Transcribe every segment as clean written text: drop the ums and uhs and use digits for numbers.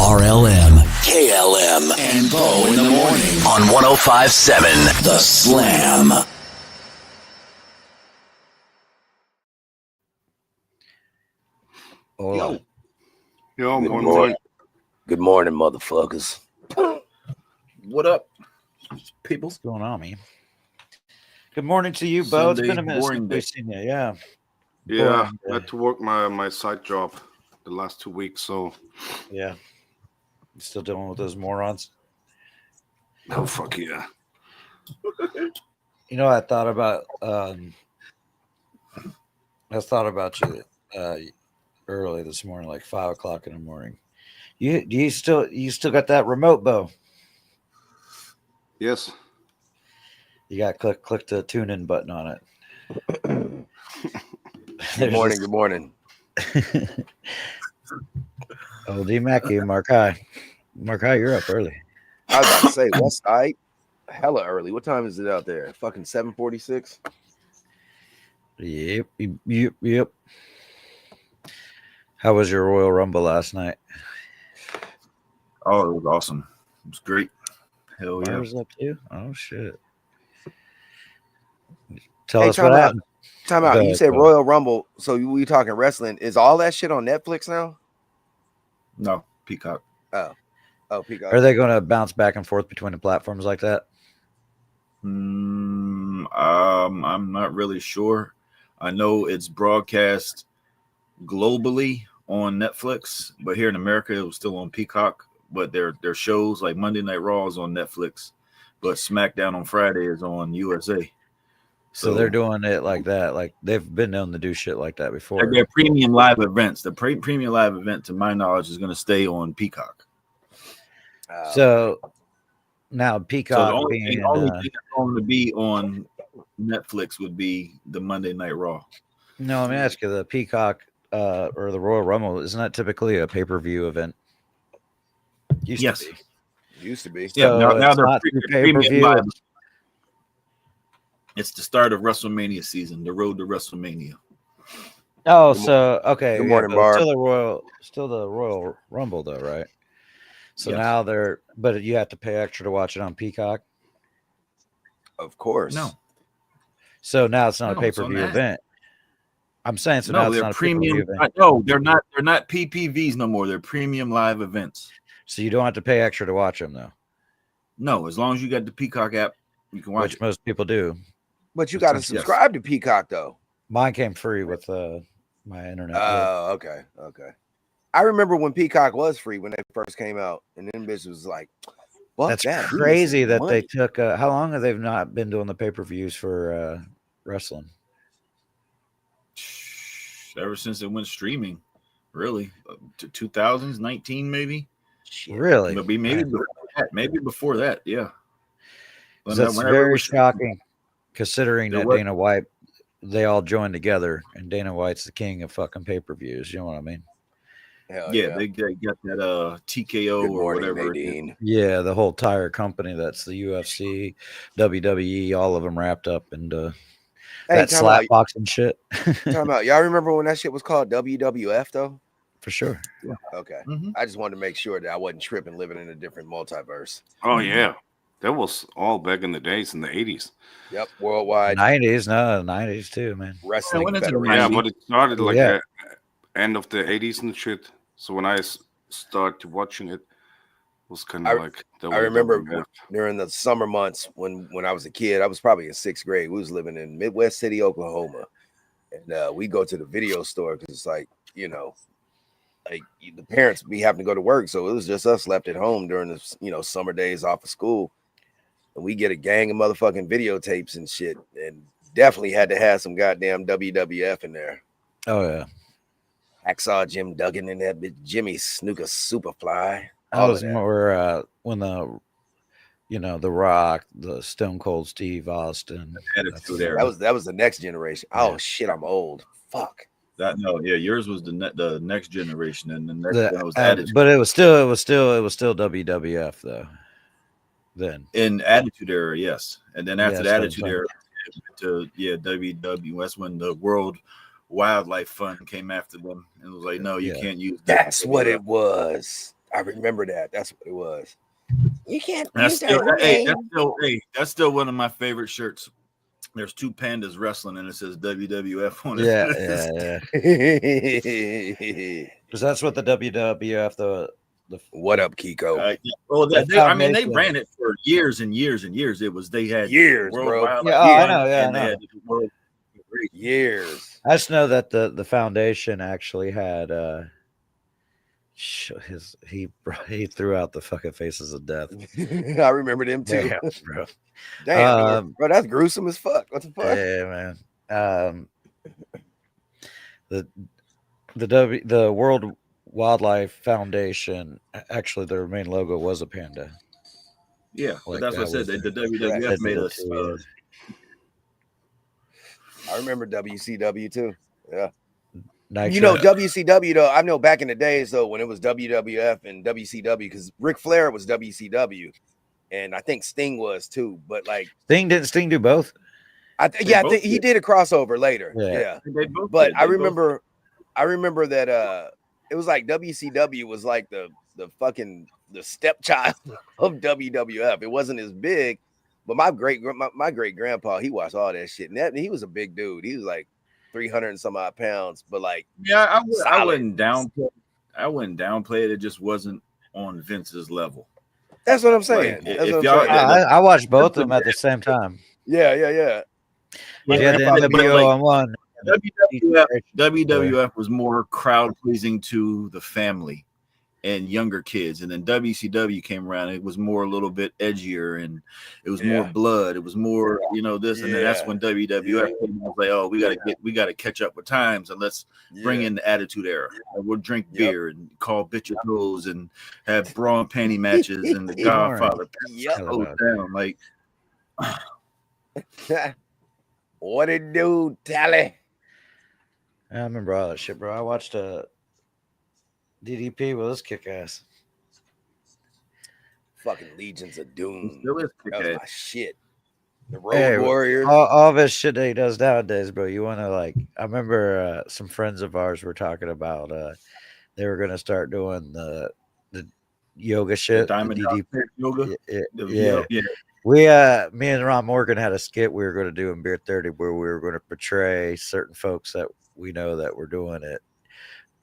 RLM, KLM, and Bo in the morning on 105.7 The Slam. Yo, morning. Good morning, motherfuckers. What up, people? What's going on, man? Good morning to you, Bo. It's been a minute since we've seen you. Yeah. Yeah, I had to work my side job the last 2 weeks, so. Yeah. You still dealing with those morons? Oh, fuck yeah. You know, I thought about you early this morning, like 5 o'clock in the morning. You still got that remote, Bo? Yes. You got click the tune in button on it. Good morning. Oh, D Mackey, Mark High, you're up early. I was about to say West Side, hella early. What time is it out there? Fucking 7:46. Yep. How was your Royal Rumble last night? Oh, it was awesome. It was great. Hell yeah. Was up too? Oh shit. Tell us what happened. Time out. You said Royal Rumble, so we talking wrestling. Is all that shit on Netflix now? No, Peacock. Oh, Peacock. Are they going to bounce back and forth between the platforms like that? I'm not really sure. I know it's broadcast globally on Netflix, but here in America it was still on Peacock. But their shows like Monday Night Raw is on Netflix, but SmackDown on Friday is on USA. So they're doing it like that. Like they've been known to do shit like that before. Their premium live events. The premium live event, to my knowledge, is going to stay on Peacock. So now Peacock so the only thing that's going to be on Netflix would be the Monday Night Raw. No, let me ask you: the Peacock or the Royal Rumble, isn't that typically a pay-per-view event? Used to be. So yeah. Now they're pay-per-view. live. It's the start of WrestleMania season, the road to WrestleMania. Oh, so okay. Good morning, Barb. Still the Royal Rumble, though, right? So yes. now but you have to pay extra to watch it on Peacock. Of course. No. So now it's not a pay-per-view event. I'm saying so. Now it's not a premium. event. No, they're not. They're not PPVs no more. They're premium live events. So you don't have to pay extra to watch them, though. No, as long as you got the Peacock app, you can watch it. Most people do. But you got to subscribe to Peacock, though. Mine came free with my internet. Oh, okay. I remember when Peacock was free when they first came out, and then bitch was like, "That's crazy that they took." How long have they not been doing the pay-per-views for wrestling? Ever since it went streaming, really, to 2019 maybe. Really? Maybe before that, yeah. That's very shocking, considering that Dana White, they all joined together, and Dana White's the king of fucking pay-per-views. You know what I mean? Yeah. They got that TKO or whatever. Nadine. The whole entire company. That's the UFC, WWE, all of them wrapped up into that slap boxing shit. Talking about, y'all remember when that shit was called WWF though? For sure. Yeah. Okay. Mm-hmm. I just wanted to make sure that I wasn't tripping, living in a different multiverse. Oh yeah, that was all back in the days in the 80s. Yep, worldwide. 90s too, man. Wrestling. Yeah, but it started like the end of the 80s and shit. So when I started watching it, was kind of like. I remember during the summer months when I was a kid, I was probably in 6th grade. We was living in Midwest City, Oklahoma, and we go to the video store because it's like, like the parents be having to go to work, so it was just us left at home during the summer days off of school, and we get a gang of motherfucking videotapes and shit, and definitely had to have some goddamn WWF in there. Oh yeah. Hacksaw Jim Duggan in that bitch, Jimmy Snuka Superfly. I was more when the Rock, the Stone Cold Steve Austin. That was the next generation. Yeah. Oh shit, I'm old. Fuck. Yours was the next generation, and the next one was Attitude. But it was still WWF though. Then in Attitude Era, yes, and then after the Attitude Era, to WW. That's when the World Wildlife Fund came after them and was like, "No, you can't use that." That's what it was. I remember that. That's what it was. You can't. That's still one of my favorite shirts. There's two pandas wrestling, and it says WWF on it. Yeah. Because that's what the WWF, the what up, Kiko? They ran it for years and years and years. They had years, bro. I know. Years. I just know that the foundation actually had he threw out the fucking faces of death. I remember them too. Damn, bro. Damn, bro, that's gruesome as fuck. What the fuck? Yeah, man. The World Wildlife Foundation, actually their main logo was a panda. Yeah, like that's what I said. The WWF made us. I remember WCW too. Yeah. Nitro. You know, WCW though, I know back in the days though, when it was WWF and WCW, because Ric Flair was WCW, and I think Sting was too. But like Didn't Sting do both? I think he did a crossover later. Yeah. But I remember that it was like WCW was like the stepchild of WWF. It wasn't as big, but my great grandpa, he watched all that shit, and he was a big dude. He was like 300 and some odd pounds, but like, yeah, I wouldn't downplay it. It just wasn't on Vince's level. That's what I'm saying. Like, I watched both of them at the same time. Yeah. The NWO on one. WWF was more crowd pleasing to the family and younger kids, and then WCW came around. It was more a little bit edgier, and it was more blood. It was more, this, and then that's when WWF came. Was like, oh, we got to catch up with times, and let's bring in the Attitude Era. We'll drink beer and call bitch your toes and have bra and panty matches and the Godfather. Down like. What it do, Tally? I remember all that shit, bro. I watched DDP with his kick ass. Fucking Legions of Doom. That was my shit. The Road Warriors. All this shit that he does nowadays, bro. You want to I remember some friends of ours were talking about they were going to start doing the yoga shit. The Diamond DDP yoga. Yeah. Me and Ron Morgan had a skit we were going to do in Beer 30 where we were going to portray certain folks that we know that were doing it,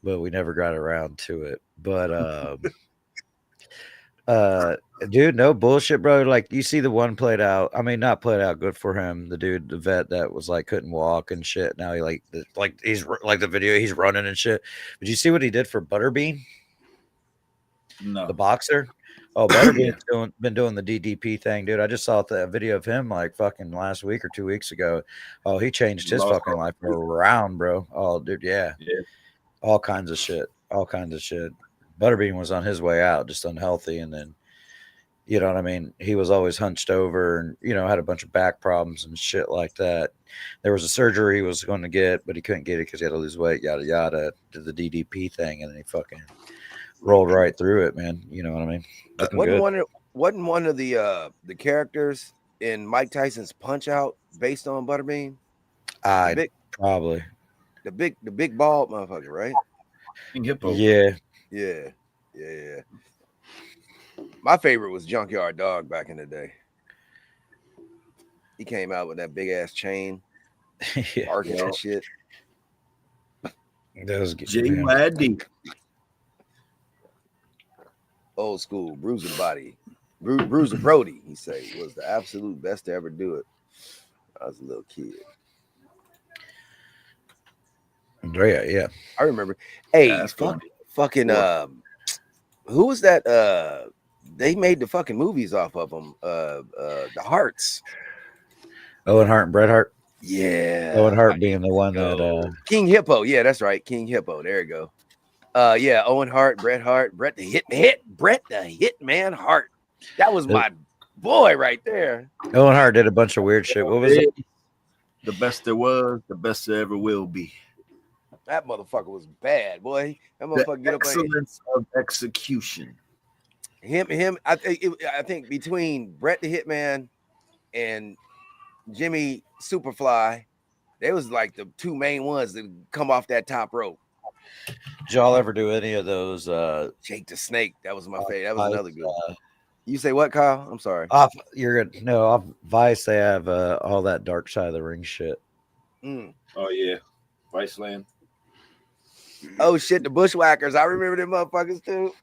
but we never got around to it. But dude, no bullshit, bro. Like, you see the one played out. I mean, not played out, good for him. The dude, the vet that was like couldn't walk and shit. Now he he's like the video, he's running and shit. But you see what he did for Butterbean? No, the boxer. Oh, Butterbean's been doing the DDP thing, dude. I just saw the video of him like fucking last week or 2 weeks ago. Oh, he changed his fucking life around, bro. Oh, dude, yeah. All kinds of shit. Butterbean was on his way out, just unhealthy, and then, you know what I mean? He was always hunched over and, had a bunch of back problems and shit like that. There was a surgery he was going to get, but he couldn't get it because he had to lose weight, yada, yada. Did the DDP thing, and then he fucking rolled right through it, man. You know what I mean? Wasn't one of the characters in Mike Tyson's Punch Out based on Butterbean? Probably. The big bald motherfucker, right? King Hippo. Yeah. My favorite was Junkyard Dog back in the day. He came out with that big ass chain, arcing that shit. That was JYD. Old school, Bruiser Body. Bruiser Brody, he said, was the absolute best to ever do it. I was a little kid. Yeah. I remember. Hey, fucking who was that? They made the fucking movies off of them. The Hearts. Owen Hart and Bret Hart. Yeah. Owen Hart being the one that King Hippo. Yeah, that's right. King Hippo. There you go. Owen Hart, Bret the Hitman Hart. That was my boy right there. Owen Hart did a bunch of weird shit. What was it? The best there was, the best there ever will be. That motherfucker was bad, boy. That motherfucker get up. Excellence of execution. Him. I think between Bret the Hitman and Jimmy Superfly, they was like the two main ones that come off that top rope. Did y'all ever do any of those? Jake the Snake. That was my favorite. That was Vice, another good one. You say what, Kyle? I'm sorry. You're good. No, off Vice. They have all that Dark Side of the Ring shit. Oh yeah, Viceland. Oh shit, the Bushwhackers. I remember them motherfuckers too.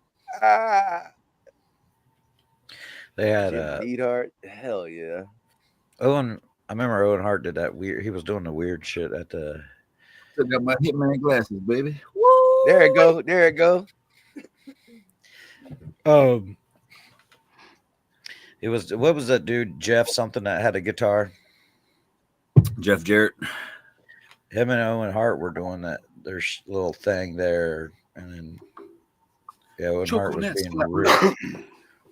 They had Neidhart. Hell yeah. Owen. I remember Owen Hart did that weird. He was doing the weird shit at the. Still got my Hitman glasses, baby. Woo! There it go. There it go. It was what was that dude Jeff something that had a guitar? Jeff Jarrett. Him and Owen Hart were doing that their little thing there, and then Owen Hart was being real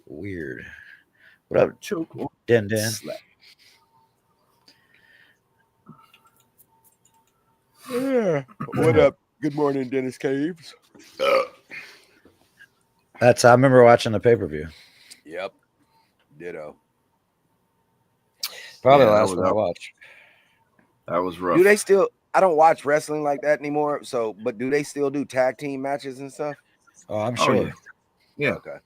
weird. What up, Den? Yeah. What up? Good morning, Dennis Caves. I remember watching the pay-per-view. Yep. Ditto. Probably the last one I watched. That was rough. Do they still? I don't watch wrestling like that anymore. So, but do they still do tag team matches and stuff? Oh, I'm sure. Yeah. Okay.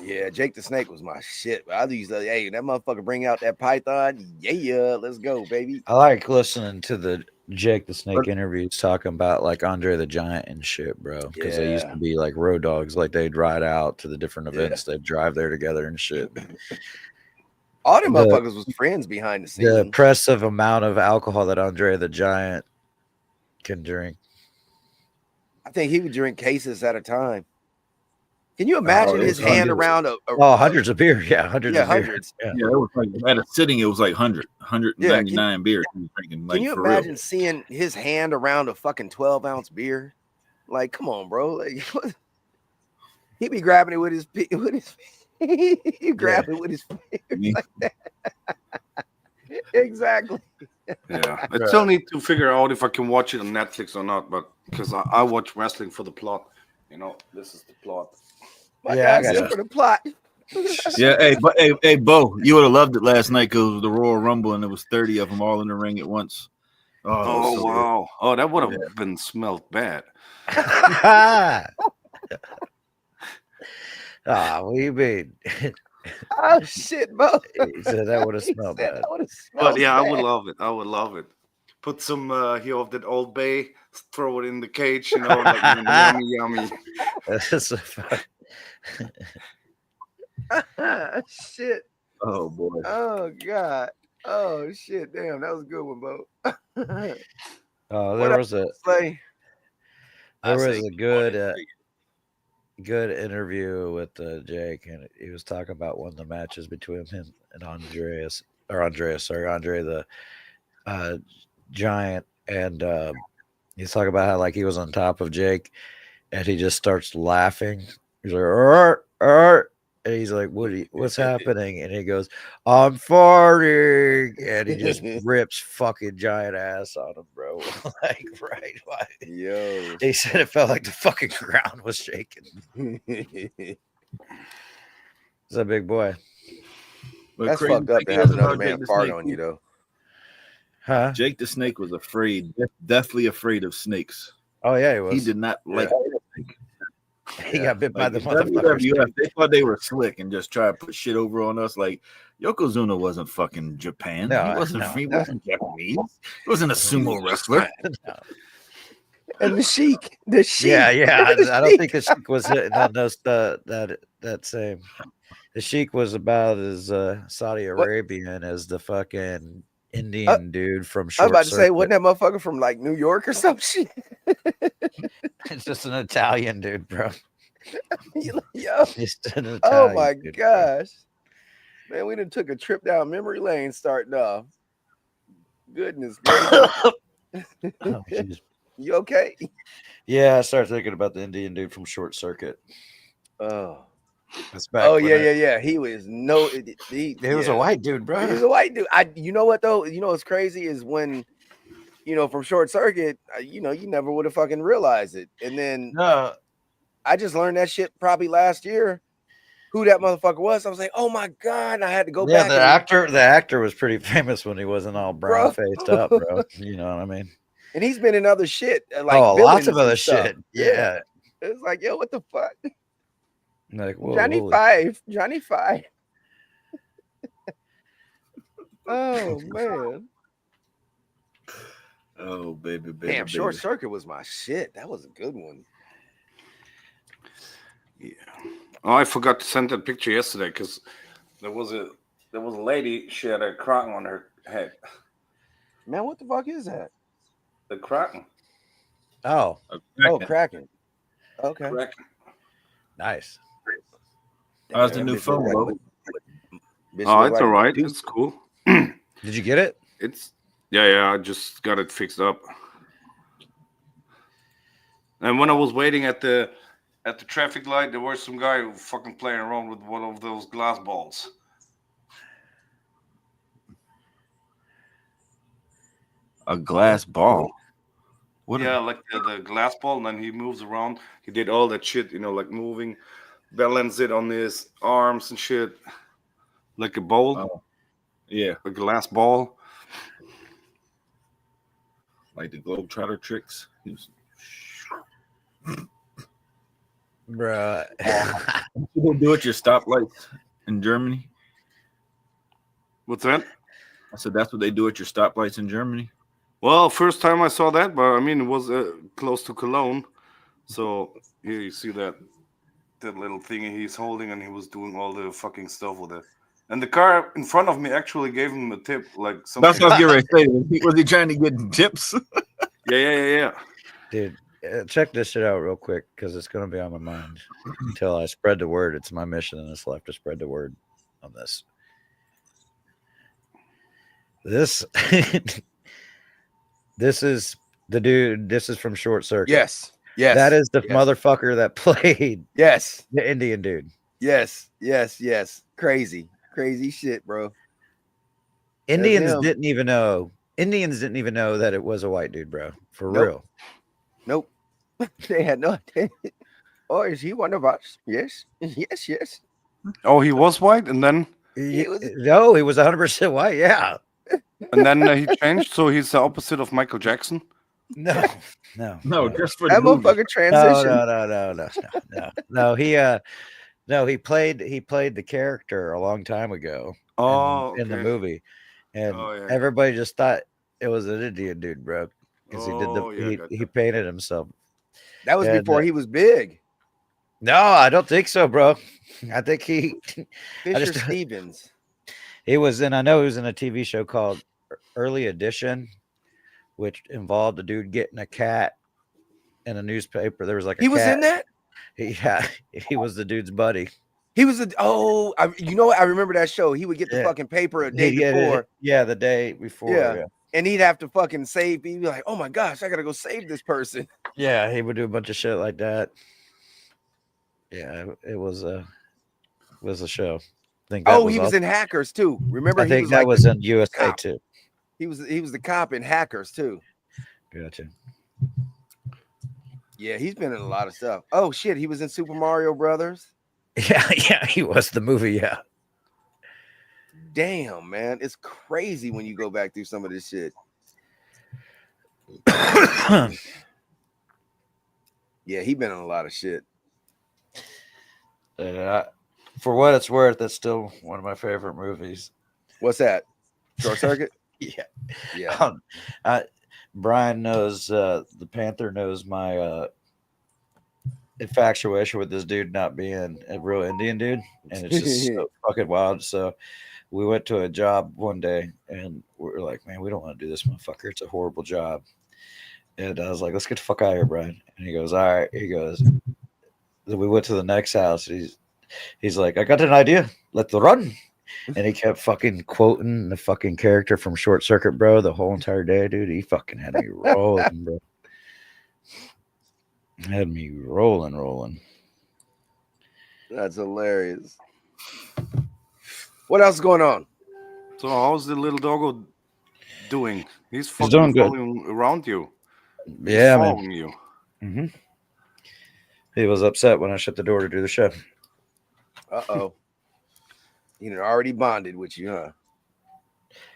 Yeah, Jake the Snake was my shit. I used to, hey, that motherfucker bring out that python. Yeah, let's go, baby. I like listening to the Jake the Snake interviews talking about like Andre the Giant and shit, bro. Because they used to be like road dogs. Like they'd ride out to the different events. They'd drive there together and shit. All them motherfuckers was friends behind the scenes. The impressive amount of alcohol that Andre the Giant can drink. I think he would drink cases at a time. Can you imagine his hand around hundreds of beer? Yeah, hundreds of beer. Yeah, it was like at a sitting, it was like 199 beers. Drinking, like, can you imagine seeing his hand around a fucking 12-ounce beer? Like, come on, bro. Like, he'd be grabbing it with his he grab it with his fingers like that. Exactly. Yeah, I still need to figure out if I can watch it on Netflix or not, but because I watch wrestling for the plot. You know, this is the plot. I got it for the plot. Yeah, hey, Bo, you would have loved it last night because it was the Royal Rumble and there was 30 of them all in the ring at once. Oh wow! Good. Oh, that would have been smelled bad. What do you mean? Oh shit, Bo! He said that would have smelled bad. But yeah, I would love it. I would love it. Put some here of that Old Bay, throw it in the cage, you know, like yummy. That's a fun. Shit. Oh boy. Oh god. Oh shit. Damn, that was a good one, Bo. There was a good interview with Jake, and he was talking about one of the matches between him and Andre the Giant, and he's talking about how like he was on top of Jake, and he just starts laughing. He's like, and he's like, what's happening? And he goes, I'm farting, and he just rips fucking Giant ass on him, bro. Like, right? Yo, he said it felt like the fucking ground was shaking. He's a big boy. But that's fucked up to have another man fart on you, though. Huh? Jake the Snake was deathly afraid of snakes. Oh yeah, he was. He did not like. He got bit by the motherfuckers. They thought they were slick and just try to put shit over on us. Like Yokozuna wasn't fucking Japan. No, he wasn't Japanese. He wasn't a sumo wrestler. No. And the Sheik. Yeah. I don't think the Sheik was hitting on those that same. The Sheik was about as Saudi Arabian as the fucking Indian dude from Short I was about to Circuit. say, wasn't that motherfucker from like New York or some shit? It's just an Italian dude, bro. Yo. Just an Italian Oh my dude, gosh. Man, we done took a trip down memory lane starting off. Goodness gracious. Oh, you okay? Yeah, I started thinking about the Indian dude from Short Circuit. Oh. That's back. Oh yeah. He was he was a white dude, bro. He was a white dude. You know what though? You know what's crazy is when from Short Circuit, you never would have fucking realized it. And then I just learned that shit probably last year. Who that motherfucker was? I was like, oh my god! And I had to go back. The actor was pretty famous when he wasn't all brown faced up, bro. You know what I mean? And he's been in other shit, like lots of villains other and stuff. shit. Yeah. It's like, yo, what the fuck? Like, whoa, Johnny holy- Five. Johnny Five. Oh man. Oh baby, baby. Damn, Short baby. Circuit was my shit. That was a good one. Yeah. Oh, I forgot to send that picture yesterday because there was a lady. She had a crown on her head. Man, what the fuck is that? The crown. Oh, Oh, Kraken. Okay. Kraken. nice. How's the Damn, new bitch phone, look bro? bitch Oh, look it's like all right. Medusa. It's cool. Did you get it? It's yeah. I just got it fixed up. And when I was waiting at the traffic light, there was some guy who fucking playing around with one of those glass balls. A glass ball. What? Yeah, like the glass ball, and then he moves around. He did all that shit, like moving, balance it on his arms and shit, like a bowl, Oh, yeah, a glass ball. like the Globetrotter tricks. He was- Bruh. People do at your stoplights in Germany. What's that? I said that's what they do at your stoplights in Germany. Well, first time I saw that, but I mean, it was close to Cologne. So here you see that little thing he's holding, and he was doing all the fucking stuff with it. And the car in front of me actually gave him a tip, like something. That's what I was getting ready to say. Was he trying to get tips? Yeah. Dude, check this shit out real quick because it's going to be on my mind until I spread the word. It's my mission in this life to spread the word on this. This this is the dude. This is from Short Circuit. Yes. Yes. That is the yes. motherfucker that played Yes. the Indian dude. Yes. Crazy shit, bro. Indians him. didn't even know that it was a white dude, bro. For Nope. real. Nope. They had no idea. Oh, is he one of us? Yes. Yes. Oh, he was white, and then He was- No, he was 100% white. Yeah. he changed, so he's the opposite of Michael Jackson. No. No, just for the That movie. motherfucker transition. No. He played the character a long time ago. In the okay. movie, and Oh, yeah. everybody just thought it was an Indian dude, bro, because Oh, yeah, he gotcha. painted himself. That was And, before he was big. No, I don't think so, bro. I think he Fisher Stevens. he was in. I know he was in a TV show called Early Edition, which involved a dude getting a cat in a newspaper. There was like He was in that? Yeah, he was the dude's buddy. He was you know what? I remember that show. He would get the Yeah. fucking paper a day He'd get it- before, Yeah, the day before. Yeah. and he'd have to fucking save. He'd be like, "Oh my gosh, I gotta go save this person." Yeah, he would do a bunch of shit like that. Yeah, it was a show. I think that He was in Hackers too. Remember, I he think was that like was in USA cop. too. he was the cop in Hackers too. Gotcha. Yeah, he's been in a lot of stuff. Oh shit, he was in Super Mario Brothers. Yeah, he was the movie. Yeah. Damn, man, it's crazy when you go back through some of this shit. Yeah, he been in a lot of shit. For what it's worth, that's still one of my favorite movies. What's that? Short Circuit? Yeah. Brian knows, the Panther knows my infatuation with this dude not being a real Indian dude, and it's just so fucking wild. So we went to a job one day, and we were like, "Man, we don't want to do this, motherfucker. It's a horrible job." And I was like, "Let's get the fuck out of here, Brian." And he goes, "All right." He goes, then we went to the next house. He's like, "I got an idea. Let's run." And he kept fucking quoting the fucking character from Short Circuit, bro, the whole entire day, dude. He fucking had me rolling, bro. Had me rolling. That's hilarious. What else is going on? So how's the little doggo doing? He's fucking doing good. following around you. Yeah, man. Following you. Mm-hmm. He was upset when I shut the door to do the show. Uh-oh. He had already bonded with you, huh?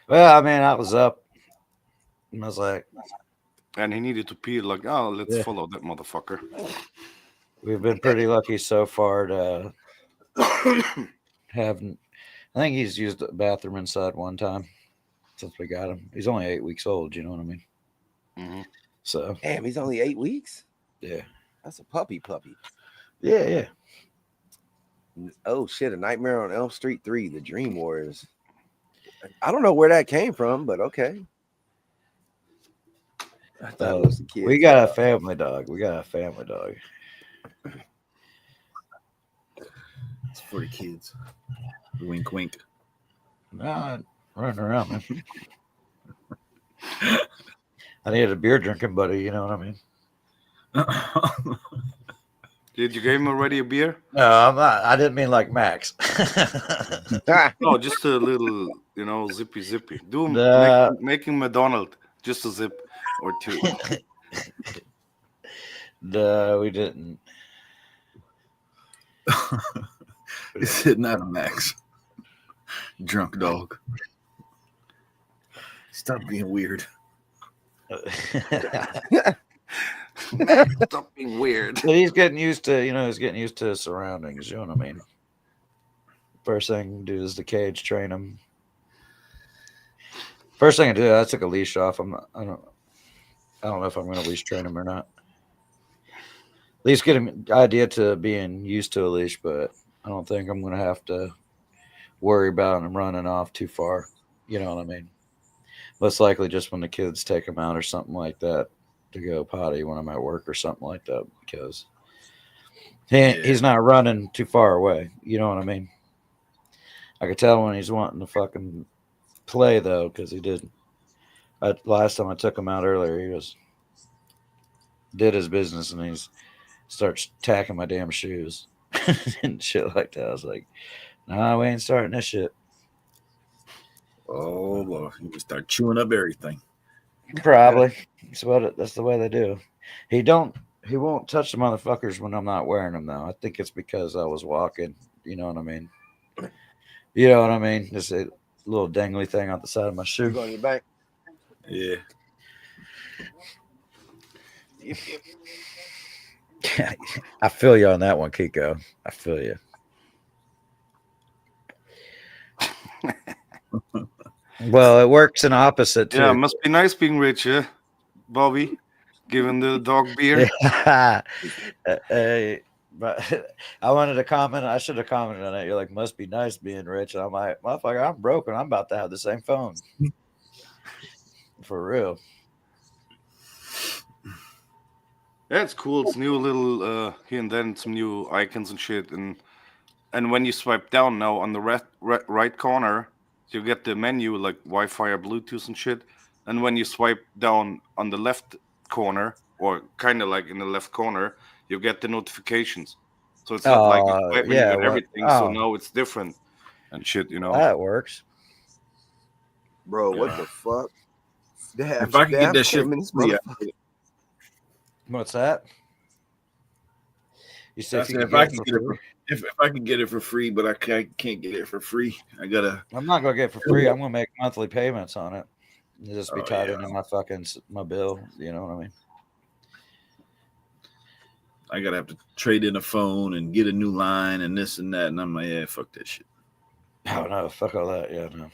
Well, I mean, I was up. And I was like, and he needed to pee. Like, oh, let's follow that motherfucker. We've been pretty lucky so far to have. I think he's used the bathroom inside one time since we got him. He's only 8 weeks old. You know what I mean? Mm-hmm. So damn, he's only 8 weeks. Yeah, that's a puppy. Yeah. Oh shit! A Nightmare on Elm Street 3, The Dream Warriors. I don't know where that came from, but okay. I thought it was the kids. We got a family dog. It's for the kids. Wink, wink. Nah, running around, man. I needed a beer drinking buddy. You know what I mean? Did you give him already a beer? No, I'm not. I didn't mean like Max. No, just a little, zippy. Do making McDonald just a zip or two. No, we didn't. He's sitting out of Max. Drunk dog. Stop being weird. Stop being weird. But he's getting used to, he's getting used to his surroundings. You know what I mean? First thing to do is the cage train him. First thing I did, I took a leash off. I don't know if I'm going to leash train him or not. At least get him idea to being used to a leash, but I don't think I'm going to have to worry about him running off too far. You know what I mean? Most likely just when the kids take him out or something like that to go potty when I'm at work or something like that, because he's not running too far away. You know what I mean? I could tell when he's wanting to fucking play though, because he didn't. Last time I took him out earlier, he did his business and he's starts tacking my damn shoes and shit like that. I was like, nah, we ain't starting this shit. Oh Lord, he would start chewing up everything. Probably. That's the way they do. He won't touch the motherfuckers when I'm not wearing them though. I think it's because I was walking. You know what I mean? You know what I mean? Just a little dangly thing on the side of my shoe. You go on your back. Yeah. I feel you on that one, Kiko. I feel you. Well, it works in opposite too. Yeah, it must be nice being rich, yeah, Bobby, giving the dog beer. But I wanted to comment. I should have commented on it. You're like, must be nice being rich. And I'm like, motherfucker, I'm broke and I'm about to have the same phone. For real. Yeah, it's cool. It's new little here and then some new icons and shit. And when you swipe down now on the right corner, you get the menu like Wi-Fi or Bluetooth and shit. And when you swipe down on the left corner, or kind of like in the left corner, you get the notifications. So it's not like you're swiping with everything. So now it's different and shit, That works. Bro, what the fuck? If I can get that shit, what's that? You said if I can get it. If I can get it for free, but I can't get it for free, I'm not gonna get it for free. I'm gonna make monthly payments on it. It'll just be tied into my bill. You know what I mean? I gotta have to trade in a phone and get a new line and this and that, and I'm like, yeah, fuck that shit. Oh no, fuck all that. Yeah, no.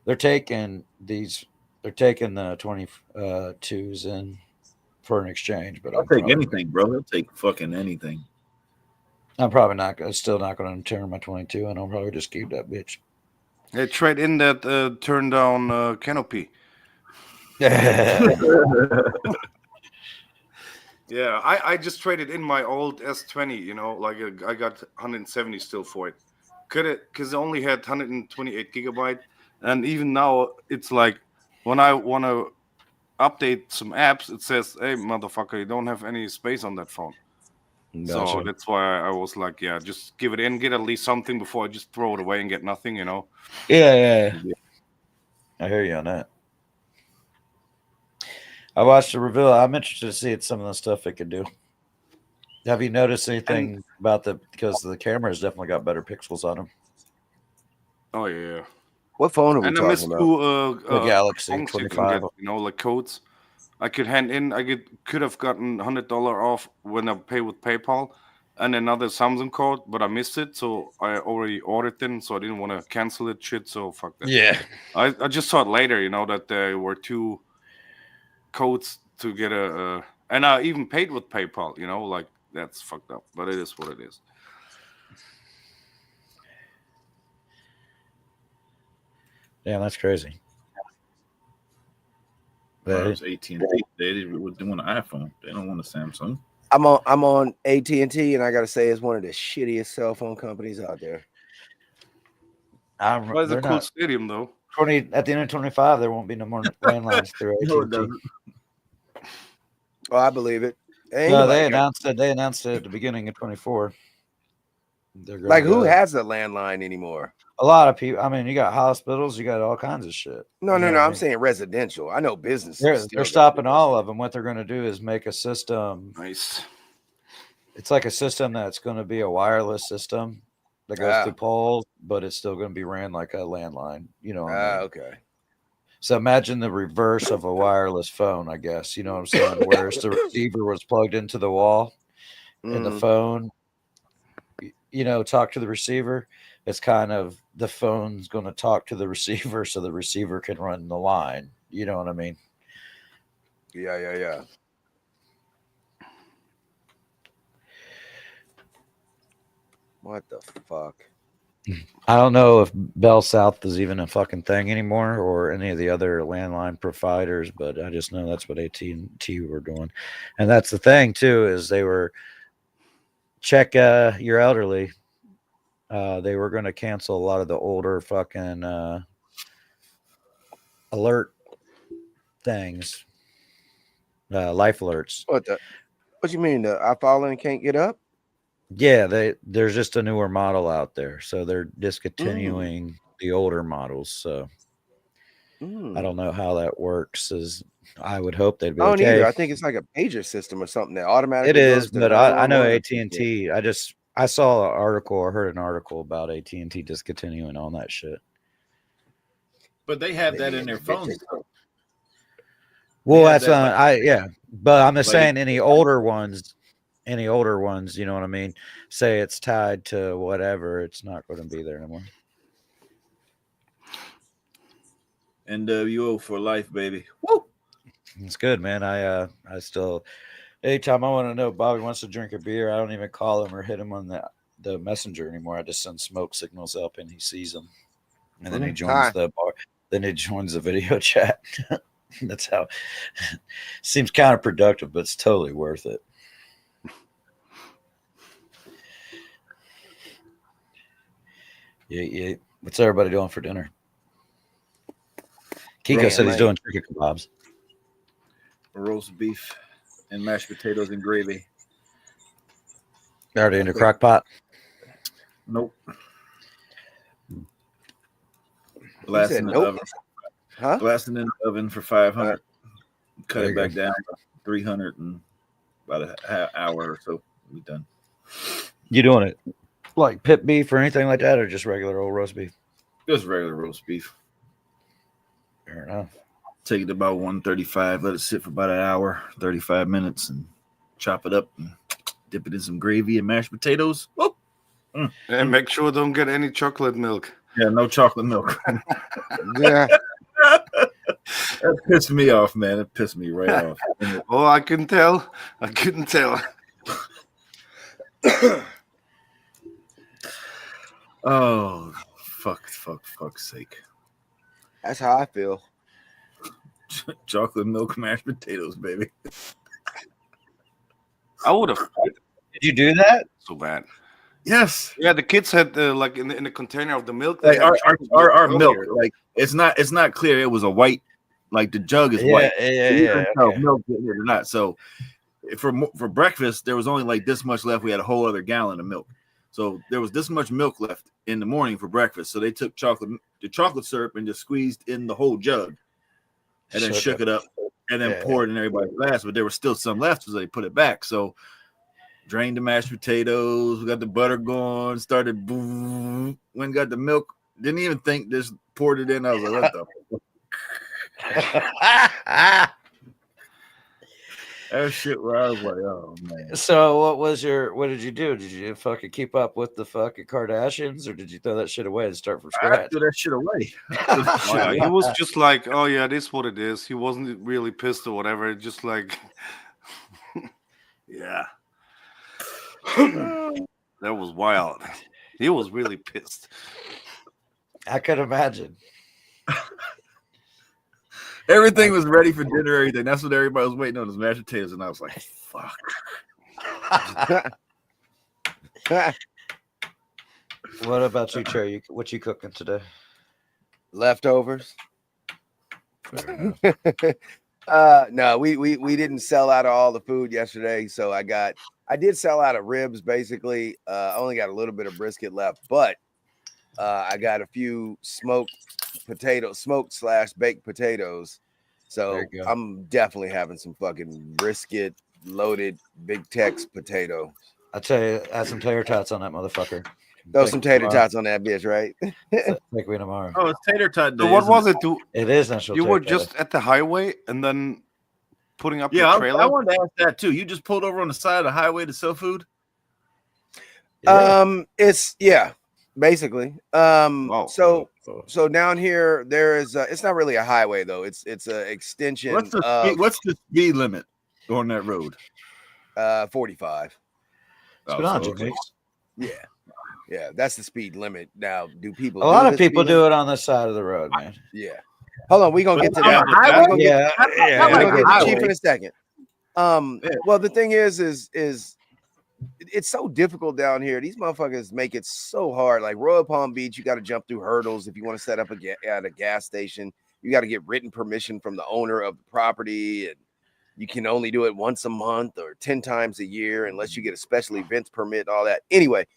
They're taking the 22s in for an exchange, but I'll take anything, bro. I'll take fucking anything. I'm probably not. Still not going to turn my 22, and I'll probably just keep that bitch. Hey, trade in that turn down canopy. Yeah, I just traded in my old S20. Like I got 170 still for it. Because it only had 128 gigabyte, and even now it's like when I want to update some apps, it says, "Hey, motherfucker, you don't have any space on that phone." Gotcha. So that's why I was like, yeah, just give it in, get at least something before I just throw it away and get nothing, Yeah. I hear you on that. I watched the reveal. I'm interested to see some of the stuff they could do. Have you noticed anything about because the cameras definitely got better pixels on them? Oh yeah. What phone are we talking about? The Galaxy 25. Get, like codes. I could hand in. Could have gotten $100 off when I pay with PayPal, and another Samsung code, but I missed it, so I already ordered it, so I didn't want to cancel it. Shit, so fuck that. Yeah. I just saw it later, that there were 2 codes to get and I even paid with PayPal. Like that's fucked up, but it is what it is. Damn, that's crazy. It was AT&T. They were doing an iPhone. They don't want a Samsung. I'm on AT&T, and I gotta say it's one of the shittiest cell phone companies out there. Well, it's a cool stadium though. At the end of 25, there won't be no more landlines through AT&T. Oh, I believe it. No, they announced it. They announced it at the beginning of 24. Like, who has a landline anymore? A lot of people. I mean, you got hospitals, you got all kinds of shit. No. I'm saying residential. I know businesses. They're stopping all of them. What they're going to do is make a system. Nice. It's like a system that's going to be a wireless system that goes through poles, but it's still going to be ran like a landline. Okay. So imagine the reverse of a wireless phone, I guess. You know what I'm saying? Whereas the receiver was plugged into the wall and the phone, talk to the receiver. It's kind of the phone's going to talk to the receiver so the receiver can run the line. You know what I mean? Yeah. What the fuck? I don't know if Bell South is even a fucking thing anymore or any of the other landline providers, but I just know that's what AT&T were doing. And that's the thing too, is they were check your elderly. They were going to cancel a lot of the older fucking alert things, life alerts. What you mean? I fallen and can't get up? Yeah, there's just a newer model out there, so they're discontinuing the older models. So I don't know how that works. As I would hope they'd be. I don't either. I think it's like a pager system or something that automatically. It is, but I know AT&T. I saw an article or heard an article about AT&T discontinuing all that shit. But they have that in their phones. Well, that's but I'm just saying any older ones, you know what I mean? Say it's tied to whatever, it's not going to be there anymore. NWO for life, baby. Woo! It's good, man. I still, anytime I want to know Bobby wants to drink a beer, I don't even call him or hit him on the messenger anymore. I just send smoke signals up and he sees them, and then he joins the bar. Then he joins the video chat. That's how. Seems counterproductive, but it's totally worth it. Yeah. What's everybody doing for dinner? Kiko said he's doing chicken kebabs. Roast beef and mashed potatoes and gravy. Already in the crock pot? Nope. Blasting in the oven. Huh? Blasting in the oven for 500. Cut it back down to 300 in about an hour or so. We'll be done. You doing it like pit beef or anything like that, or just regular old roast beef? Just regular roast beef. Fair enough. Take it to about 135. Let it sit for about an hour, 35 minutes, and chop it up and dip it in some gravy and mashed potatoes. Whoop. And make sure don't get any chocolate milk. Yeah, no chocolate milk. Yeah. That pissed me off, man. It pissed me right off. Oh, I couldn't tell. Oh, fuck's sake. That's how I feel. Chocolate milk mashed potatoes, baby. I would have. Did you do that? So bad. Yes. Yeah, the kids had like in the container of the milk. Like our milk, like it's not clear. It was a white, like the jug is white. Yeah. Okay. Milk in it or not. So for breakfast, there was only like this much left. We had a whole other gallon of milk. So there was this much milk left in the morning for breakfast. So they took the chocolate syrup and just squeezed in the whole jug, and then shook it up, and then poured in everybody's glass. But there was still some left, so they put it back. So drained the mashed potatoes. We got the butter going. Started boom. When got the milk. Didn't even think. Just poured it in. I was like, what the? That shit where I was like, oh man. So what did you do? Did you fucking keep up with the fucking Kardashians, or did you throw that shit away and start from I scratch? threw that shit away. Oh, yeah, he was just like, oh yeah, this is what it is. He wasn't really pissed or whatever. Just like, yeah, that was wild. He was really pissed. I could imagine. Everything was ready for dinner. Everything. That's what everybody was waiting on, is mashed potatoes, and I was like, fuck. What about you, Cherry? What you cooking today? Leftovers. No, we didn't sell out of all the food yesterday, so I did sell out of ribs basically. I only got a little bit of brisket left, but I got a few smoked / baked potatoes. So I'm definitely having some fucking brisket loaded Big Tex potato. I tell you, add some tater tots on that motherfucker. Throw some tater tots on that bitch, right? Take me tomorrow. Oh, it's tater tot day. So what was it? It is National. You were just at the highway and then putting up Yeah, the trailer. I wanted to ask that too. You just pulled over on the side of the highway to sell food? Yeah. It's basically. So down here there is it's not really a highway though. It's an extension. What's the speed limit on that road? 45. Yeah, that's the speed limit. Now, do people? A lot of people do it on the side of the road, man. Yeah. Hold on, we gonna get to that. Highway? We're gonna get to Chief in Highway. a second. Well, the thing is it's so difficult down here. These motherfuckers make it so hard. Like Royal Palm Beach, you got to jump through hurdles if you want to set up at a gas station. You got to get written permission from the owner of the property, and you can only do it once a month or 10 times a year unless you get a special events permit, all that. Anyway,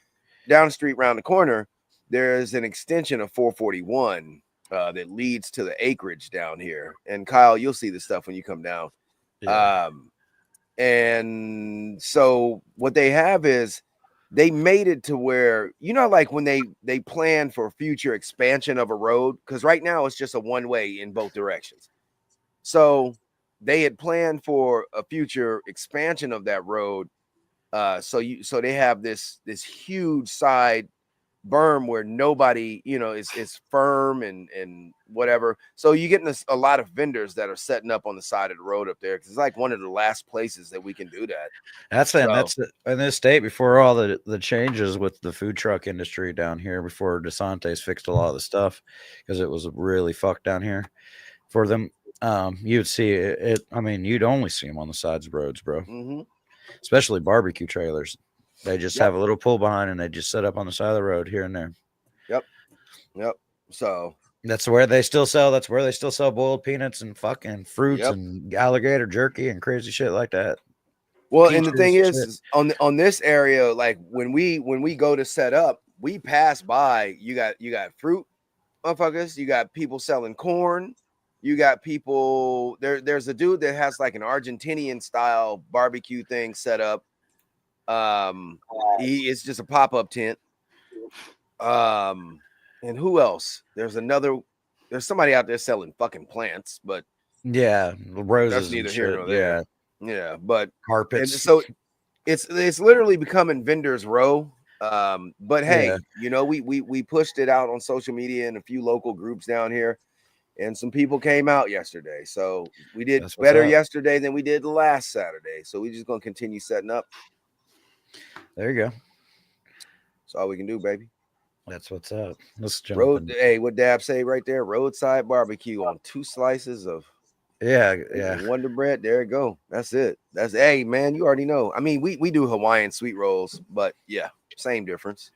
down the street, around the corner, there's an extension of 441 that leads to the acreage down here. And Kyle, you'll see the stuff when you come down. Yeah. And so what they have is they made it to where, like when they plan for future expansion of a road, because right now it's just a one way in both directions. So they had planned for a future expansion of that road. So they have this huge side berm where nobody, is firm and whatever. So you're getting a lot of vendors that are setting up on the side of the road up there, because it's like one of the last places that we can do that. That's in this state before all the changes with the food truck industry down here, before DeSantis fixed a lot of the stuff, because it was really fucked down here for them. You'd see it. I mean, you'd only see them on the sides of roads, bro. Mm-hmm. Especially barbecue trailers. They just have a little pull behind and they just set up on the side of the road here and there. Yep. So that's where they still sell. That's where they still sell boiled peanuts and fucking fruits and alligator jerky and crazy shit like that. Well, and the thing is on this area, like when we go to set up, we pass by. You got fruit, motherfuckers. You got people selling corn. You got people there. There's a dude that has like an Argentinian style barbecue thing set up. It's just a pop-up tent. And who else? There's somebody out there selling fucking plants, but yeah, roses. That's neither here nor there. Yeah, but carpets. So it's literally becoming vendors row. But hey, we pushed it out on social media and a few local groups down here, and some people came out yesterday. So we did better yesterday than we did last Saturday. So we're just gonna continue setting up. There you go. That's all we can do, baby. That's what's up. Let's jump. Hey, what Dab say right there? Roadside barbecue on 2 slices of Wonder Bread. There you go. That's it. Hey man, you already know. I mean, we do Hawaiian sweet rolls, but yeah, same difference.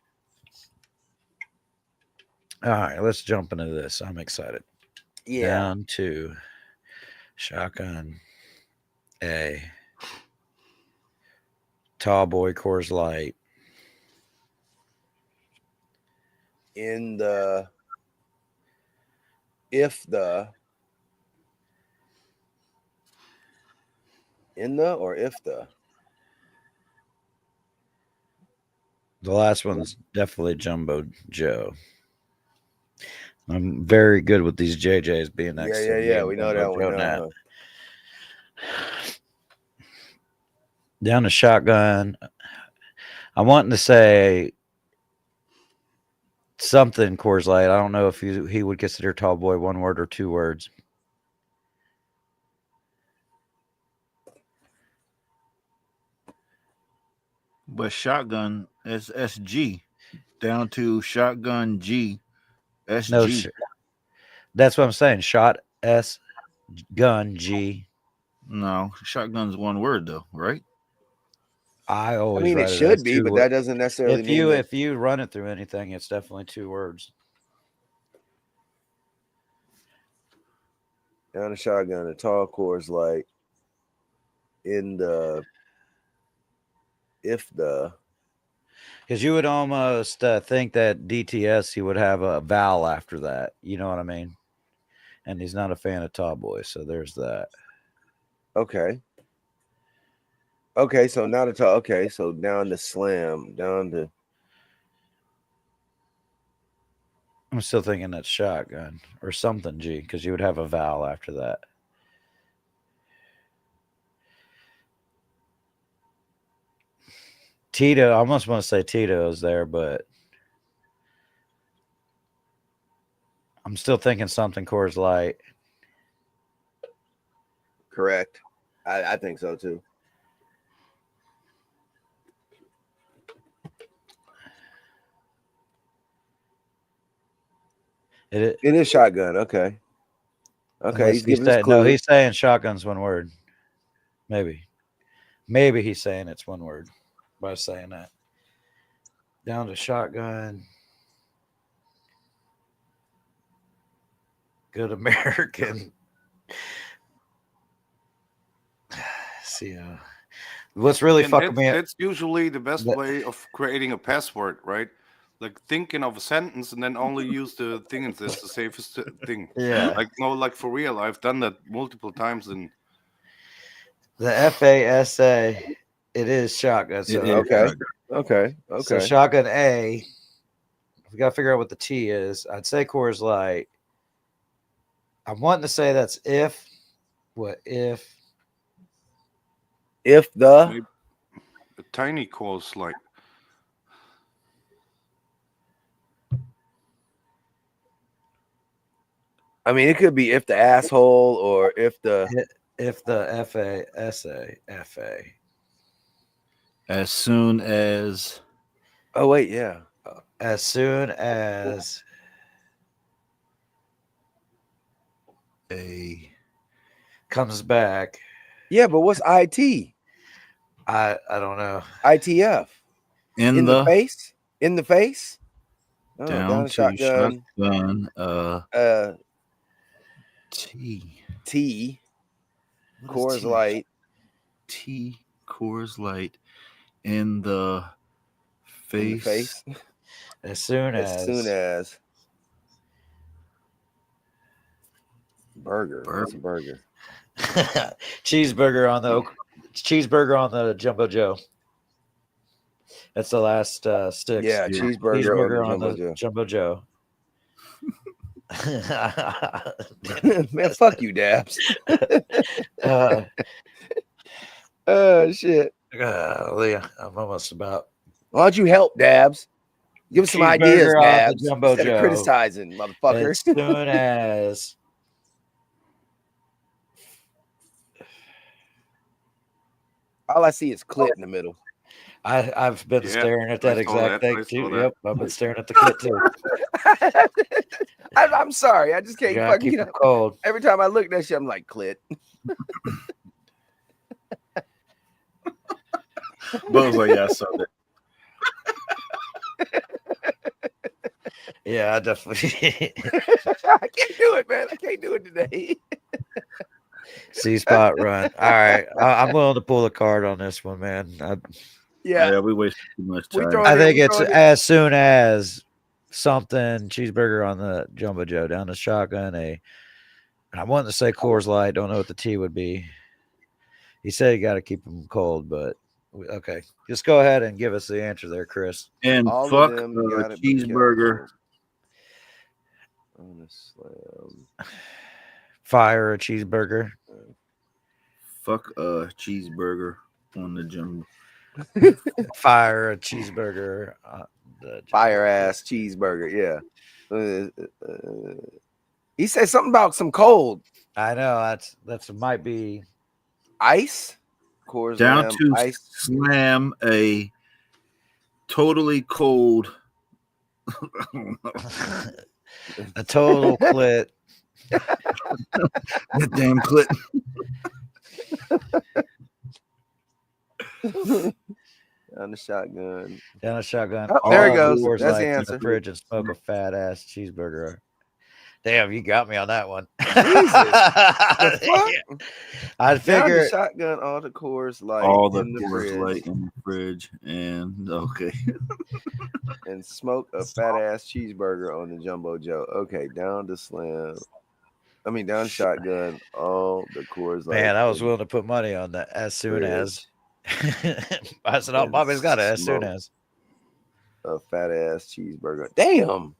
All right, let's jump into this. I'm excited. Yeah. Down to shotgun A. Tall boy Coors Light. In the the last one's definitely Jumbo Joe. I'm very good with these JJs being next to me. We know that one. Down to shotgun. I'm wanting to say something Coors Light. I don't know if he would consider Tall Boy one word or two words. But shotgun is SG down to shotgun G SG. No, that's what I'm saying. Shot S gun G. No, shotgun's one word though, right? I always. I mean, it write should as be, two but words. that doesn't necessarily If mean you that. if you run it through anything, it's definitely two words. Down the shotgun, a tall Coors Light. In the Because you would almost think that DTS he would have a vowel after that. You know what I mean? And he's not a fan of Tall Boy, so there's that. Okay, so not a tall. Okay, so down to slam, down to. I'm still thinking that's shotgun or something G, because you would have a vowel after that. Tito, I almost want to say Tito's there, but I'm still thinking something Coors Light. Correct. I think so too. It is shotgun. Okay. He's giving us clues. No, he's saying shotgun's one word. Maybe he's saying it's one word by saying that. Down to shotgun. Good American. See, what's really fucking me up? That's usually the best way of creating a password, right? Like thinking of a sentence and then only use the thing as the safest thing. Yeah. Like for real, I've done that multiple times. And the FASA, it is shotgun. So Okay. So shotgun A. We got to figure out what the T is. I'd say Coors Light. I'm wanting to say that's if. What if? If the maybe a tiny Coors Light. I mean, it could be if the asshole or if the FASA. As soon as. Oh wait, yeah. As soon as A comes back. Yeah, but what's IT? I don't know. ITF. In the face? In the face? Oh, down to shotgun. T. Coors Light. T. Coors Light. In the face. In the face. As soon as. Burger. What's a burger? Cheeseburger on the Jumbo Joe. That's the last sticks. Yeah, cheeseburger on the Jumbo Joe. Man, fuck you, Dabs. Shit. I'm almost about. Why don't you help, Dabs? Give us some ideas, Dabs. Instead of criticizing, motherfucker. As soon as. All I see is clit in the middle. I've been staring at that exact thing too. Yep, I've been staring at the clit too. I'm sorry, I just can't fucking keep it cold. Every time I look at that shit, I'm like clit. Bo's like, yeah, I saw that. Yeah, I definitely. I can't do it, man. I can't do it today. C-spot run. All right, I'm willing to pull the card on this one, man. Yeah, we wasted too much time. I think it's as soon as something cheeseburger on the Jumbo Joe down the shotgun. I wanted to say Coors Light. Don't know what the T would be. He said you got to keep them cold, but okay. Just go ahead and give us the answer there, Chris. And fuck a cheeseburger. On a slam. Fire a cheeseburger. Fuck a cheeseburger. on the jumbo. Fire a cheeseburger. Fire ass cheeseburger. Yeah. He said something about some cold I know that's might be ice. Coors Down Lamb to ice. slam a totally cold. a total clit. That damn clit. On the shotgun. Down a shotgun. Oh, there he all goes. Coors That's the Lights in answer. fridge and smoke a fat ass cheeseburger. Damn, you got me on that one. Jesus. The fuck? I Down figure the shotgun, all the Coors Light All the in the Coors fridge, Light in the fridge, and okay. and smoke a fat ass cheeseburger on the Jumbo Joe. Okay, down the shotgun, all the Coors Light. man, I was willing to put money on that as soon as. I said, "Oh, And Bobby's got it as soon smoke. as." A fat ass cheeseburger. Damn,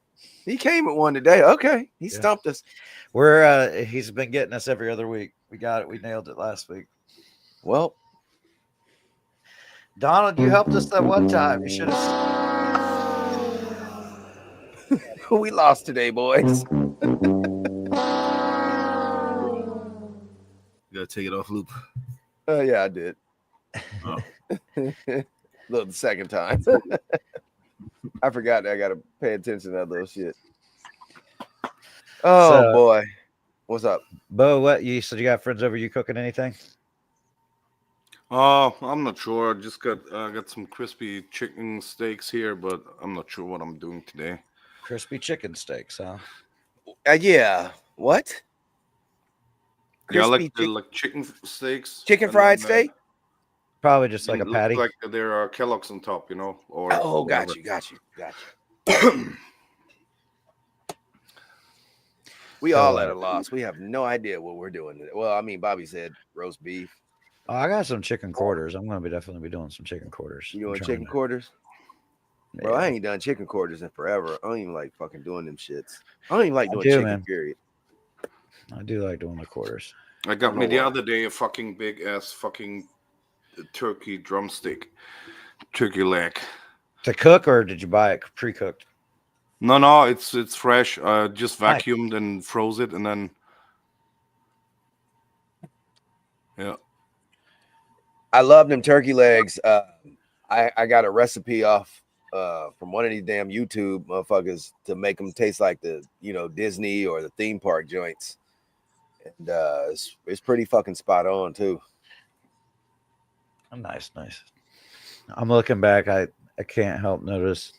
he came at one today. Okay, he Yeah. stumped us. We're he's been getting us every other week. We got it. We nailed it last week. Well, Donald, you helped us that one time. You should have. we lost today, boys. You gotta take it off loop. Yeah, I did. Oh. Look, the second time. I forgot that I gotta pay attention to that little shit. Oh So- boy. What's up? Bo, what you said? You got friends over? You cooking anything? I'm not sure. I just got some crispy chicken steaks here, but I'm not sure what I'm doing today. Crispy chicken steaks, huh? Yeah. What? Yeah, I Crispy like chicken steaks. chicken and fried then, steak? Probably just like a it looks patty. Like there are Kellogg's on top, or Oh, whatever. got you. We all at a loss. We have no idea what we're doing today. Well, I mean, Bobby said roast beef. Oh, I got some chicken quarters. I'm gonna definitely be doing some chicken quarters. You I'm doing trying chicken to- quarters? Bro, I ain't done chicken quarters in forever. I don't even like fucking doing them shits. I don't even like doing do, chicken, man. period. I do like doing the quarters. I got don't me know the why. other day a fucking big ass fucking turkey drumstick, turkey leg. To cook, or did you buy it pre-cooked? No, it's fresh. Just Nice. vacuumed and froze it, and then yeah. I love them turkey legs. I got a recipe off from one of these damn YouTube motherfuckers to make them taste like the Disney or the theme park joints, and it's pretty fucking spot on too. Nice. I'm looking back. I can't help notice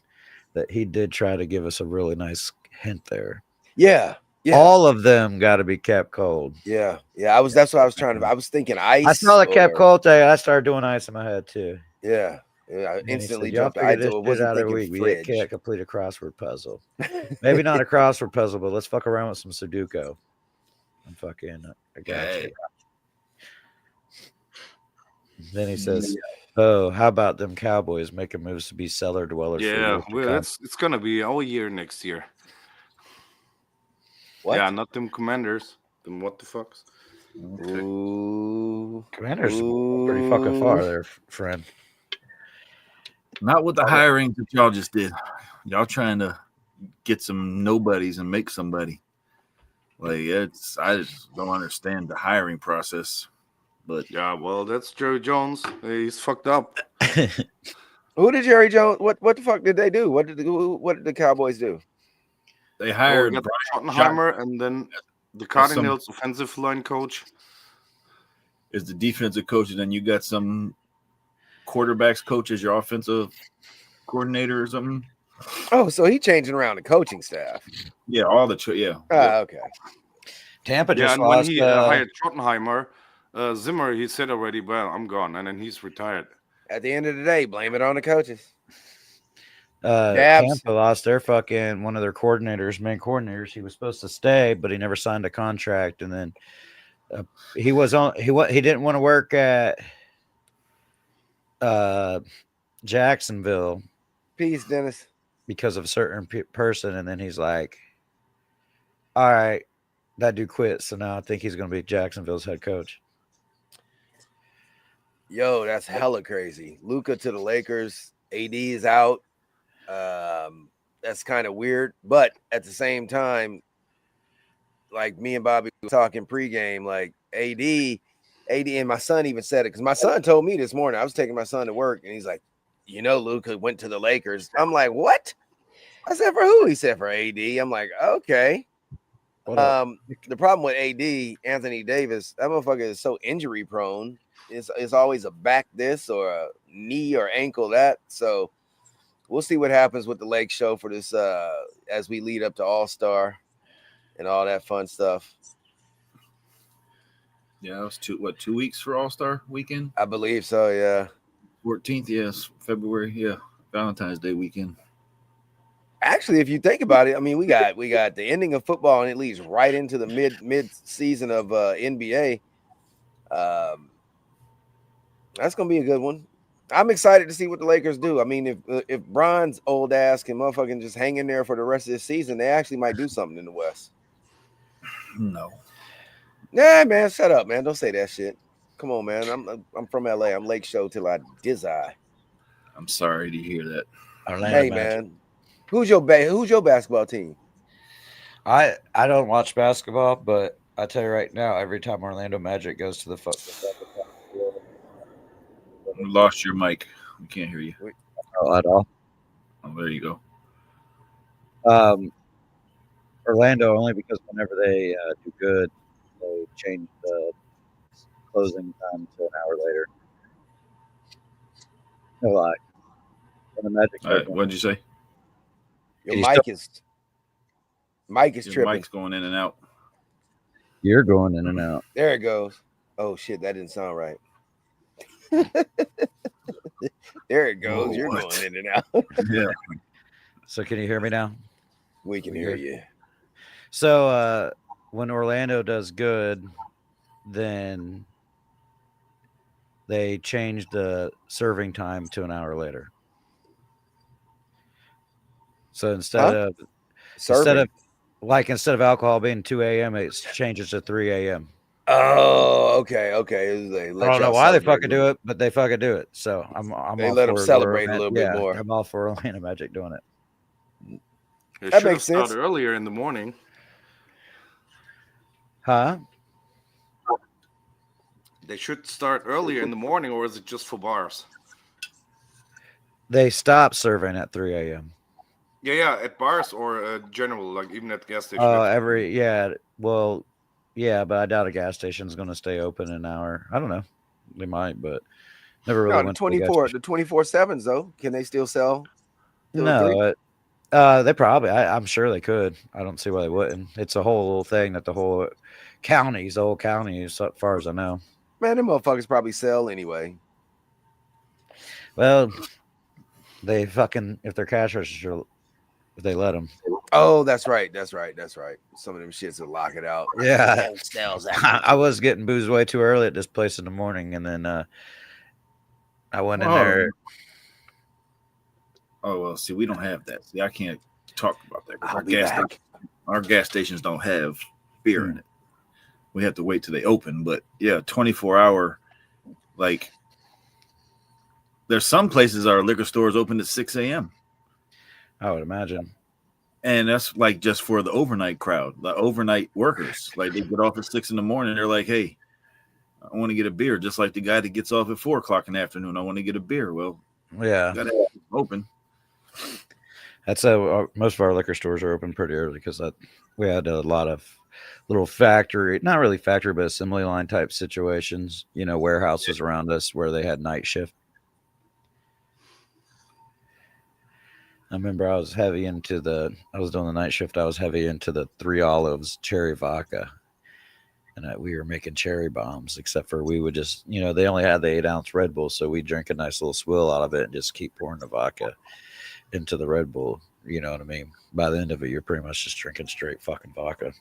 that he did try to give us a really nice hint there. Yeah. All of them got to be kept cold. Yeah. That's what I was trying to. I was thinking ice. I saw the kept or- cold thing. I started doing ice in my head too. Yeah. I And he instantly said, "Y'all jumped. figure I this shit wasn't out every thinking week. We fridge. can't complete a crossword puzzle. Maybe not a crossword puzzle, but let's fuck around with some Sudoku. I'm fucking. I got you. Then he says, "Oh, how about them Cowboys making moves to be cellar dwellers?" for Yeah, years to well, come?" it's gonna be all year next year. What? Yeah, not them Commanders. Them what the fucks? Ooh. Commanders pretty fucking far there, friend. Not with the hiring that y'all just did. Y'all trying to get some nobodies and make somebody. Like I just don't understand the hiring process. But Yeah, well, that's Jerry Jones. He's fucked up. Who did Jerry Jones? What the fuck did they do? What did the Cowboys do? they Oh, hired we got Brian Schottenheimer, and then the Cardinals offensive line coach. is the defensive coach, and then you got some quarterbacks coach as your offensive coordinator or something. Oh, so he changing around the coaching staff. Yeah, all the yeah. Okay. Tampa Yeah, just and when lost. he hired Schottenheimer, Zimmer, he said already, well, I'm gone, and then he's retired. At the end of the day, blame it on the coaches. Tampa lost their fucking one of their main coordinators. He was supposed to stay, but he never signed a contract. And then he didn't want to work at Jacksonville Peace, Dennis. because of a certain person. And then he's like, "All right, that dude quit. So now I think he's going to be Jacksonville's head coach." Yo, that's hella crazy. Luka to the Lakers. AD is out. That's kind of weird, but at the same time, like me and Bobby were talking pregame, like AD, and my son even said it because my son told me this morning. I was taking my son to work, and he's like, Luka went to the Lakers. I'm like, what? I said, for who? He said, for AD. I'm like, okay. The problem with AD, Anthony Davis, that motherfucker is so injury prone. It's always a back this or a knee or ankle that. So we'll see what happens with the Lake Show for this as we lead up to All-Star and all that fun stuff. Yeah, it was 2 weeks for All-Star weekend? I believe so, yeah. 14th, yes, February, yeah. Valentine's Day weekend. Actually, if you think about it, I mean, we got the ending of football and it leads right into the mid season of NBA. That's gonna be a good one. I'm excited to see what the Lakers do. I mean, if Bron's old ass can motherfucking just hang in there for the rest of the season, they actually might do something in the West. No. Nah, man, shut up, man. Don't say that shit. Come on, man. I'm from LA. I'm Lake Show till I die. I'm sorry to hear that. Hey, man. Who's your basketball team? I don't watch basketball, but I tell you right now, every time Orlando Magic goes to the You lost your mic. We can't hear you. at all. Oh, there you go. Orlando, only because whenever they do good, they change the closing time to an hour later. No lie. When the Magic. All right, what did you say? Your mic is Your tripping. mic's going in and out. You're going in and out. There it goes. Oh shit, that didn't sound right. There it goes. Oh, You're what? going in and out. Yeah. So can you hear me now? We can hear you. So when Orlando does good, then they change the serving time to an hour later. So instead of alcohol being 2 a.m., it changes to 3 a.m. Oh, okay. I don't know why they fucking do it, but they fucking do it. So I'm they all let them for celebrate a little bit more. I'm all for Orlando Magic doing it. That makes sense. Start earlier in the morning. Huh? They should start earlier in the morning, or is it just for bars? They stop serving at 3 a.m. Yeah, at bars or general, like even at gas station. But I doubt a gas station's going to stay open an hour. I don't know. They might, but never really went to the 24/7s though. Can they still sell? No, they probably. I'm sure they could. I don't see why they wouldn't. It's a whole thing that the whole county, as far as I know. Man, them motherfuckers probably sell anyway. Well, they fucking if they're cash register, if they let them. Oh, that's right. Some of them shits will lock it out. Yeah, I was getting booze way too early at this place in the morning, and then I went in there. Oh well, see, we don't have that. See, I can't talk about that. Our gas stations don't have beer in it. We have to wait till they open. But yeah, 24-hour. Like, there's some places our liquor stores open at 6 a.m. I would imagine. And that's like just for the overnight crowd, the overnight workers. Like they get off at 6 in the morning. They're like, hey, I want to get a beer. Just like the guy that gets off at 4 o'clock in the afternoon. I want to get a beer. Well, yeah, gotta have it open. That's most of our liquor stores are open pretty early because we had a lot of little factory, not really factory, but assembly line type situations, warehouses around us where they had night shift. I remember I was doing the night shift. I was heavy into the 3 Olives cherry vodka, and we were making cherry bombs, except for we would just, they only had the 8-ounce Red Bull. So we drink a nice little swill out of it and just keep pouring the vodka into the Red Bull. You know what I mean? By the end of it, you're pretty much just drinking straight fucking vodka.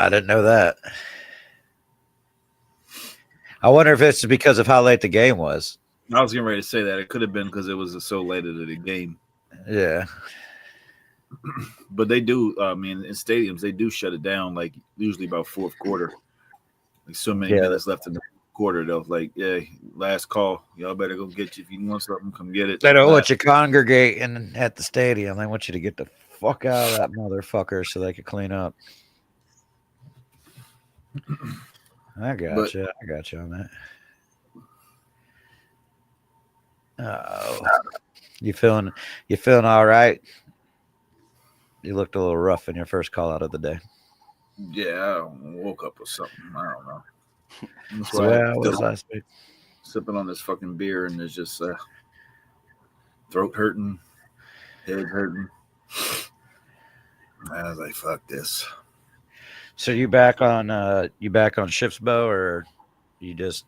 I didn't know that. I wonder if it's because of how late the game was. I was getting ready to say that. It could have been because it was so late into the game. Yeah. But they do. I mean, in stadiums, they do shut it down. Like usually about fourth quarter. Like so many minutes left in the quarter. They'll like, yeah, last call. Y'all better go get you. If you want something, come get it. They don't want you congregating at the stadium. They want you to get the fuck out of that motherfucker so they can clean up. I got you. I got you on that. Oh, you feeling all right? You looked a little rough in your first call out of the day. Yeah, I woke up with something. I don't know. That's the way I was last week. Sipping on this fucking beer and there's just throat hurting, head hurting. I was like, fuck this. So you back on shifts, Bo, or you just?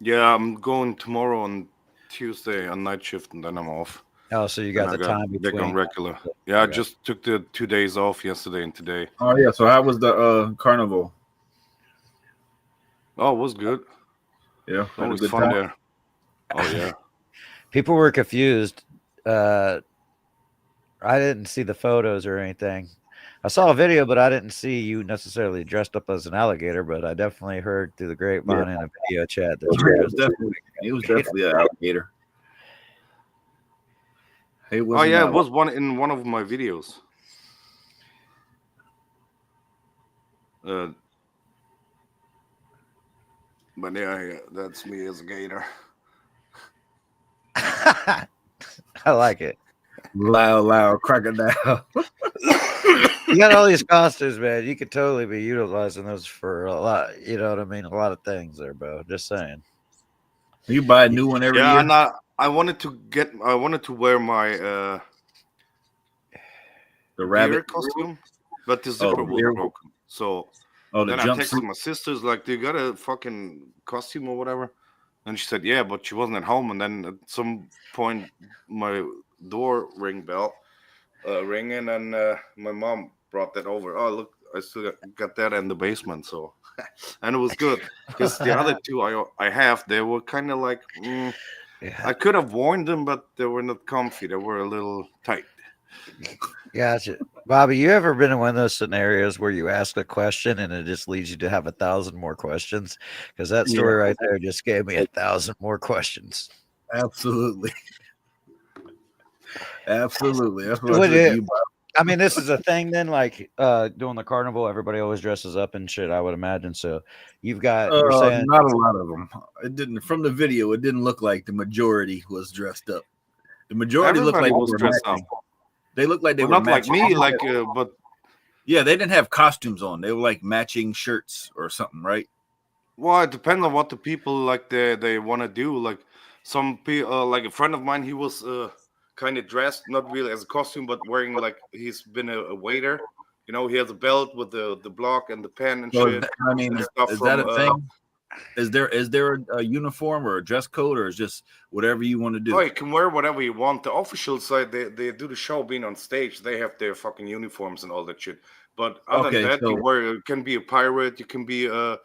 Yeah, I'm going tomorrow on Tuesday on night shift, and then I'm off. Oh, so you got the time back between. on regular. Yeah, I just took the 2 days off yesterday and today. Oh yeah. So how was the carnival? Oh, it was good. Yeah, it was fun there. Oh yeah. People were confused. I didn't see the photos or anything. I saw a video, but I didn't see you necessarily dressed up as an alligator. But I definitely heard through the grapevine and a video chat that he was definitely an alligator. It was one in one of my videos. But yeah, that's me as a gator. I like it. Loud crocodile. You got all these costumes, man. You could totally be utilizing those for a lot. You know what I mean? A lot of things there, bro. Just saying. You buy a new one every year. And I wanted to wear my the rabbit costume, but the zipper was broken. So then I texted my sisters like, "Do you got a fucking costume or whatever?" And she said, "Yeah," but she wasn't at home. And then at some point, my door ring ringing, and my mom brought that over. Oh, look, I still got that in the basement. So, and it was good because the other two I have, they were kind of like, I could have worn them, but they were not comfy. They were a little tight. Gotcha. Bobby, you ever been in one of those scenarios where you ask a question and it just leads you to have 1,000 more questions? Because that story right there just gave me 1,000 more questions. Absolutely. Absolutely. That's what I mean, this is a thing then, like doing the carnival, everybody always dresses up and shit, I would imagine. So you've got you're saying not a lot of them. It didn't from the video, it didn't look like the majority was dressed up. The majority looked like was dressed up. They looked like they were not matching. like me, but yeah, they didn't have costumes on. They were like matching shirts or something, right? Well, it depends on what the people like they want to do. Like some people, like a friend of mine, he was kind of dressed, not really as a costume, but wearing like he's been a waiter. You know, he has a belt with the block and the pen and shit. I mean, is that a thing? Is there a uniform or a dress code, or is just whatever you want to do? Oh, you can wear whatever you want. The official side, they do the show being on stage. They have their fucking uniforms and all that shit. But other than that, you can be a pirate. You can be whatever.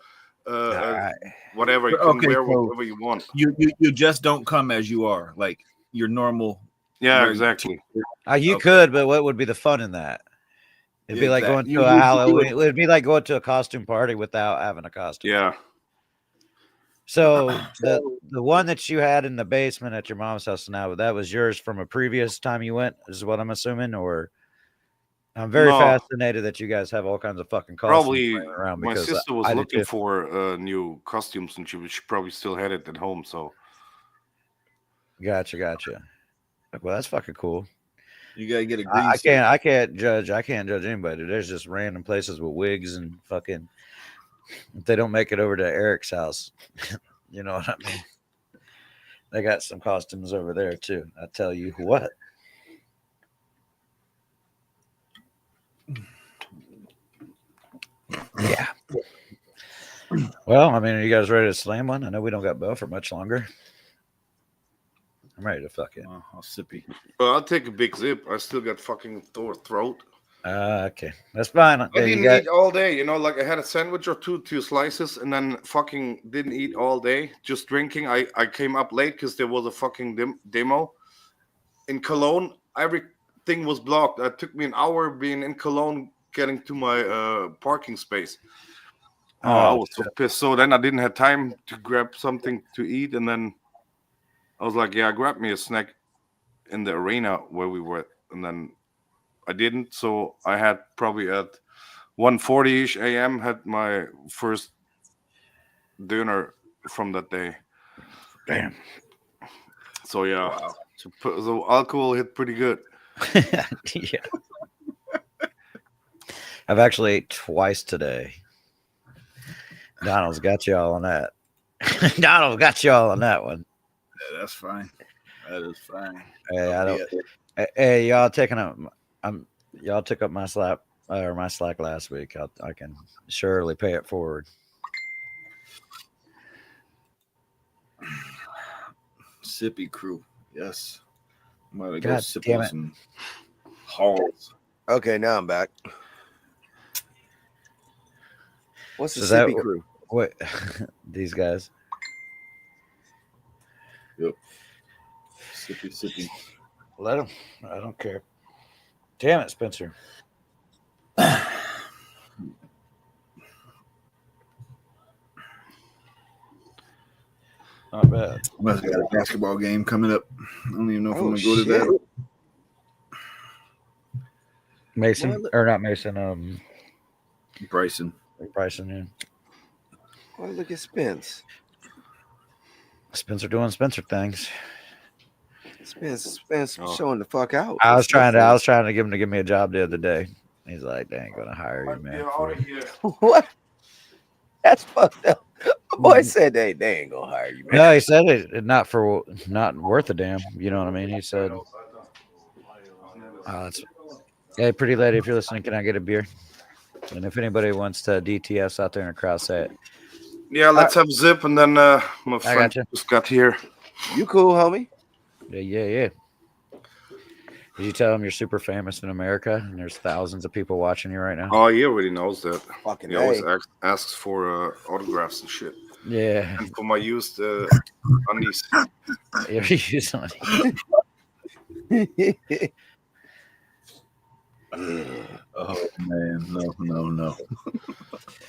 You can wear whatever you want. You just don't come as you are, like your normal. Yeah, exactly. You could, but what would be the fun in that? It'd be like going to a Halloween. It would be like going to a costume party without having a costume. Yeah. So the one that you had in the basement at your mom's house now, that was yours from a previous time you went, is what I'm assuming, or I'm very fascinated that you guys have all kinds of fucking costumes probably around. My sister was looking for new costumes, and she probably still had it at home. So, gotcha. Well, that's fucking cool. You gotta get a green. I can't judge anybody. There's just random places with wigs and fucking. If they don't make it over to Eric's house, you know what I mean? They got some costumes over there too. I tell you what. Yeah. Well, I mean, are you guys ready to slam one? I know we don't got Bo for much longer. I'm ready to fuck it. I'll sippy. Well, I'll take a big zip. I still got fucking throat. Okay, that's fine. I didn't eat all day, you know, like I had a sandwich or two slices, and then fucking didn't eat all day, just drinking. I came up late because there was a fucking demo, in Cologne, everything was blocked. It took me an hour being in Cologne getting to my parking space. I was so pissed. So then I didn't have time to grab something to eat, and then I was like, "Yeah, grab me a snack in the arena where we were," and then I didn't. So I had probably at 1:40ish a.m. had my first dinner from that day. Damn. So yeah, so alcohol hit pretty good. Yeah. I've actually ate twice today. Donald's got you all on that. Donald got you all on that one. Yeah, that's fine. That is fine. Hey, I don't. Hey, y'all taking up. Y'all took up my slack last week. I can surely pay it forward. Sippy crew. Yes. I'm gonna God go sip damn on it. some Halls. Okay, now I'm back. What's the So that- Sippy crew? What these guys? Yep. Sippy. Let them. I don't care. Damn it, Spencer. Not bad. I got a basketball game coming up. I don't even know if I'm gonna go to shit. that. Mason Well, or not Mason? Bryson. Bryson. Yeah. Well, look at Spence. Spencer doing Spencer things. Spence Oh. showing the fuck out. I was trying to get him to give me a job the other day. He's like, they ain't gonna hire you, man. out of here. What? That's fucked up. My boy said they ain't gonna hire you, man. No, he said it not worth a damn. You know what I mean? He said, hey, pretty lady, if you're listening, can I get a beer? And if anybody wants to DTS out there in the crowd, say it. Yeah, let's have a zip, and then my friend gotcha. just got here. You cool, homie? Yeah. Did you tell him you're super famous in America and there's thousands of people watching you right now? Oh, he already knows that. Fucking He always asks for autographs and shit. Yeah. And for my used undies. You're using Oh man, no.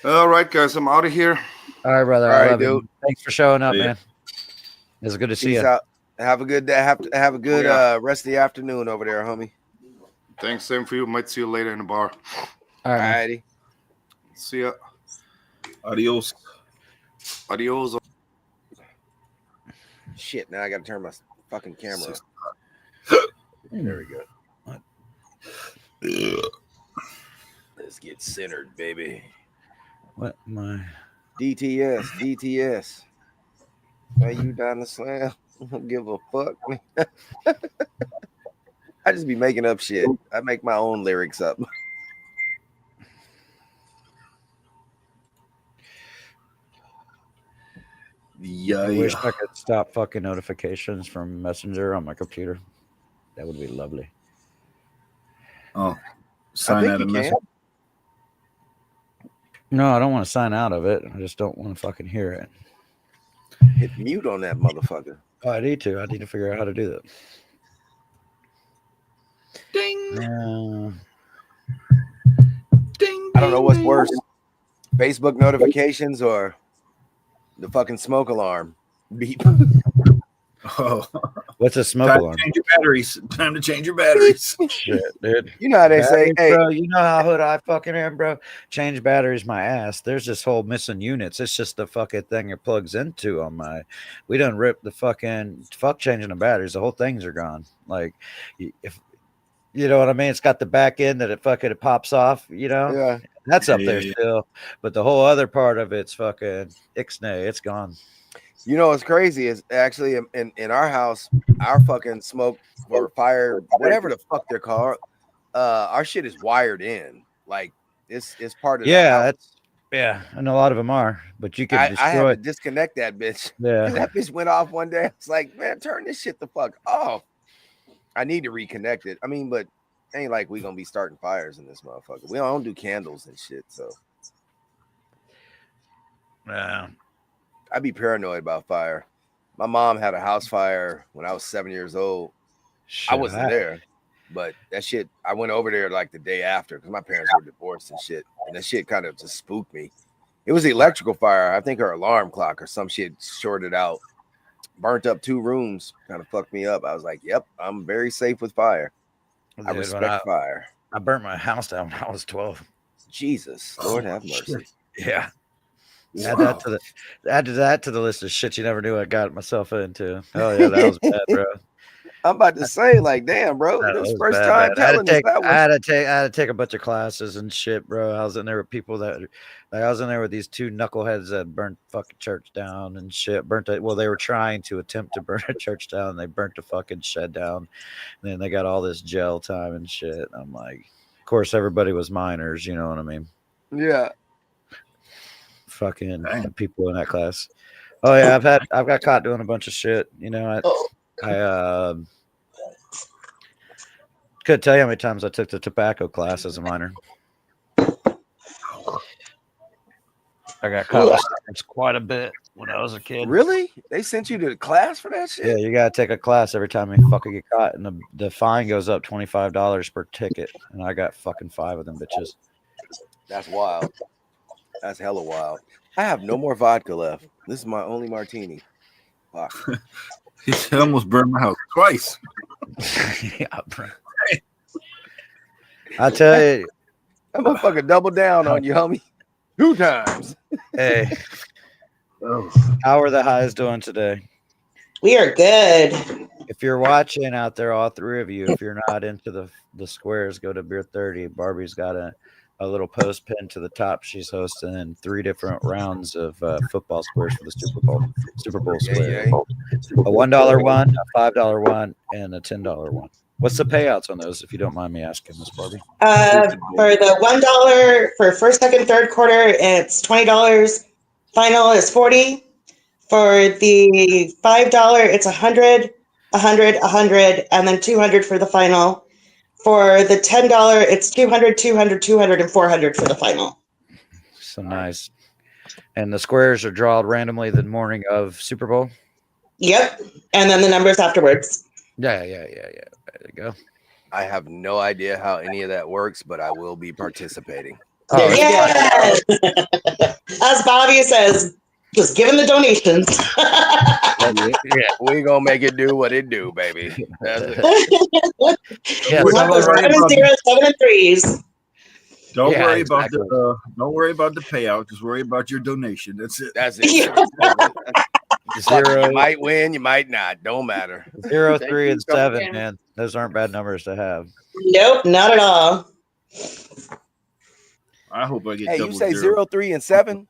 All right, guys, I'm out of here. All right, brother. All I right, love you. dude. Thanks for showing up, Yeah. man. It's good to see Peace you. out. Have a good day. Have a good rest of the afternoon over there, homie. Thanks, same for you. Might see you later in the bar. All right, man. Alrighty. See ya. Adios. Adios. Shit, now I gotta turn my fucking camera on. There we go. Let's get centered, baby. What my? DTS. Are you down the slam? I don't give a fuck. I just be making up shit. I make my own lyrics up. I wish I could stop fucking notifications from Messenger on my computer. That would be lovely. Oh, sign out of message. No, I don't want to sign out of it. I just don't want to fucking hear it. Hit mute on that motherfucker. Oh, I need to figure out how to do that. Ding. Ding. I don't know what's worse. Facebook notifications or the fucking smoke alarm beep. Oh, What's a smoke time alarm? to change your batteries. Time to change your batteries. Shit, dude. You know how they say, Batteries, hey, bro, you know how hood I fucking am, bro. Change batteries, my ass. There's this whole missing units. It's just the fucking thing it plugs into on my. We done ripped the fucking fuck changing the batteries. The whole things are gone. Like, if you know what I mean, it's got the back end that it pops off. You know, yeah. that's up there Yeah. still. But the whole other part of it's fucking ixnay. It's gone. You know what's crazy is actually in our house, our fucking smoke or fire, whatever the fuck they're called, our shit is wired in. Like it's part of the house. That's and a lot of them are. But you can I destroy. had to disconnect that bitch. Yeah. That bitch went off one day. I was like, man, turn this shit the fuck off. I need to reconnect it. I mean, but ain't like we gonna be starting fires in this motherfucker. We don't do candles and shit, so Yeah. I'd be paranoid about fire. My mom had a house fire when I was 7 years old, I wasn't there, but that shit, I went over there like the day after because my parents were divorced and shit. And that shit kind of just spooked me. It was the electrical fire. I think her alarm clock or some shit shorted out, burnt up 2 rooms, kind of fucked me up. I was like, yep, I'm very safe with fire. Dude, I respect fire. I burnt my house down when I was 12. Jesus, Lord have mercy. Yeah. Wow. Add that to the list of shit you never knew I got myself into. Oh yeah, that was bad, bro. I'm about to say, like, damn, bro, That this was first bad, time man. telling us that I one. had to take a bunch of classes and shit, bro. I was in there with people that, like, I was in there with these 2 knuckleheads that burnt fucking church down and shit. Well, they were trying to attempt to burn a church down. And they burnt the fucking shed down. And then they got all this jail time and shit. I'm like, of course, everybody was minors. You know what I mean? Yeah. Fucking Dang. people in that class. Oh yeah, I've got caught doing a bunch of shit. You know, I couldn't tell you how many times I took the tobacco class as a minor. I got caught with cigarettes quite a bit when I was a kid. Really? They sent you to the class for that shit? Yeah, you gotta take a class every time you fucking get caught, and the fine goes up $25 per ticket. And I got fucking 5 of them bitches. That's wild. That's hella wild. I have no more vodka left. This is my only martini. Fuck. He said, I almost burned my house twice. Yeah, bro. I tell you, I'm gonna fucking double down on you, homie. 2 times. hey, Oh. how are the highs doing today? We are good. If you're watching out there, all 3 of you, if you're not into the squares, go to Beer 30. Barbie's got a little post pin to the top. She's hosting 3 different rounds of football squares for the Super Bowl square. A $1 one, a $5 one, and a $10 one. What's the payouts on those, if you don't mind me asking, Miss Barbie? For the $1 for first, second, third quarter, it's $20. Final is $40. For the $5, it's $100, $100, $100, and then $200 for the final. For the $10, it's $200, $200, $200, and $400 for the final. So nice. And the squares are drawn randomly the morning of Super Bowl? Yep. And then the numbers afterwards. Yeah. There you go. I have no idea how any of that works, but I will be participating. Oh, Yes. As Bobby says, just giving the donations. We gonna make it do what it do, baby. That's it. Yeah, We want those 7 and 0s, 7 and 3s. Don't Yeah, worry exactly. don't worry about the payout. Just worry about your donation. That's it. That's it. Yeah. You might win, you might not. Don't matter. 0, Thank 3, you, and 7, Captain. man. Those aren't bad numbers to have. Nope, not at all. I hope I get Hey, double you say 0. 0, 3, and 7?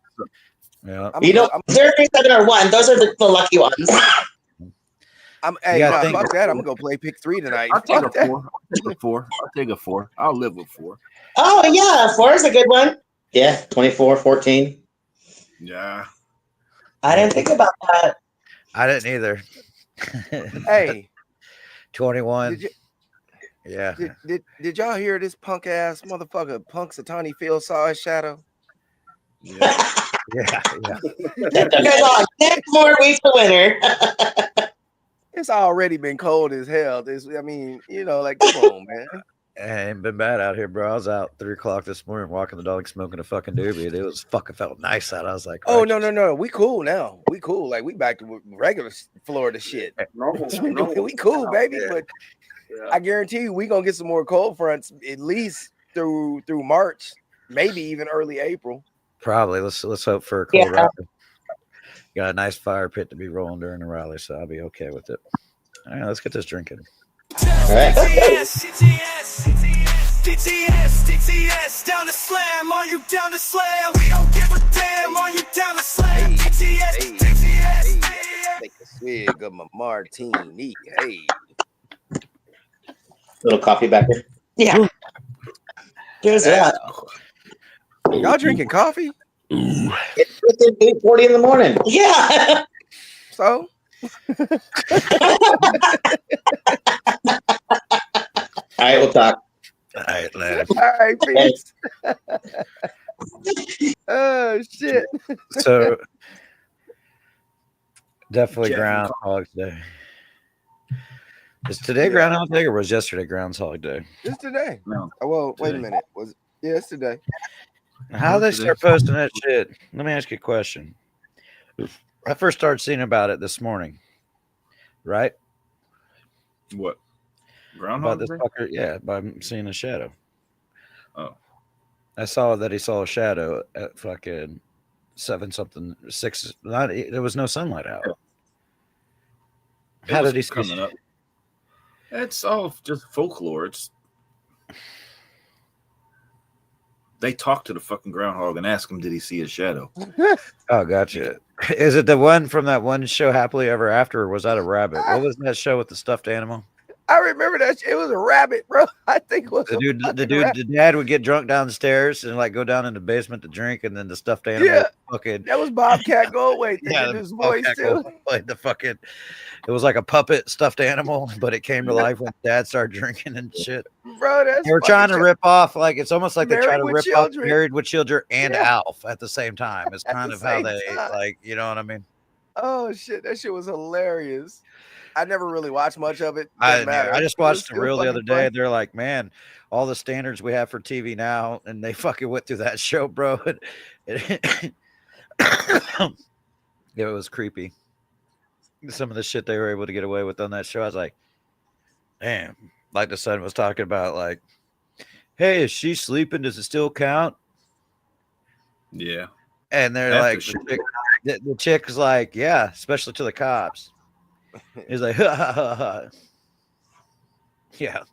Yeah. You know, 0, 3, 7, or 1. Those are the lucky ones. Hey, gotta nah, think- fuck that. I'm gonna go play pick 3 tonight. I'll take a Fuck that. 4. I'll take a 4. I'll live with 4. Oh, yeah. 4 is a good one. Yeah, 24, 14. Yeah. I didn't think about that. I didn't either. Hey, 21. did you Yeah. did y'all hear this punk ass motherfucker Punxsutawney Phil saw his shadow? Yeah. Yeah. There's all 10 more weeks to winter. It's already been cold as hell. I mean, you know, like, come on, man. It ain't been bad out here, bro. I was out 3 o'clock this morning walking the dog, smoking a fucking doobie. It was fucking felt nice out. I was like, Oh no. We cool now. We cool. Like, we back to regular Florida shit. We cool, baby. But I guarantee you, we gonna get some more cold fronts at least through March, maybe even early April. probably. Let's hope for a cold Yeah. rally. Got a nice fire pit to be rolling during the rally, so I'll be okay with it. All right, let's get this drinking. All right. DTS, down to slam, are you down to slam? We don't give a damn, are you down to slam? DTS. Take a swig of my martini. Hey, Little coffee back here. Yeah. Here's that. y'all drinking coffee? It's 8:40 in the morning. Yeah. So All right, we'll talk. All right, later. all right, peace. Oh shit. So definitely Jeff and Groundhog's Day. Is today Yeah. Groundhog Day or was yesterday Groundhog Day? It's today. No. Oh, well, wait a Today. minute. Yeah, it's today. How they Today. start posting that shit? Let me ask you a question. I first started seeing about it this morning, right? What? About Groundhog this Day? fucker, yeah, by seeing a shadow. Oh. I saw that he saw a shadow at fucking 7 something 6. There was no sunlight out. It How was did he see? coming up? It's all just folklore. They talk to the fucking groundhog and ask him, did he see a shadow? Oh, gotcha. Is it the one from that one show, Happily Ever After, or was that a rabbit? What was that show with the stuffed animal? I remember that. It was a rabbit, bro. I think it was The dad would get drunk downstairs and like go down in the basement to drink, and then the stuffed animal Yeah. fucking That was Bobcat Goldthwait. They yeah, did the his voice Bobcat too. Goldthwait played the fucking. It was like a puppet stuffed animal, but it came to life when dad started drinking and shit. Bro, that's They were trying to fucking rip off, like it's almost like they try Married to with rip Children. off Married with Children and Yeah. Alf at the same time. It's At kind the of how same they time. like, you know what I mean? Oh shit, that shit was hilarious. I never really watched much of it. I Doesn't matter. just It was watched the still reel the other fucking day. funny. They're like, man, all the standards we have for TV now, and they fucking went through that show, bro. It was creepy. Some of the shit they were able to get away with on that show. I was like, damn. Like the son was talking about, like, hey, is she sleeping? Does it still count? Yeah. And they're After like, shit. the chick's like, yeah, especially to the cops. He's like, ha, ha, ha, ha. Yeah,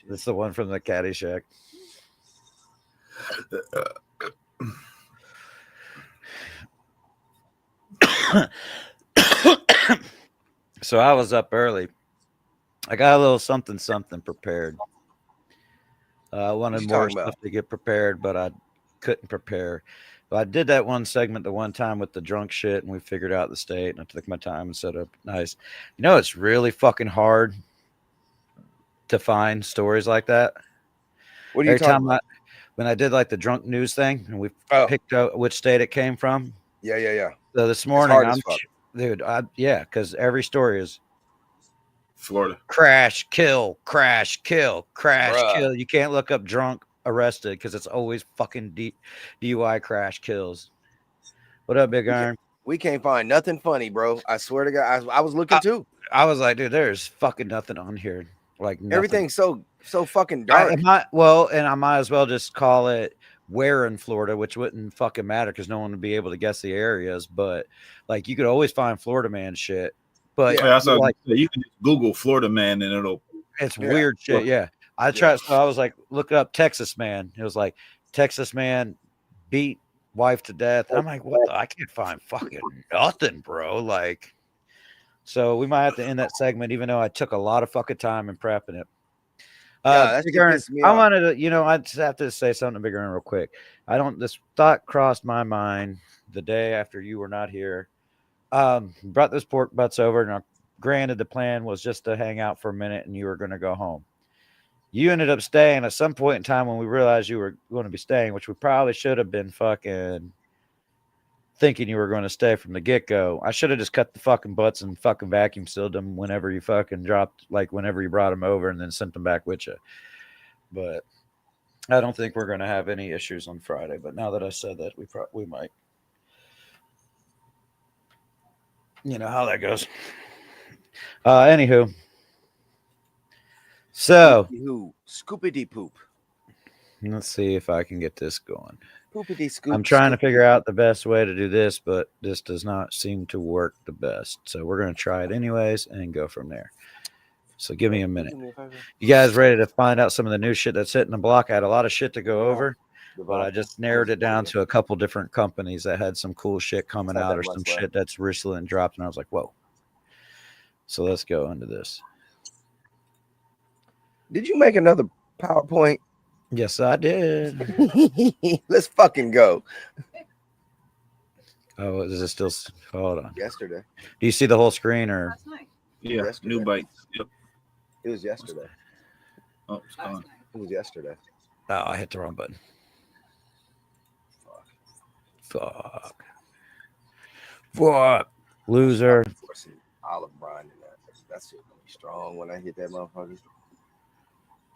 that's the one from the Caddyshack. So I was up early. I got a little something prepared. I wanted you more talking about? stuff to get prepared, but I couldn't prepare. But I did that one segment the one time with the drunk shit, and we figured out the state, and I took my time and set up nice. You know, it's really fucking hard to find stories like that. What are you Every talking time about? when I did like the drunk news thing, and we Oh. picked out which state it came from. Yeah. So this morning, hard as fuck. dude, because every story is Florida. crash, kill, crash, kill, crash, Bruh. kill. You can't look up drunk arrested because it's always fucking DUI crash kills. What up, Big Iron? We can't find nothing funny, bro. I swear to God, I was looking too. I was like, dude, there's fucking nothing on here. Like nothing. Everything's so fucking dark. And I might as well just call it where in Florida, which wouldn't fucking matter because no one would be able to guess the areas. But like, you could always find Florida man shit. But Yeah, that's like, you can just Google Florida man and it'll. it's Yeah. weird shit. Yeah. I tried. So I was like, look up Texas man. It was like Texas man beat wife to death. I'm like, what? I can't find fucking nothing, bro. Like, so we might have to end that segment, even though I took a lot of fucking time in prepping it. that Big shit Earn, pissed me I off. wanted to, I just have to say something to Big Earn real quick. This thought crossed my mind the day after you were not here. Brought those pork butts over, and granted, the plan was just to hang out for a minute, and you were going to go home. You ended up staying at some point in time when we realized you were going to be staying, which we probably should have been fucking thinking you were going to stay from the get-go. I should have just cut the fucking butts and fucking vacuum sealed them whenever you fucking dropped, like whenever you brought them over, and then sent them back with you. But I don't think we're going to have any issues on Friday. But now that I said that, we might. You know how that goes. Anywho. So Scoopity poop. let's see if I can get this going. Poopity scoop. I'm trying to figure out the best way to do this, but this does not seem to work the best. So we're going to try it anyways and go from there. So give me a minute. You guys ready to find out some of the new shit that's hitting the block? I had a lot of shit to go over, but I just narrowed it down to a couple different companies that had some cool shit coming out or some shit that's recently dropped. And I was like, whoa. So let's go into this. Did you make another PowerPoint? Yes, I did. Let's fucking go. Oh, is it still? Hold on. Yesterday. Do you see the whole screen or? Yeah, Yesterday. new bites. Yep. It was yesterday. Oh, it's gone. It was yesterday. Oh, I hit the wrong button. Fuck. Loser. Pour some olive brine in that. That shit gonna be strong when I hit that motherfucker.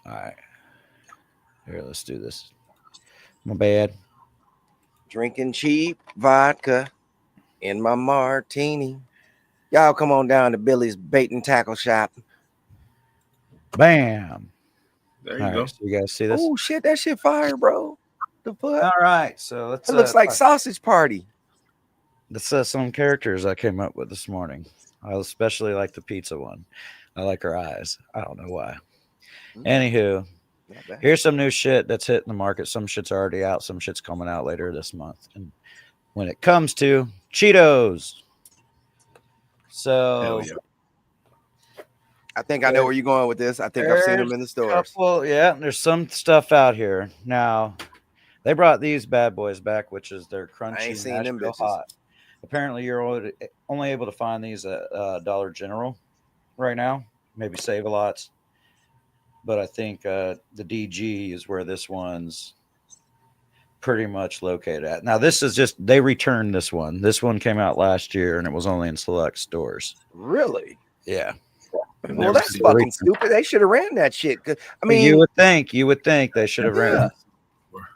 All right. Here, let's do this. My bad. Drinking cheap vodka in my martini. Y'all come on down to Billy's Bait and Tackle Shop. Bam. There you All go. right, so you guys see this? Oh shit, that shit fire, bro. The fuck? All right, so let's. It looks like sausage party. That's some characters I came up with this morning. I especially like the pizza one. I like her eyes. I don't know why. Anywho, Not bad. here's some new shit that's hitting the market. Some shit's already out. Some shit's coming out later this month. And when it comes to Cheetos, so Hell yeah. I think I know where you're going with this. I think I've seen them in the stores. There's some stuff out here now. They brought these bad boys back, which is their crunchy. I ain't seen them Nashville bitches. hot. Apparently, you're only able to find these at Dollar General right now. Maybe Save-A-Lots, but I think the DG is where this one's pretty much located at. Now, this is just they returned this one. This one came out last year, and it was only in select stores. Really? Yeah. Well, that's fucking stupid. They should have ran that shit. I mean, you would think they should have ran it.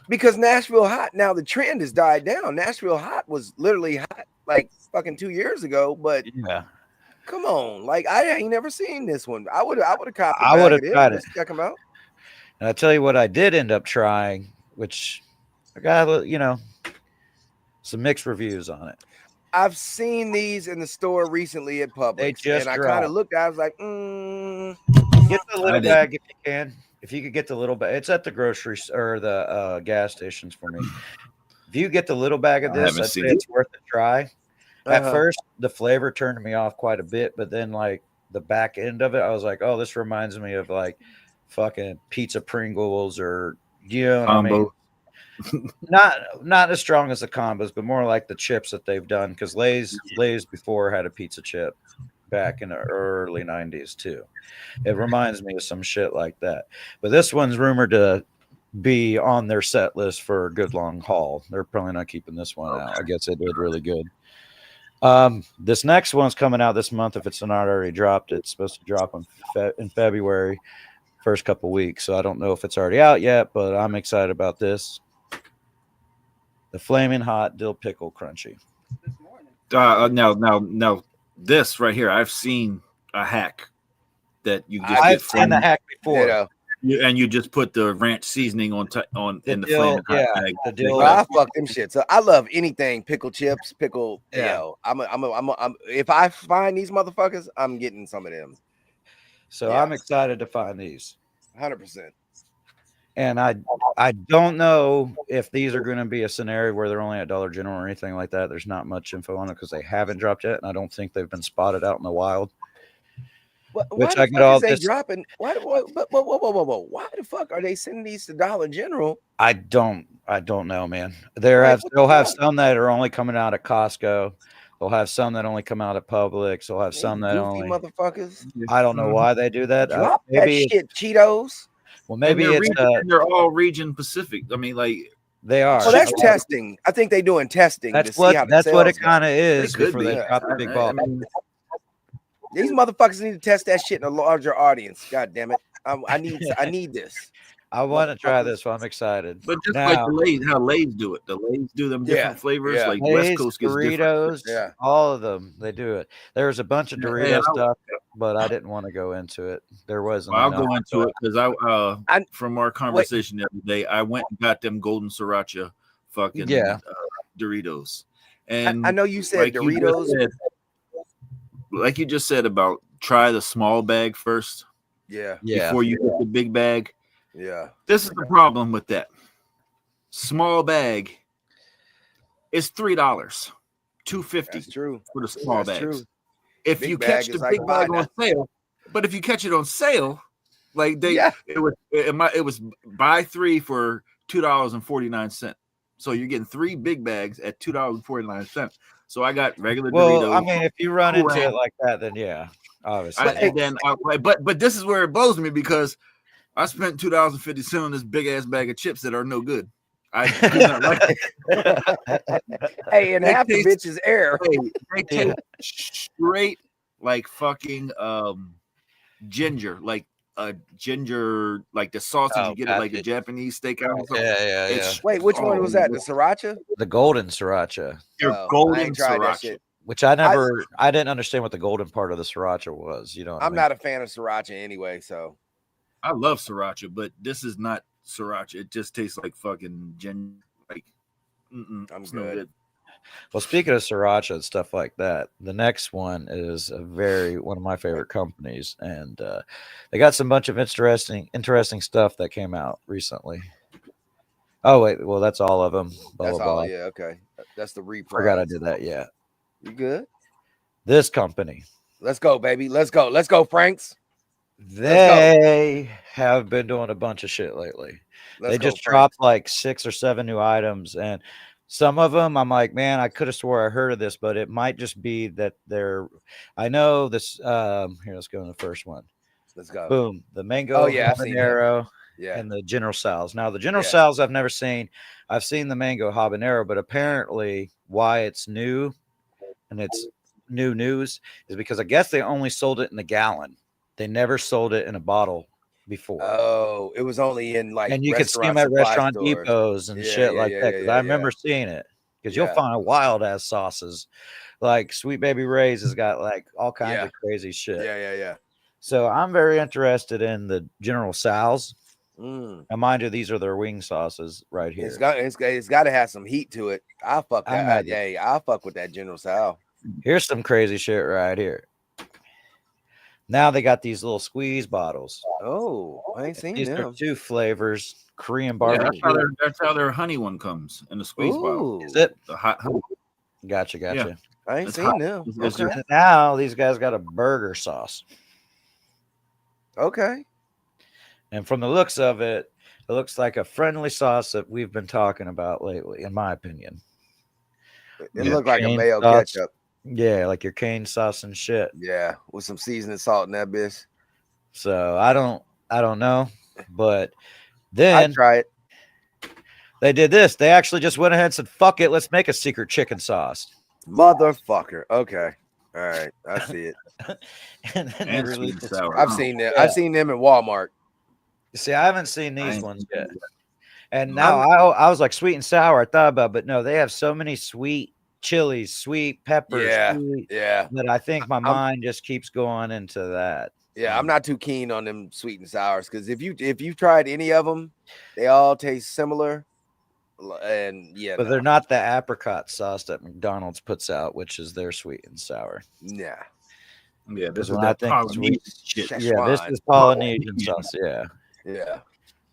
Because Nashville Hot, now the trend has died down. Nashville Hot was literally hot like fucking 2 years ago, but Yeah. come on, like I ain't never seen this one. I would have copied. I would have tried it. Let's check them out. And I tell you what, I did end up trying, which I got, some mixed reviews on it. I've seen these in the store recently at Publix, They just and I kind dropped. of looked. I was like, Get the little bag if you can. If you could get the little bag, it's at the grocery or the gas stations for me. If you get the little bag of this, I'd say it's worth a try. At first, the flavor turned me off quite a bit, but then like the back end of it, I was like, oh, this reminds me of like fucking pizza Pringles or what I mean? Not as strong as the combos, but more like the chips that they've done, because Lay's before had a pizza chip back in the early 90s too. It reminds me of some shit like that. But this one's rumored to be on their set list for a good long haul. They're probably not keeping this one out. I guess it did really good. This next one's coming out this month. If it's not already dropped, it's supposed to drop in February, first couple weeks. So I don't know if it's already out yet, but I'm excited about this. The Flaming Hot Dill Pickle Crunchy. Now, this right here, I've seen a hack that you just I've seen the hack before. And you just put the ranch seasoning on in the dill, Flaming Hot bag. The dill. I fuck them shit. So I love anything pickle chips, pickle. Yeah. I'm if I find these motherfuckers, I'm getting some of them. So I'm excited to find these. 100%. And I don't know if these are going to be a scenario where they're only at Dollar General or anything like that. There's not much info on it because they haven't dropped yet, and I don't think they've been spotted out in the wild. Which I get all this dropping. Whoa. Why the fuck are they sending these to Dollar General? I don't know, man. They'll have some that are only coming out at Costco. They'll have some that only come out at Publix. They'll have some that only motherfuckers. I don't know why they do that. Drop maybe that shit, Cheetos. Well, maybe they're all region specific. I mean, like they are. Well, that's testing. I think they're doing testing. That's what it kind of is before they drop the big ball. These motherfuckers need to test that shit in a larger audience. God damn it! I need this. I want to try this one. I'm excited. But just like the Lay's, how Lay's do it. The Lay's do them different flavors. Like Lay's, West Coast gets Doritos, different. all of them. They do it. There's a bunch of Dorito stuff, but I didn't want to go into it. There wasn't. Well, I'll go into it because I from our conversation the other day, I went and got them golden sriracha fucking Doritos. And I know you said Doritos. Like you just said about try the small bag first. Yeah. Before you get the big bag. Yeah. This is the problem with that. Small bag is $3. $2.50. That's true. For the small bags. True. If big you catch the big bag on sale, but if you catch it on sale, like it was buy 3 for $2.49. So you're getting 3 big bags at $2.49. So I got regular Doritos. I mean, if you run into it like that, then obviously. But this is where it blows me because I spent $2.50 on this big ass bag of chips that are no good. I do not like it. Hey, and half the bitch is air. They taste straight like fucking ginger, like a ginger, like the sausage you get at like the Japanese steakhouse. Yeah. Wait, which one was that? The sriracha? The golden sriracha, Your I golden ain't tried that sriracha. shit. which I didn't understand what the golden part of the sriracha was. You know, what I I'm mean? not a fan of sriracha anyway, so I love sriracha, but this is not sriracha. It just tastes like fucking ginger. Like, I'm it's no good. Well, speaking of sriracha and stuff like that, the next one is one of my favorite companies, and they got some bunch of interesting stuff that came out recently. Oh wait, well that's all of them. That's blah, all. blah. Yeah, okay. That's the reprise. Forgot I did that. Yeah, You good? this company, Let's go, baby. Let's go. Let's go, Franks. they have been doing a bunch of shit lately. Let's They go, just Franks. dropped like 6 or 7 new items, and some of them I'm like, man, I could have swore I heard of this, but it might just be that I know this. Here, let's go in the first one. Let's go. Boom, the mango Oh, yeah, I've seen that. habanero Yeah. and the General Tso's. Now the General Yeah. Tso's I've never seen. I've seen the mango habanero, but apparently why it's new and it's new news is because I guess they only sold it in a gallon. They never sold it in a bottle before. Oh, it was only in like And you can see them restaurant at supply restaurant stores. depots and Yeah, shit yeah, like yeah, that. yeah, Because yeah, I yeah. remember seeing it. Because Yeah. you'll find wild ass sauces. Like Sweet Baby Ray's has got like all kinds Yeah. of crazy shit. Yeah. So I'm very interested in the General Tso's. Mm. And mind you, these are their wing sauces right here. It's got to have some heat to it. I'll fuck I that. imagine. Hey, I'll fuck with that General Tso. Here's some crazy shit right here. Now they got these little squeeze bottles. Oh, I ain't seen These are them. 2 flavors, Korean Yeah, barbecue. that's how their honey one comes in the squeeze bottle. Ooh, Is it? The hot honey. Gotcha. I ain't It's seen hot. them. It's Okay. And now these guys got a burger sauce. Okay. And from the looks of it, it looks like a friendly sauce that we've been talking about lately, in my opinion. It Yeah. looked like a Cane mayo sauce. ketchup. Yeah, like your cane sauce and shit. Yeah, with some seasoning salt in that bitch. So I don't know, but I'd then try it. they did this. They actually just went ahead and said, "Fuck it, let's make a secret chicken sauce." Motherfucker. Okay. All right. I see it. And then they And sweet released and it. sour. I've seen them. Yeah. I've seen them in Walmart. See, I haven't seen I these ain't ones seen yet. that. And now I was like sweet and sour. I thought about, but no, they have so many sweet chilies, sweet peppers, Yeah. sweet, Yeah. that I think my mind just keeps going into that. Yeah, I'm not too keen on them sweet and sours because if you tried any of them, they all taste similar. And yeah, But they're not the apricot sauce that McDonald's puts out, which is their sweet and sour. nah. Yeah, this is When I that think Polynesian shit. Szechuan. Yeah, this is Polynesian sauce. Yeah, Yeah.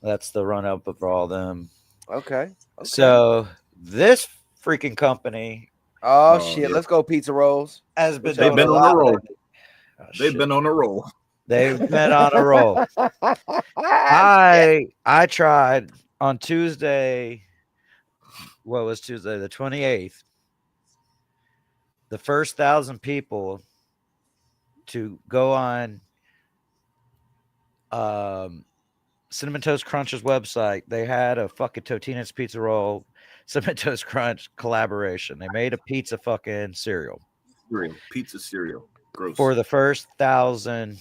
that's the run up of all them. Okay. So this freaking company Oh, Oh, shit. yeah. Let's go pizza rolls. has been They've doing been a on lot a roll. lately. Oh, They've shit. been on a roll. They've been on a roll. I tried on Tuesday. What was Tuesday? The 28th. The first 1,000 people to go on Cinnamon Toast Crunch's website. They had a fucking Totino's pizza roll, Cinnamon Toast Crunch collaboration. They made a pizza fucking cereal Cereal. Pizza cereal. Gross. for the first 1,000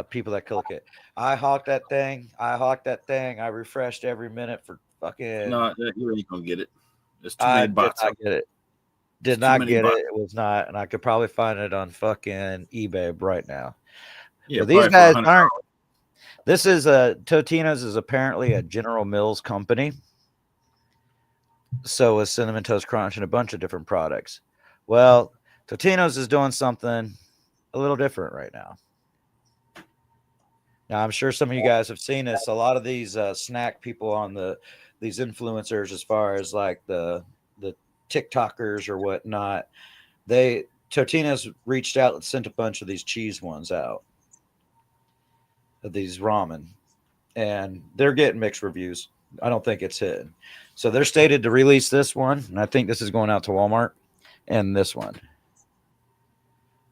people that click it. I hawked that thing. I refreshed every minute for fucking. No, you ain't gonna get it. There's too I many did bots. not get it. Did Too not many get bots. it. It was not, and I could probably find it on fucking eBay right now. Yeah, But these probably for guys $100. aren't. This is Totino's is apparently a General Mills company. So is Cinnamon Toast Crunch and a bunch of different products. Well, Totino's is doing something a little different right now. Now, I'm sure some of you guys have seen this. A lot of these snack people on these influencers, as far as like the TikTokers or whatnot, Totino's reached out and sent a bunch of these cheese ones out, of these ramen, and they're getting mixed reviews. I don't think it's hitting. So they're stated to release this one, and I think this is going out to Walmart, and this one,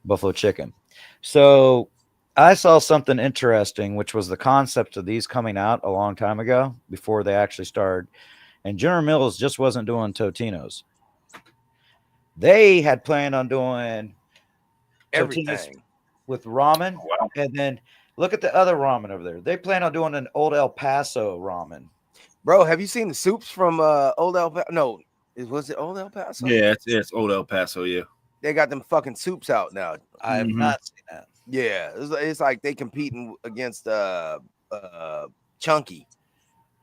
buffalo chicken. So I saw something interesting, which was the concept of these coming out a long time ago before they actually started. And General Mills just wasn't doing Totino's. They had planned on doing everything. with ramen, Wow. and then look at the other ramen over there. They plan on doing an old El Paso ramen. Bro, have you seen the soups from Old El Paso? No, was it Old El Paso? Yeah, it's old El Paso. Yeah. They got them fucking soups out now. I have Mhm. not seen that. Yeah, it's like they competing against Chunky.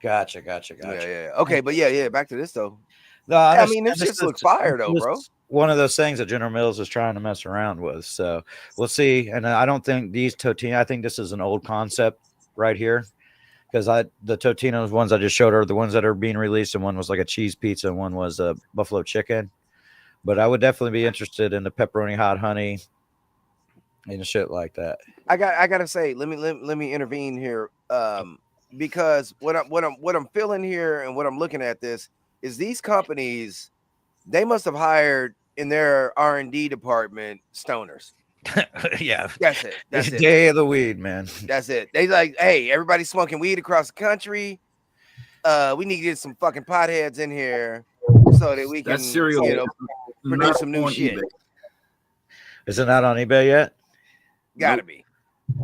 Gotcha. Yeah. Okay, but yeah. Back to this though. No, I mean, this just looks fire though, this bro. is one of those things that General Mills is trying to mess around with. So we'll see. And I don't think these Totino. I think this is an old concept right here, because the Totino's ones I just showed are the ones that are being released, and one was like a cheese pizza, and one was a buffalo chicken. But I would definitely be interested in the pepperoni hot honey and shit like that. I gotta say, let me intervene here, because what I'm feeling here and what I'm looking at this is these companies, they must have hired in their R&D department stoners. Yeah, That's it. That's it. Day of the weed, man. That's it. They like, hey, everybody's smoking weed across the country. We need to get some fucking potheads in here so that we can, That cereal produce not some new on shit. eBay. Is it not on eBay yet? Gotta be.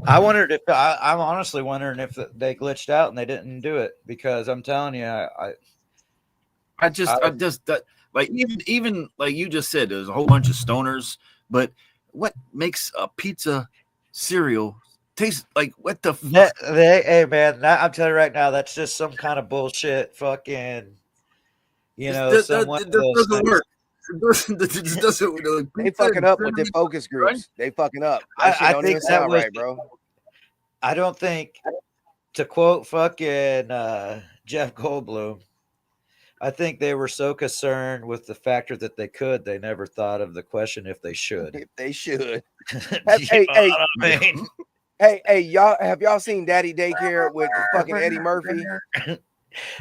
I wondered if I'm honestly wondering if they glitched out and they didn't do it, because I'm telling you, I just like even like you just said, there's a whole bunch of stoners, but what makes a pizza cereal taste like what the fuck? hey man, I'm telling you right now, that's just some kind of bullshit fucking, It doesn't work. It just doesn't work. They fucking up with the focus groups. They fucking up. That shit I don't think even that sound was- right, bro. I don't think, to quote fucking Jeff Goldblum, I think they were so concerned with the factor that they never thought of the question if they should. If they should. You know what I mean? Hey, y'all, have y'all seen Daddy Daycare with fucking Eddie Murphy?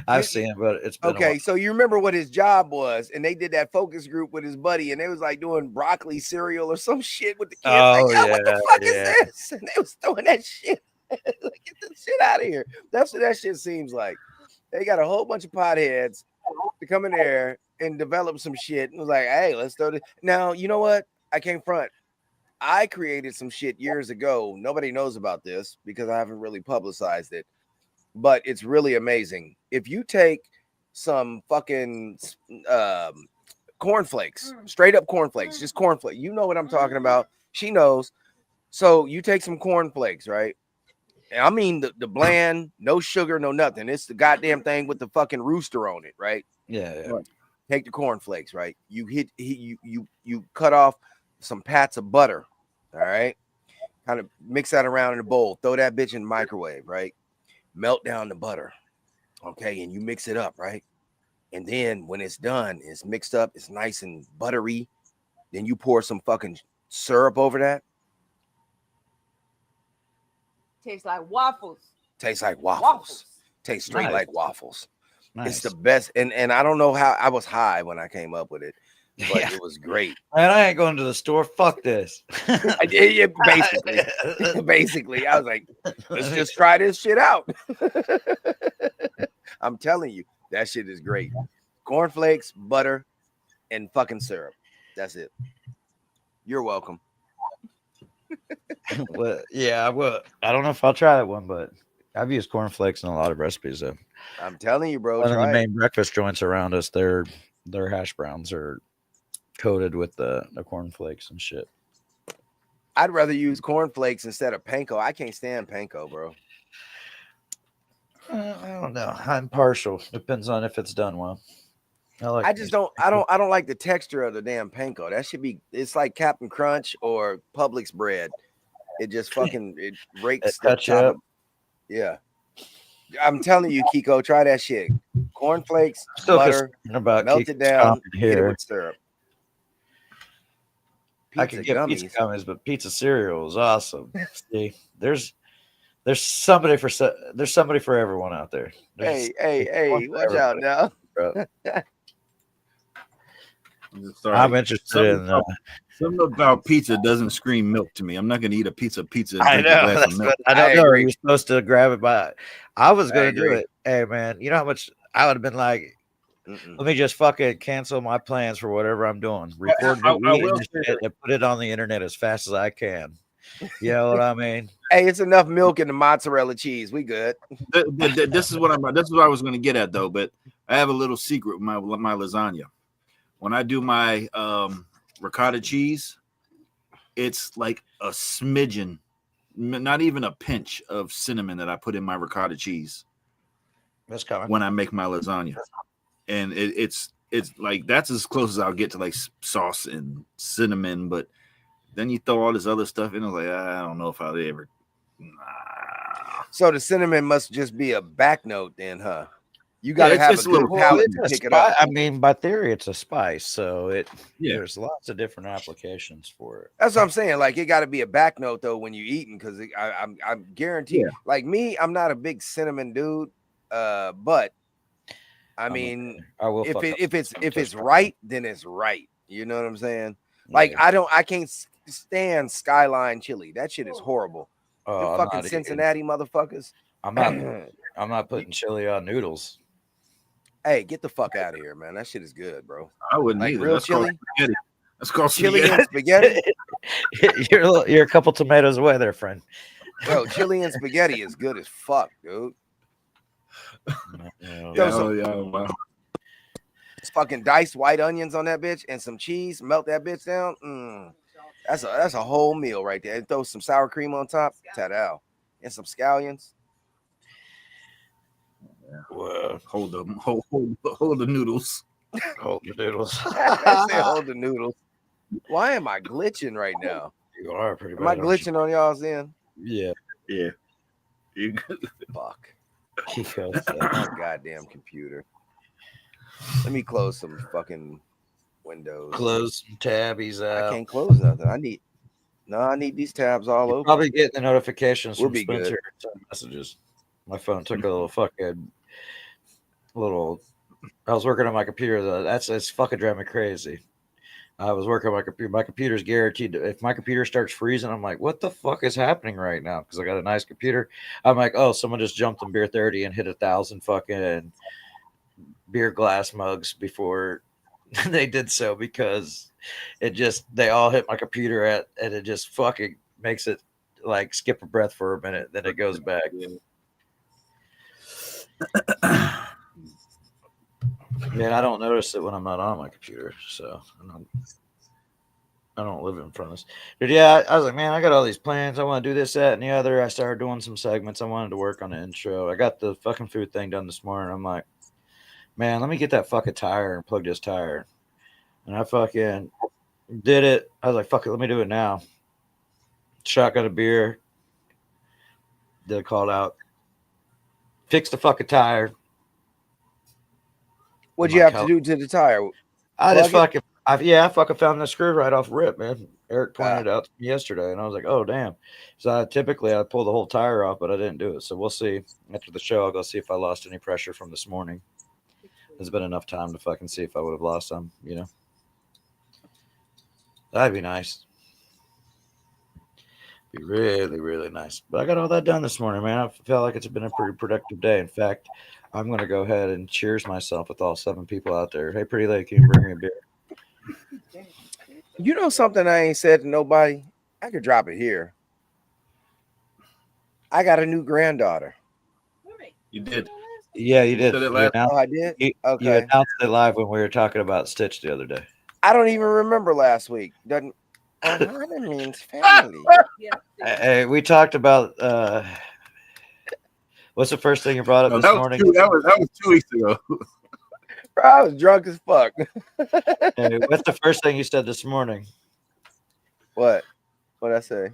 I've seen it, but it's been a Okay, while. so you remember what his job was, and they did that focus group with his buddy, and they was like doing broccoli cereal or some shit with the kids. Oh, like, what the fuck yeah. is this? And they was throwing that shit. Like, get this shit out of here. That's what that shit seems like. They got a whole bunch of potheads to come in there and develop some shit. And was like, hey, let's throw this. Now, you know what? I can't front. I created some shit years ago. Nobody knows about this because I haven't really publicized it, but it's really amazing. If you take some fucking cornflakes, straight up cornflakes, just cornflakes, you know what I'm talking about. She knows. So you take some cornflakes, right? And I mean the bland, no sugar, no nothing. It's the goddamn thing with the fucking rooster on it, right? Yeah. Take the cornflakes, right? You you cut off some pats of butter, all right? Kind of mix that around in a bowl, throw that bitch in the microwave, right? Melt down the butter, okay, and you mix it up, right? And then when it's done, it's mixed up, it's nice and buttery. Then you pour some fucking syrup over that. Tastes like waffles. Tastes like waffles. Tastes straight Nice. like waffles. Nice. It's the best. And I don't know how I was high when I came up with it, but Yeah. it was great. Man, I ain't going to the store. Fuck this. I did, yeah, basically, I was like, let's just try this shit out. I'm telling you, that shit is great. Cornflakes, butter, and fucking syrup. That's it. You're welcome. Well, yeah, I will. I don't know if I'll try that one, but I've used cornflakes in a lot of recipes. Though. I'm telling you, bro. One of the Try it. main breakfast joints around us, their hash browns are coated with the cornflakes and shit. I'd rather use cornflakes instead of panko. I can't stand panko, bro. I don't know. I'm partial. Depends on if it's done well. I just don't. I don't like the texture of the damn panko. That should be. It's like Captain Crunch or Publix bread. It just fucking it rakes It the cuts you top up. of- Yeah, I'm telling you, Kiko, try that shit. Cornflakes, Still butter, concerned about melt Kiko's it down, comment hit it here. with syrup. I could get pizza gummies, but pizza cereal is awesome. See, there's somebody for everyone out there. Hey, one for watch out now. bro. Sorry. I'm interested in. Something about pizza doesn't scream milk to me. I'm not going to eat a pizza. And I drink a know. glass of That's milk. what, I don't I know. agree. You're supposed to grab it by. I was I going to do agree. it. Hey man, you know how much I would have been like. Mm-mm. Let me just fucking cancel my plans for whatever I'm doing. Record I me eating will this say shit and put it on the internet as fast as I can. You know what I mean? Hey, it's enough milk in the mozzarella cheese. We good. This is what I was going to get at though. But I have a little secret with my lasagna. When I do my ricotta cheese, it's like a smidgen, not even a pinch of cinnamon that I put in my ricotta cheese That's coming. when I make my lasagna, and it's like that's as close as I'll get to like sauce and cinnamon. But then you throw all this other stuff in, I was like, I don't know if I'll ever. Nah. So the cinnamon must just be a back note, then, huh? You got to Yeah, have it's a a good little- palate It's to a pick it spi- up. I mean, by theory, it's a spice, so Yeah. there's lots of different applications for it. That's what I'm saying. Like, it got to be a back note though when you eating, because I'm guaranteed. Yeah. Like me, I'm not a big cinnamon dude, but I I'm mean, I will. if fuck up it's some if it's toast. right, then it's right. You know what I'm saying? Like Yeah. I can't stand Skyline chili. That shit is horrible. Oh, The I'm fucking not eating- Cincinnati motherfuckers. I'm not putting chili on noodles. Hey, get the fuck out of here, man. That shit is good, bro. I wouldn't Like either. real That's called chili? spaghetti. That's called Chili spaghetti. and spaghetti? You're a couple tomatoes away there, friend. Bro, chili and spaghetti is good as fuck, dude. Yeah, Throw some Wow. fucking diced white onions on that bitch and some cheese, melt that bitch down. That's a whole meal right there. And throw some sour cream on top, ta-da. And some scallions. Whoa. Hold the noodles. Hold the noodles. I say hold the noodles. Why am I glitching right now? You are pretty Am I bad, aren't you? glitching on y'all's end? Yeah. Yeah. You Fuck. He goes, My goddamn computer. Let me close some fucking windows. close some tabbies I out. can't close nothing. I need these tabs all You're open. probably getting the notifications We'll from be good. Spencer messages. My phone took a little fucking little. I was working on my computer though. It's fucking driving me crazy. I was working on my computer. My computer's guaranteed if my computer starts freezing, I'm like, what the fuck is happening right now? Because I got a nice computer. I'm like, oh, someone just jumped on Beer 30 and hit 1,000 fucking beer glass mugs before they did so, because they all hit my computer and it just fucking makes it like skip a breath for a minute, then it goes back. Man, I don't notice it when I'm not on my computer, so I don't live in front of this. But yeah, I was like, man, I got all these plans. I want to do this, that, and the other. I started doing some segments. I wanted to work on the intro. I got the fucking food thing done this morning. I'm like, man, let me get that fucking tire and plug this tire. And I fucking did it. I was like, fuck it, let me do it now. Shotgun a beer. Did a call out. Fix the fucking tire. What'd you Like have to do to the tire? I just Plug I fucking found the screw right off rip, man. Eric pointed it out to me yesterday, and I was like, oh, damn. So I pull the whole tire off, but I didn't do it. So we'll see. After the show, I'll go see if I lost any pressure from this morning. There's been enough time to fucking see if I would have lost some, you know. That'd be nice. Be really, really nice. But I got all that done this morning, man. I felt like it's been a pretty productive day. In fact, I'm going to go ahead and cheers myself with all 7 people out there. Hey, Pretty Lady, can you bring me a beer? You know something I ain't said to nobody? I could drop it here. I got a new granddaughter. You did. Yeah, you did. said it You last- announced, Oh, I did? you Okay. announced it live when we were talking about Stitch the other day. I don't even remember last week. Doesn't Ohana means family. Hey, we talked about what's the first thing you brought up No, this that was morning? that was 2 weeks ago. Bro, I was drunk as fuck. Hey, what's the first thing you said this morning? What? What'd I say?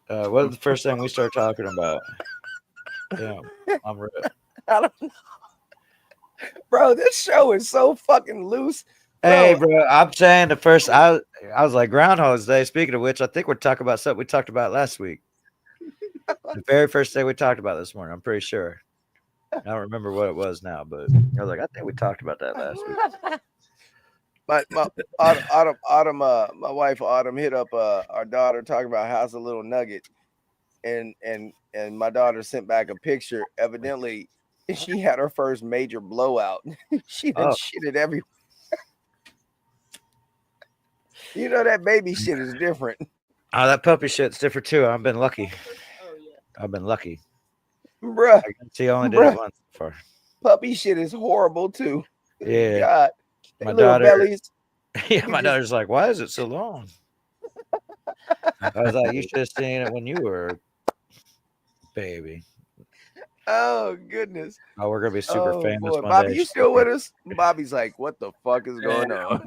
What was the first thing we started talking about? Yeah, I'm real. I don't know. Bro, this show is so fucking loose. Hey, bro, I'm saying the first I was like Groundhog's Day. Speaking of which, I think we're talking about something we talked about last week. The very first thing we talked about this morning, I'm pretty sure. I don't remember what it was now, but I was like, I think we talked about that last week. My Autumn, my wife Autumn hit up our daughter talking about how's a little nugget, and my daughter sent back a picture. Evidently, She had her first major blowout. She done shitted everywhere. You know that baby shit is different. Oh, that puppy shit's different too. I've been lucky. Oh yeah. I've been lucky. Bruh. She only did it once before. Puppy shit is horrible too. Yeah. God. My Little daughter. bellies. Yeah, my daughter's like, why is it so long? I was like, you should have seen it when you were a baby. Oh goodness. Oh, we're gonna be super famous boy. one Bobby, day. you still with us? Bobby's like, what the fuck is going on?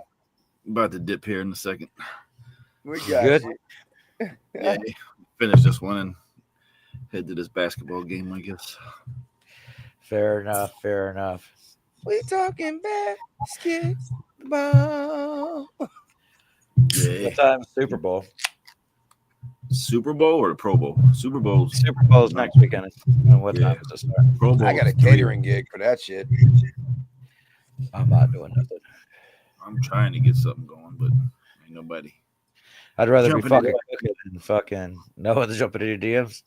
About to dip here in a second. We got Good. you. Yeah, finish this one and head to this basketball game, I guess. Fair enough. Fair enough. We talking basketball. Yeah. What time is Super Bowl? Super Bowl or the Pro Bowl? Super Bowl's Super Bowl's next weekend. And what time is it start? Pro Bowl. I got a catering gig for that shit. I'm not doing nothing. I'm trying to get something going, but ain't nobody. I'd rather Jumping be fucking in. cooking than fucking no one's jumping into your DMs.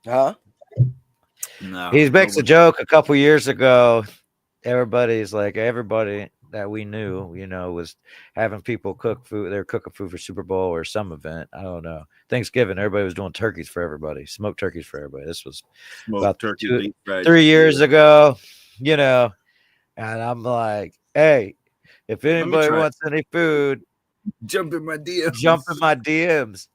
Huh? No. He makes a joke a couple years ago. Everybody that we knew, was having people cook food. They're cooking food for Super Bowl or some event. I don't know. Thanksgiving, everybody was doing turkeys for everybody, smoked turkeys for everybody. This was about turkey, 3 years ago, and I'm like, hey, if anybody wants any food, jump in my DMs.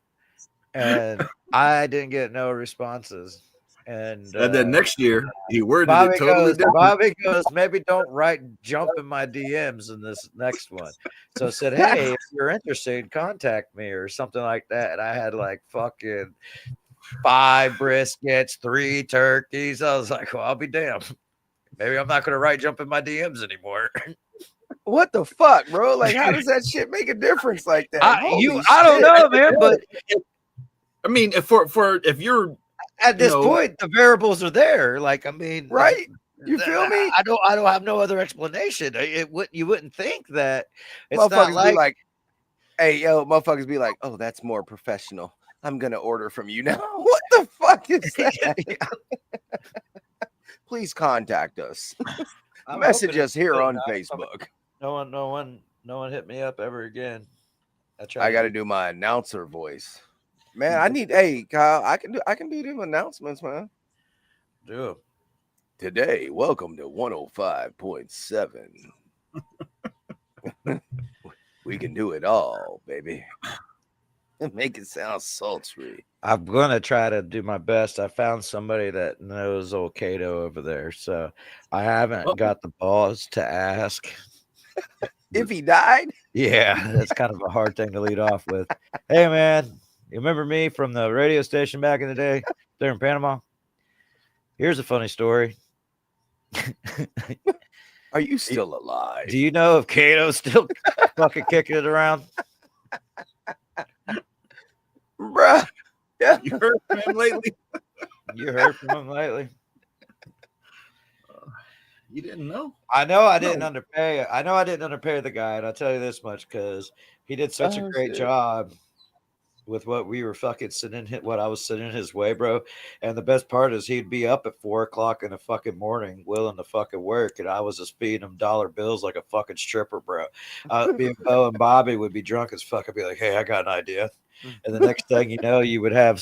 And I didn't get no responses. And then next year, he worded Bobby it totally different. Bobby goes, maybe don't jump in my DMs in this next one. So I said, hey, if you're interested, contact me or something like that. And I had like fucking 5 briskets, 3 turkeys. I was like, well, I'll be damned. Maybe I'm not going to jump in my DMs anymore. What the fuck, bro? Like, how does that shit make a difference like that? I don't know, man. But I mean, if you're at this point, the variables are there. Like, I mean, right? You feel me? I don't have no other explanation. You wouldn't think that it's motherfuckers not be like, hey, yo, motherfuckers be like, oh, that's more professional. I'm gonna order from you now. What the fuck is that? Please contact us. Message us here on Facebook. No one hit me up ever again. I got to do my announcer voice. Man, hey, Kyle, I can do them announcements, man. Do it. Today, welcome to 105.7. We can do it all, baby. Make it sound sultry. I'm gonna try to do my best. I found somebody that knows old Cato over there, so I haven't got the balls to ask if he died. Yeah, that's kind of a hard thing to lead off with. Hey, man. You remember me from the radio station back in the day there in Panama? Here's a funny story. Are you still alive? Do you know if Cato's still fucking kicking it around? Bruh. Yeah. You heard from him lately? You heard from him lately? You didn't know? I know I didn't underpay. I know I didn't underpay the guy, and I'll tell you this much because he did such a great job with what we were fucking what I was sending his way, bro. And the best part is he'd be up at 4 o'clock in the fucking morning, willing to fucking work, and I was just feeding him dollar bills like a fucking stripper, bro. Me and Bo and Bobby would be drunk as fuck. I'd be like, hey, I got an idea. And the next thing you know, you would have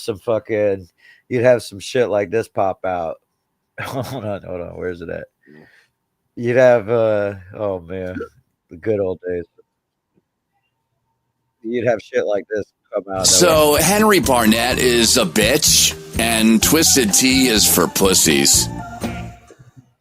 you'd have some shit like this pop out. Hold on. Where's it at? You'd have, oh man, the good old days. You'd have shit like this come out. So Henry Barnett is a bitch, and Twisted Tea is for pussies.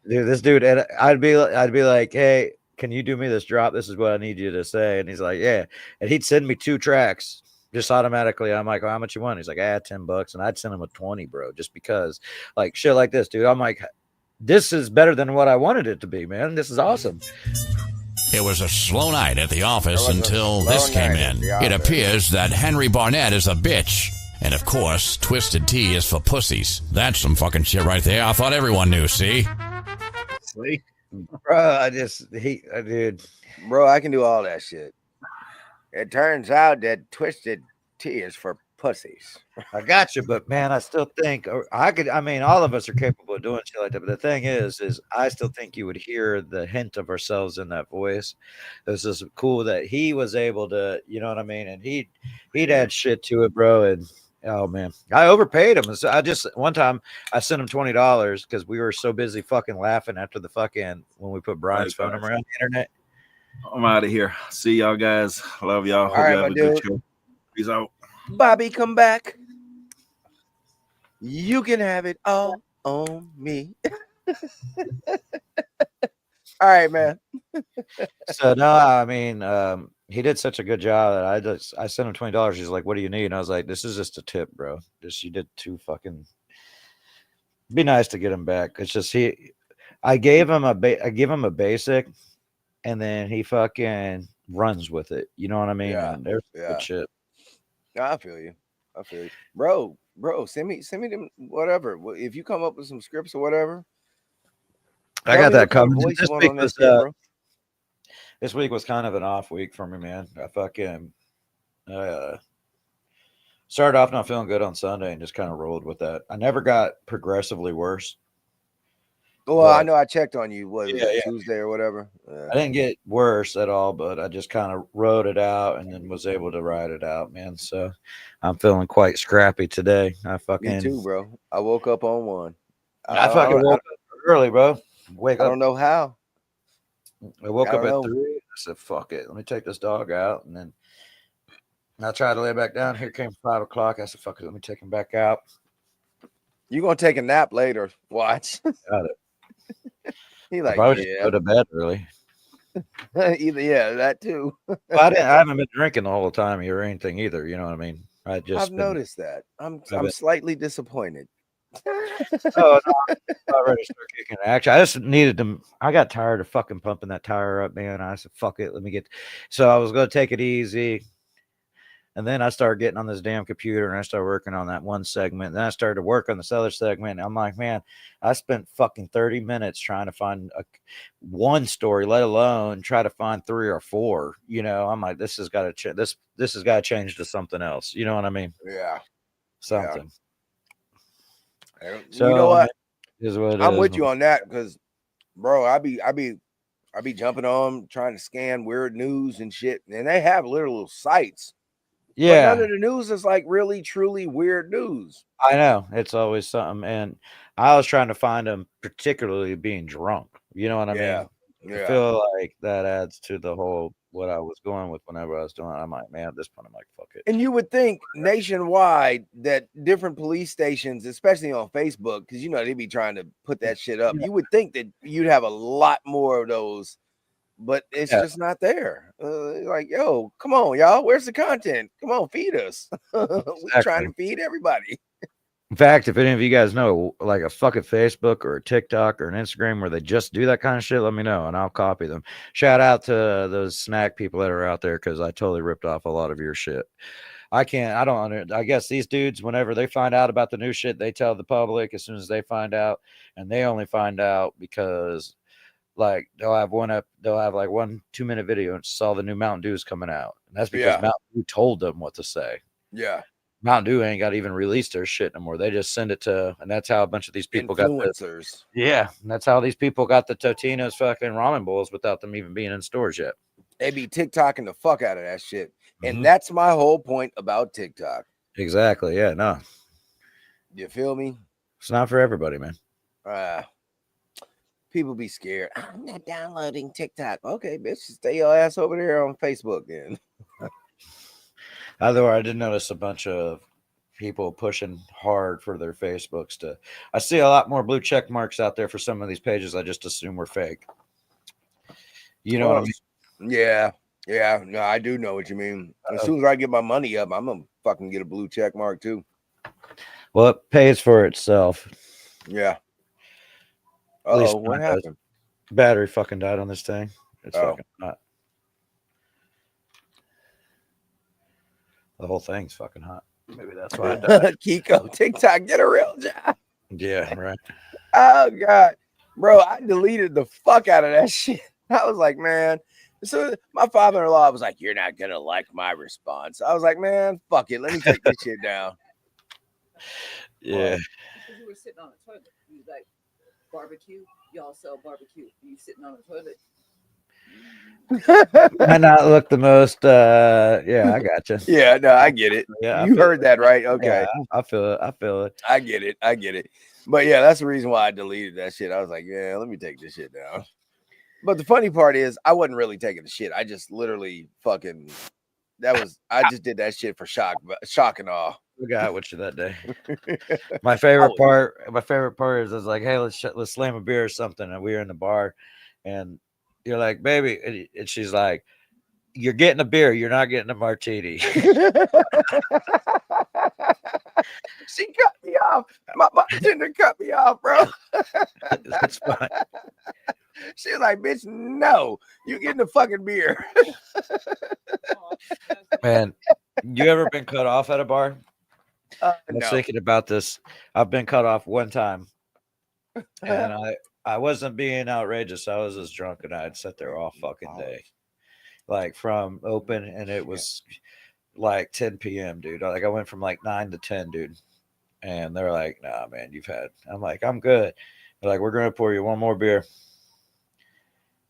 Dude, this dude, and I'd be like, hey, can you do me this drop? This is what I need you to say. And he's like, yeah. And he'd send me 2 tracks just automatically. I'm like, well, how much you want? He's like, $10. And I'd send him a 20, bro, just because, like, shit like this, dude. I'm like, this is better than what I wanted it to be, man. This is awesome. It was a slow night at the office until this came in. It appears that Henry Barnett is a bitch. And of course, Twisted Tea is for pussies. That's some fucking shit right there. I thought everyone knew, see? Bro, dude. Bro, I can do all that shit. It turns out that Twisted Tea is for pussies. I got you, but man, I still think I mean, all of us are capable of doing shit like that. But the thing is I still think you would hear the hint of ourselves in that voice. This is cool that he was able to, you know what I mean? And he'd add shit to it, bro. And oh man, I overpaid him. So I just one time I sent him $20 because we were so busy fucking laughing after the fucking when we put Brian's phone number on the internet. I'm out of here. See y'all guys. Love y'all. Hope right, you have my a good dude. show. Peace out. Bobby, come back. You can have it all on me. All right, man. So no, I mean, he did such a good job that I sent him $20. He's like, "What do you need?" And I was like, "This is just a tip, bro. Just you did too fucking. Be nice to get him back. It's just I gave him a basic, and then he fucking runs with it. You know what I mean? Yeah, And there's yeah. good shit. No, I feel you. Bro, send me them whatever. If you come up with some scripts or whatever. I got that coming. This week was kind of an off week for me, man. I fucking started off not feeling good on Sunday and just kind of rolled with that. I never got progressively worse. Well, I know I checked on you. Was it Tuesday or whatever? I didn't get worse at all, but I just kind of rode it out and then was able to ride it out, man. So I'm feeling quite scrappy today. Me too, bro. I woke up on one. I fucking woke up early, bro. I don't know how. I woke up at 3. I said, "Fuck it, let me take this dog out," and then I tried to lay back down. Here came 5 o'clock. I said, "Fuck it, let me take him back out." You gonna take a nap later? Watch. Got it. He like, probably just go to bed early. Either that too. I haven't been drinking the whole time or anything either. You know what I mean? I've noticed that. I'm slightly disappointed. Oh, no, I'm not ready to start kicking action. I just needed to. I got tired of fucking pumping that tire up, man. I said, "Fuck it, let me get." So I was going to take it easy, and then I started getting on this damn computer, and I started working on that one segment. Then I started to work on this other segment. And I'm like, man, I spent fucking 30 minutes trying to find one story, let alone try to find 3 or 4. You know, I'm like, this has got to this has got to change to something else. You know what I mean? Yeah, something. Yeah. So you know what? I'm with you on that because, bro, I be jumping on trying to scan weird news and shit, and they have literal sites. Yeah, but none of the news is like really truly weird news. I know it's always something, and I was trying to find them, particularly being drunk. You know what I mean? Yeah. I feel like that adds to the whole what I was going with whenever I was doing it. I'm like, man, at this point, I'm like, fuck it. And you would think nationwide that different police stations, especially on Facebook, because you know they be trying to put that shit up. You would think that you'd have a lot more of those, but it's just not there. Like, yo, come on, y'all. Where's the content? Come on, feed us. We're trying to feed everybody. In fact, if any of you guys know like a fucking Facebook or a TikTok or an Instagram where they just do that kind of shit, let me know and I'll copy them. Shout out to those snack people that are out there because I totally ripped off a lot of your shit. I guess these dudes, whenever they find out about the new shit, they tell the public as soon as they find out, and they only find out because like they'll have like 1 2-minute video and saw the new Mountain Dew is coming out. And that's because Mountain Dew told them what to say. Yeah. Mountain Dew ain't got to even release their shit no more. They just send it to, and that's how a bunch of these people got influencers. And that's how these people got the Totino's fucking ramen bowls without them even being in stores yet. They be TikToking the fuck out of that shit. And that's my whole point about TikTok. Exactly. Yeah. No. You feel me? It's not for everybody, man. People be scared. I'm not downloading TikTok. Okay, bitch, stay your ass over there on Facebook then. Otherwise, I did notice a bunch of people pushing hard for their Facebooks to. I see a lot more blue check marks out there for some of these pages. I just assume were fake. You know what I mean? Yeah. No, I do know what you mean. As soon as I get my money up, I'm gonna fucking get a blue check mark too. Well, it pays for itself. Yeah. What happened? Battery fucking died on this thing. It's fucking hot. The whole thing's fucking hot. Maybe that's why. Kiko, TikTok, get a real job. Yeah, right. Oh God, bro, I deleted the fuck out of that shit. I was like, man, So my father-in-law was like, "You're not gonna like my response." I was like, "Man, fuck it. Let me take this shit down." Yeah. Because you were sitting on a toilet. You was like, barbecue? Y'all sell barbecue. You sitting on a toilet? Might not look the most. Yeah, I gotcha. Yeah, no, I get it. Yeah, You heard that right? Okay. Yeah, I feel it. I feel it. I get it. I get it. But yeah, that's the reason why I deleted that shit. I was like, yeah, let me take this shit down. But the funny part is, I wasn't really taking the shit. I just literally fucking. I just did that shit for shock and awe. We got with you that day. My favorite part is I was like, hey, let's slam a beer or something. And we were in the bar, and you're like, baby, and she's like, you're getting a beer, you're not getting a martini. She cut me off. My bartender cut me off, bro. That's fine. She was like, bitch, no, you getting a fucking beer. Man, you ever been cut off at a bar? I was No. thinking about this. I've been cut off one time, and I wasn't being outrageous. I was just drunk, and I'd sit there all fucking day, like from open, and it was like 10 p.m., dude. Like I went from like 9 to 10, dude, and they're like, nah, man, you've had. I'm like, I'm good. They're like, we're gonna pour you one more beer.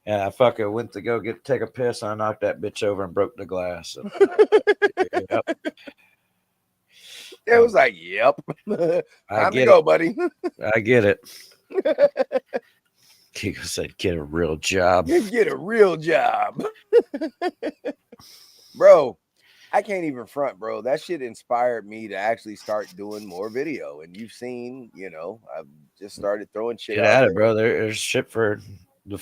And I fucking went to go take a piss. And I knocked that bitch over and broke the glass. Yep. It was like, yep. Time to go, buddy. I get it. Kiko said, get a real job. Get a real job. Bro, I can't even front, bro. That shit inspired me to actually start doing more video. And you've seen, I've just started throwing shit Get out at it, bro. There's shit for the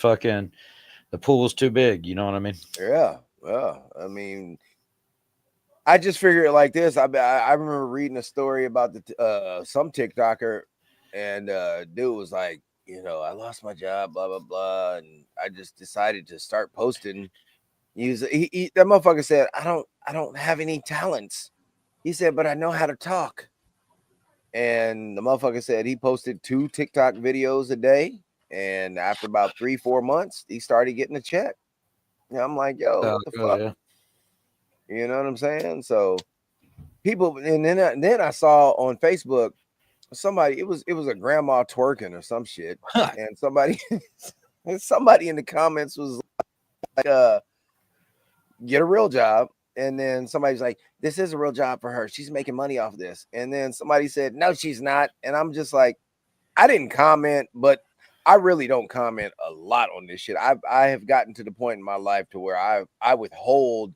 pool's too big. You know what I mean? Yeah. Well, I mean, I just figure it like this. I remember reading a story about some TikToker, and dude was like, I lost my job, blah blah blah, and I just decided to start posting. That motherfucker said, I don't have any talents. He said, but I know how to talk. And the motherfucker said he posted 2 TikTok videos a day, and after about 3-4 months, he started getting a check. And I'm like, yo, what the fuck? Yeah. You know what I'm saying? So people, and then I saw on Facebook somebody, it was a grandma twerking or some shit, and somebody in the comments was like, get a real job. And then somebody's like, this is a real job for her. She's making money off this. And then somebody said, no, she's not. And I'm just like, I didn't comment, but I really don't comment a lot on this shit. I have gotten to the point in my life to where I withhold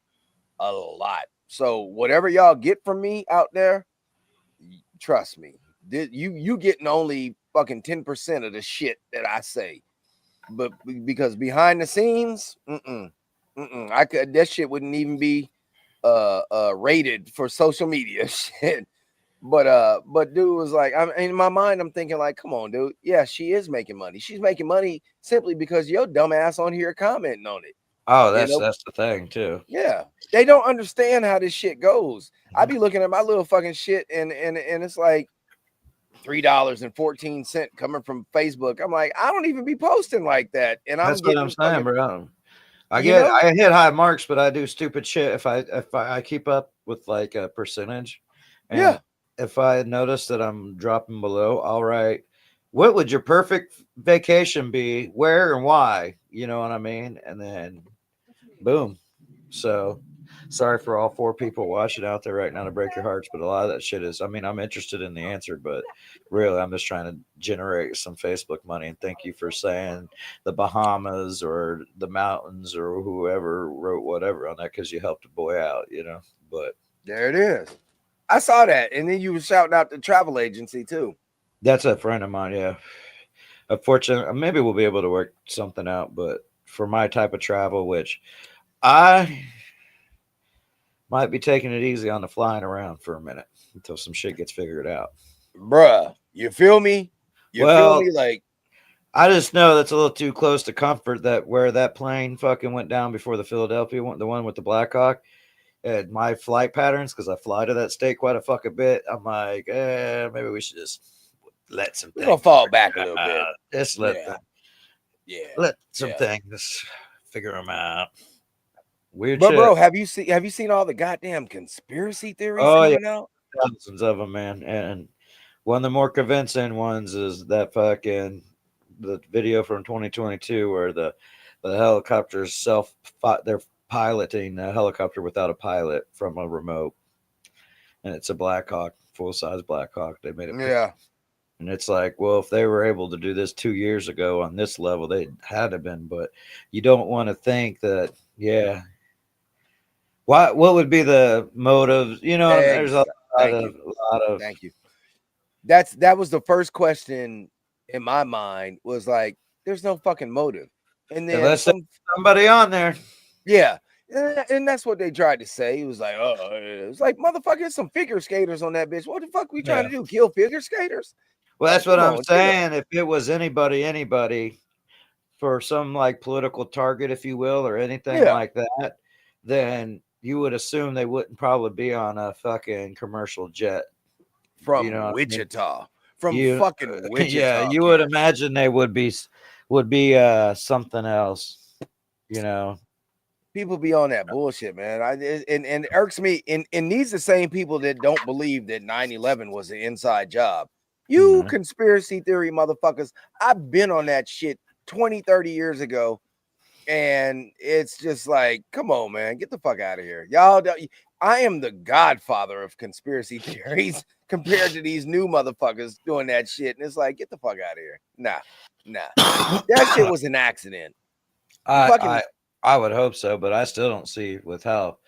a lot. So whatever y'all get from me out there, trust me, you getting only fucking 10% of the shit that I say. But because behind the scenes, that shit wouldn't even be rated for social media shit. But dude was like, in my mind, I'm thinking like, come on, dude. Yeah, she is making money. She's making money simply because your dumb ass on here commenting on it. Oh, that's the thing too. Yeah, they don't understand how this shit goes. I be looking at my little fucking shit, and it's like $3.14 coming from Facebook. I'm like, I don't even be posting like that, and that's what I'm saying, bro. I hit high marks, but I do stupid shit if I keep up with like a percentage. And yeah. If I notice that I'm dropping below, I'll write, what would your perfect vacation be? Where and why? You know what I mean? And then boom. So sorry for all 4 people watching out there right now to break your hearts, but a lot of that shit is, I'm interested in the answer, but really I'm just trying to generate some Facebook money. And thank you for saying the Bahamas or the mountains or whoever wrote whatever on that, because you helped a boy out, but there it is. I saw that. And then you were shouting out the travel agency too. That's a friend of mine. Yeah. Unfortunately, maybe we'll be able to work something out, but for my type of travel, which I might be taking it easy on the flying around for a minute until some shit gets figured out. Bruh, you feel me? Feel me? Like, I just know that's a little too close to comfort, that where that plane fucking went down before the Philadelphia one, the one with the Blackhawk. And my flight patterns, because I fly to that state quite a fucking bit, I'm like, maybe we should just let some things. We're gonna fall back a little bit. Just let some things figure them out. Weird But shit. bro, have you seen all the goddamn conspiracy theories coming out? Thousands of them, man. And one of the more convincing ones is that fucking the video from 2022 where the helicopters they're piloting a helicopter without a pilot from a remote, and it's a Black Hawk, full-size Black Hawk. They made it. Yeah. And it's like, well, if they were able to do this 2 years ago on this level, they had to been. But you don't want to think that, yeah. What would be the motives? You know, there's a lot of. Thank you. That was the first question in my mind, was like, there's no fucking motive. And then unless somebody on there. Yeah. And that's what they tried to say. It was like, it was like, motherfucker, some figure skaters on that bitch. What the fuck we trying to do? Kill figure skaters? Well, that's what I'm saying. If it was anybody for some like political target, if you will, or anything like that, then you would assume they wouldn't probably be on a fucking commercial jet from Wichita. From fucking Wichita. Yeah, you would imagine they would be something else, you know. People be on that bullshit, man. And irks me. And these the same people that don't believe that 9/11 was an inside job. You conspiracy theory motherfuckers. I've been on that shit 20, 30 years ago. And it's just like, come on, man, get the fuck out of here. Y'all, I am the godfather of conspiracy theories compared to these new motherfuckers doing that shit. And it's like, get the fuck out of here. Nah. That shit was an accident. I would hope so, but I still don't see with how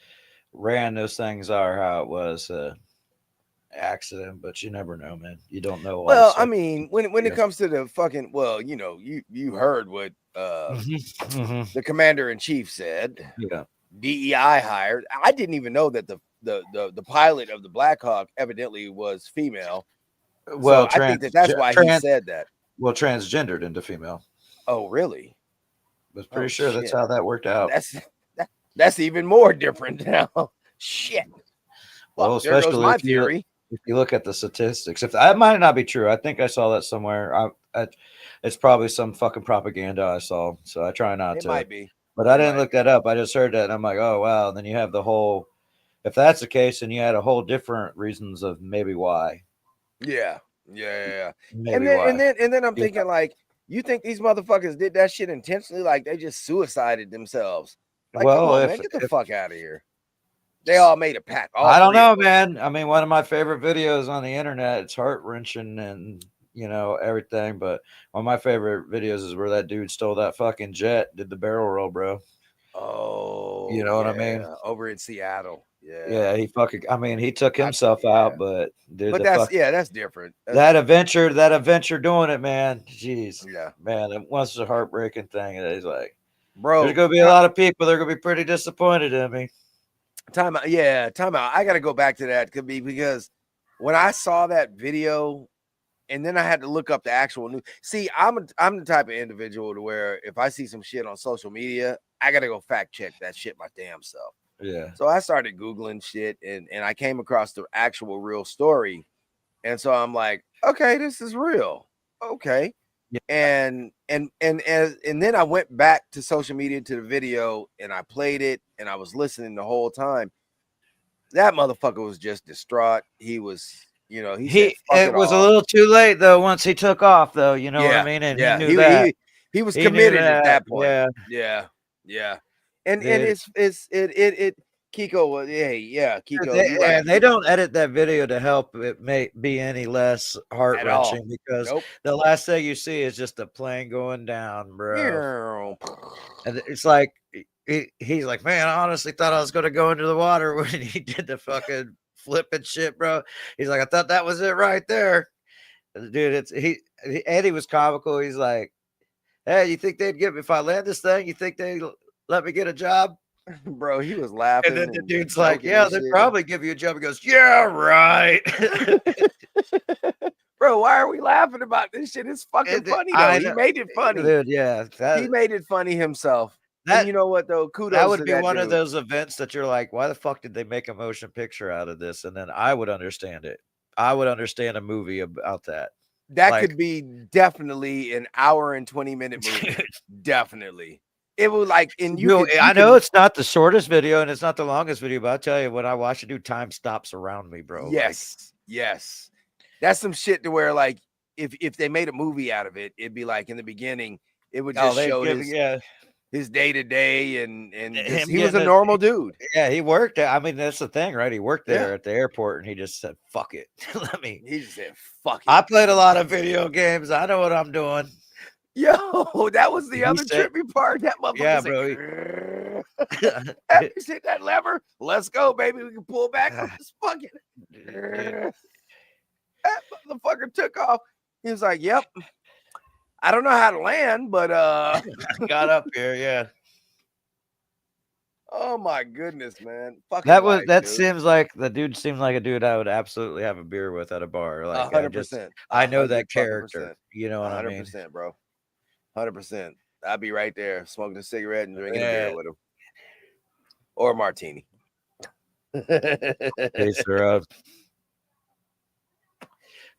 ran those things are, how it was accident, but you never know, man. You don't know. Well, I mean, when it comes to the fucking, well, you know, you heard what the commander in chief said. Yeah. DEI hired. I didn't even know that the pilot of the Black Hawk evidently was female. Well, so I think that's why he said that. Well, transgendered into female. Oh, really? I was pretty sure that's how that worked out. That's even more different now. Shit. Well, especially my theory. If you look at the statistics, if that might not be true, I think I saw that somewhere. It's probably some fucking propaganda I saw, so I try not to. It might be, but I didn't look that up. I just heard that, and I'm like, oh wow. And then you have the whole. If that's the case, then you had a whole different reasons of maybe why. Yeah. Maybe and then I'm thinking like, you think these motherfuckers did that shit intentionally? Like they just suicided themselves? Like, well, come on, man, get the fuck out of here. They all made a pact. I don't know, man. I mean, one of my favorite videos on the internet, it's heart-wrenching and, you know, everything. But one of my favorite videos is where that dude stole that fucking jet, did the barrel roll, bro. Oh, you know what I mean? Over in Seattle. Yeah, he took himself out, but dude, but that's different. That adventure doing it, man. Jeez. Yeah. Man, it was a heartbreaking thing. And he's like, bro, there's gonna be a lot of people, they're gonna be pretty disappointed in me. Time out. I gotta go back to that because when I saw that video and then I had to look up the actual news. See, I'm the type of individual to where if I see some shit on social media, I gotta go fact check that shit my damn self. Yeah. So I started Googling shit and I came across the actual real story. And so I'm like, okay, this is real. Okay. Yeah. And then I went back to social media to the video and I played it and I was listening the whole time. That motherfucker was just distraught. He was, you know, it was a little too late though once he took off though, you know what I mean? And he knew that. He was committed at that point. Yeah. And it's Kiko, Kiko. And they don't edit that video to help it may be any less heart-wrenching because the last thing you see is just a plane going down, bro. And it's like he's like, man, I honestly thought I was going to go into the water when he did the fucking flipping shit, bro. He's like, I thought that was it right there, dude. Eddie was comical. He's like, hey, you think they'd give if I land this thing? You think they let me get a job? Bro, he was laughing. And then the dude's like, yeah, they'd probably give you a job. He goes, yeah, right. Bro, why are we laughing about this shit? It's fucking funny, though. He made it funny. Dude, yeah. He made it funny himself. And you know what, though? Kudos. That would be one of those events that you're like, why the fuck did they make a motion picture out of this? And then I would understand it. I would understand a movie about that. That could be definitely an hour and 20-minute movie. Definitely. it was like, and you You could, I know it's not the shortest video and it's not the longest video, but I'll tell you, when I watch it, dude, time stops around me, bro. Yes, yes. That's some shit to where, like, if they made a movie out of it, it'd be like in the beginning, it would just show his day to day, and just, he was a normal dude. Yeah, he worked. I mean, that's the thing, right? He worked there at the airport, and he just said, "Fuck it, let me." He just said, "Fuck it." I played a lot of video games. I know what I'm doing. Yo, that was the other trippy part. That motherfucker. Yeah, bro. After you hit that lever, let's go, baby. We can pull back on this fucking. That motherfucker took off. He was like, "Yep, I don't know how to land, but got up here, yeah." Oh my goodness, man! Fucking That was life, that dude. seems like the dude seems like a dude I would absolutely have a beer with at a bar. Like 100%. I know that character. You know what I mean? 100%, bro. 100%. I'd be right there smoking a cigarette and drinking a beer with him, or a martini. Peace up.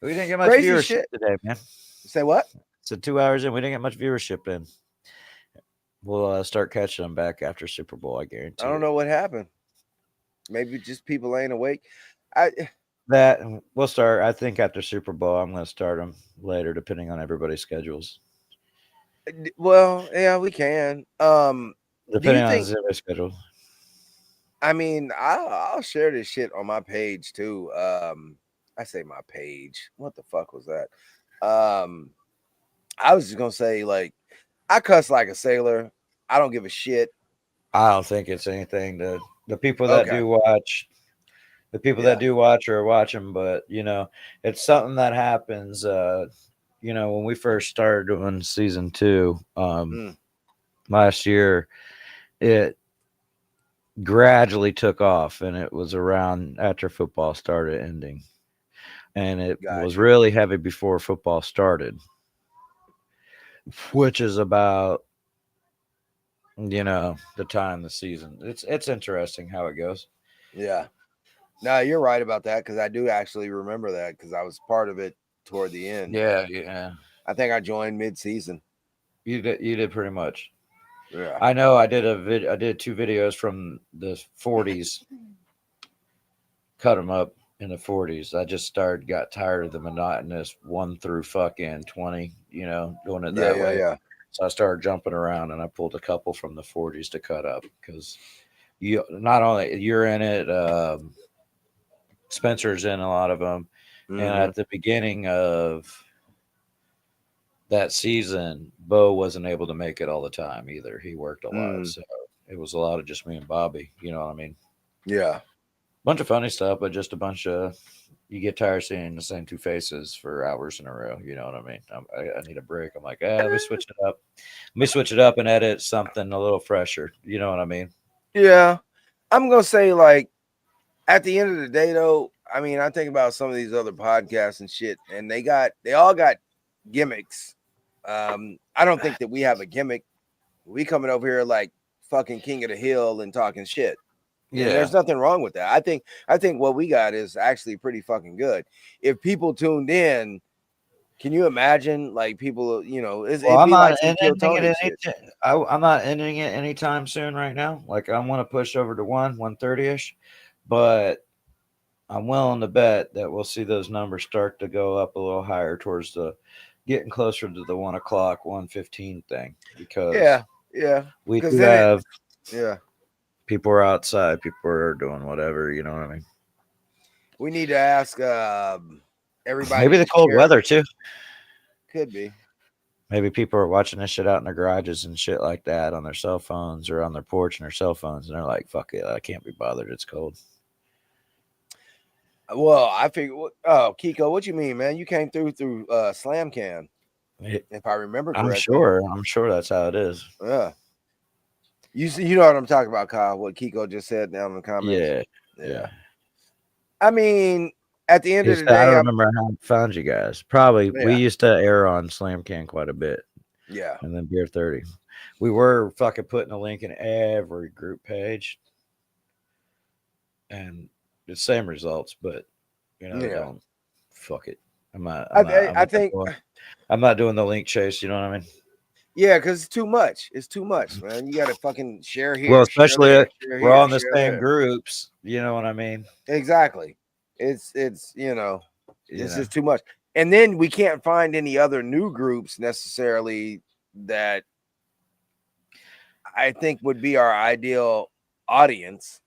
We didn't get much Crazy viewership shit today, man. Say what? So 2 hours in, we didn't get much viewership in. We'll start catching them back after Super Bowl, I guarantee. I don't know what happened. Maybe just people ain't awake. That we'll start. I think after Super Bowl, I'm going to start them later, depending on everybody's schedules. Well, yeah, we can. Depending on their schedule. I mean, I'll share this shit on my page too. I say my page. What the fuck was that? I was just gonna say, like, I cuss like a sailor. I don't give a shit. I don't think it's anything to the people that do watch. The people that do watch are watching, but you know, it's something that happens. You know, when we first started doing season 2, last year, it gradually took off, and it was around after football started ending, and it was really heavy before football started, which is about, you know, the time the season. It's interesting how it goes. Yeah. No, you're right about that, because I do actually remember that, because I was part of it toward the end. Yeah. I think I joined mid-season. You did pretty much. Yeah. I know. I did I did 2 videos from the 40s. Cut them up in the 40s. I just got tired of the monotonous 1 through fucking 20. You know, doing it that way. Yeah. So I started jumping around, and I pulled a couple from the 40s to cut up, because you not only you're in it. Spencer's in a lot of them, and at the beginning of that season, Bo wasn't able to make it all the time either. He worked a lot, so it was a lot of just me and Bobby. You know what I mean? Yeah. Bunch of funny stuff, but just a bunch of, you get tired seeing the same 2 faces for hours in a row. You know what I mean? I need a break. I'm like, let me switch it up. Let me switch it up and edit something a little fresher. You know what I mean? Yeah. I'm gonna say, like, at the end of the day, though, I mean, I think about some of these other podcasts and shit, and they all got gimmicks. I don't think that we have a gimmick. We coming over here like fucking king of the hill and talking shit. Yeah, there's nothing wrong with that. I think what we got is actually pretty fucking good. If people tuned in, can you imagine, like, people, you know, I'm not ending it anytime soon right now. Like, I want to push over to 130-ish, but I'm willing to bet that we'll see those numbers start to go up a little higher towards the getting closer to the 1 o'clock, 1:15 thing, because we do have people are outside, people are doing whatever, you know what I mean? We need to ask everybody. Maybe the cold weather too. Could be. Maybe people are watching this shit out in their garages and shit like that on their cell phones or on their porch and their cell phones, and they're like, fuck it, I can't be bothered, it's cold. Well, I figure. Oh, Kiko, what you mean, man? You came through Slam Can, if I remember correctly. I'm sure that's how it is. Yeah. You know what I'm talking about, Kyle? What Kiko just said down in the comments. Yeah. I mean, at the end of the day, I don't remember how I found you guys. Probably we used to air on Slam Can quite a bit. Yeah. And then Beer 30. We were fucking putting a link in every group page. And the same results, but you know, don't fuck it. I'm not doing the link chase, you know what I mean? Yeah, because it's too much. It's too much, man. You got to fucking share here. Well, share especially there, share we're here, all in the share same there. groups. You know what I mean? Exactly. It's you know, You it's know. just too much. And then we can't find any other new groups necessarily that I think would be our ideal audience.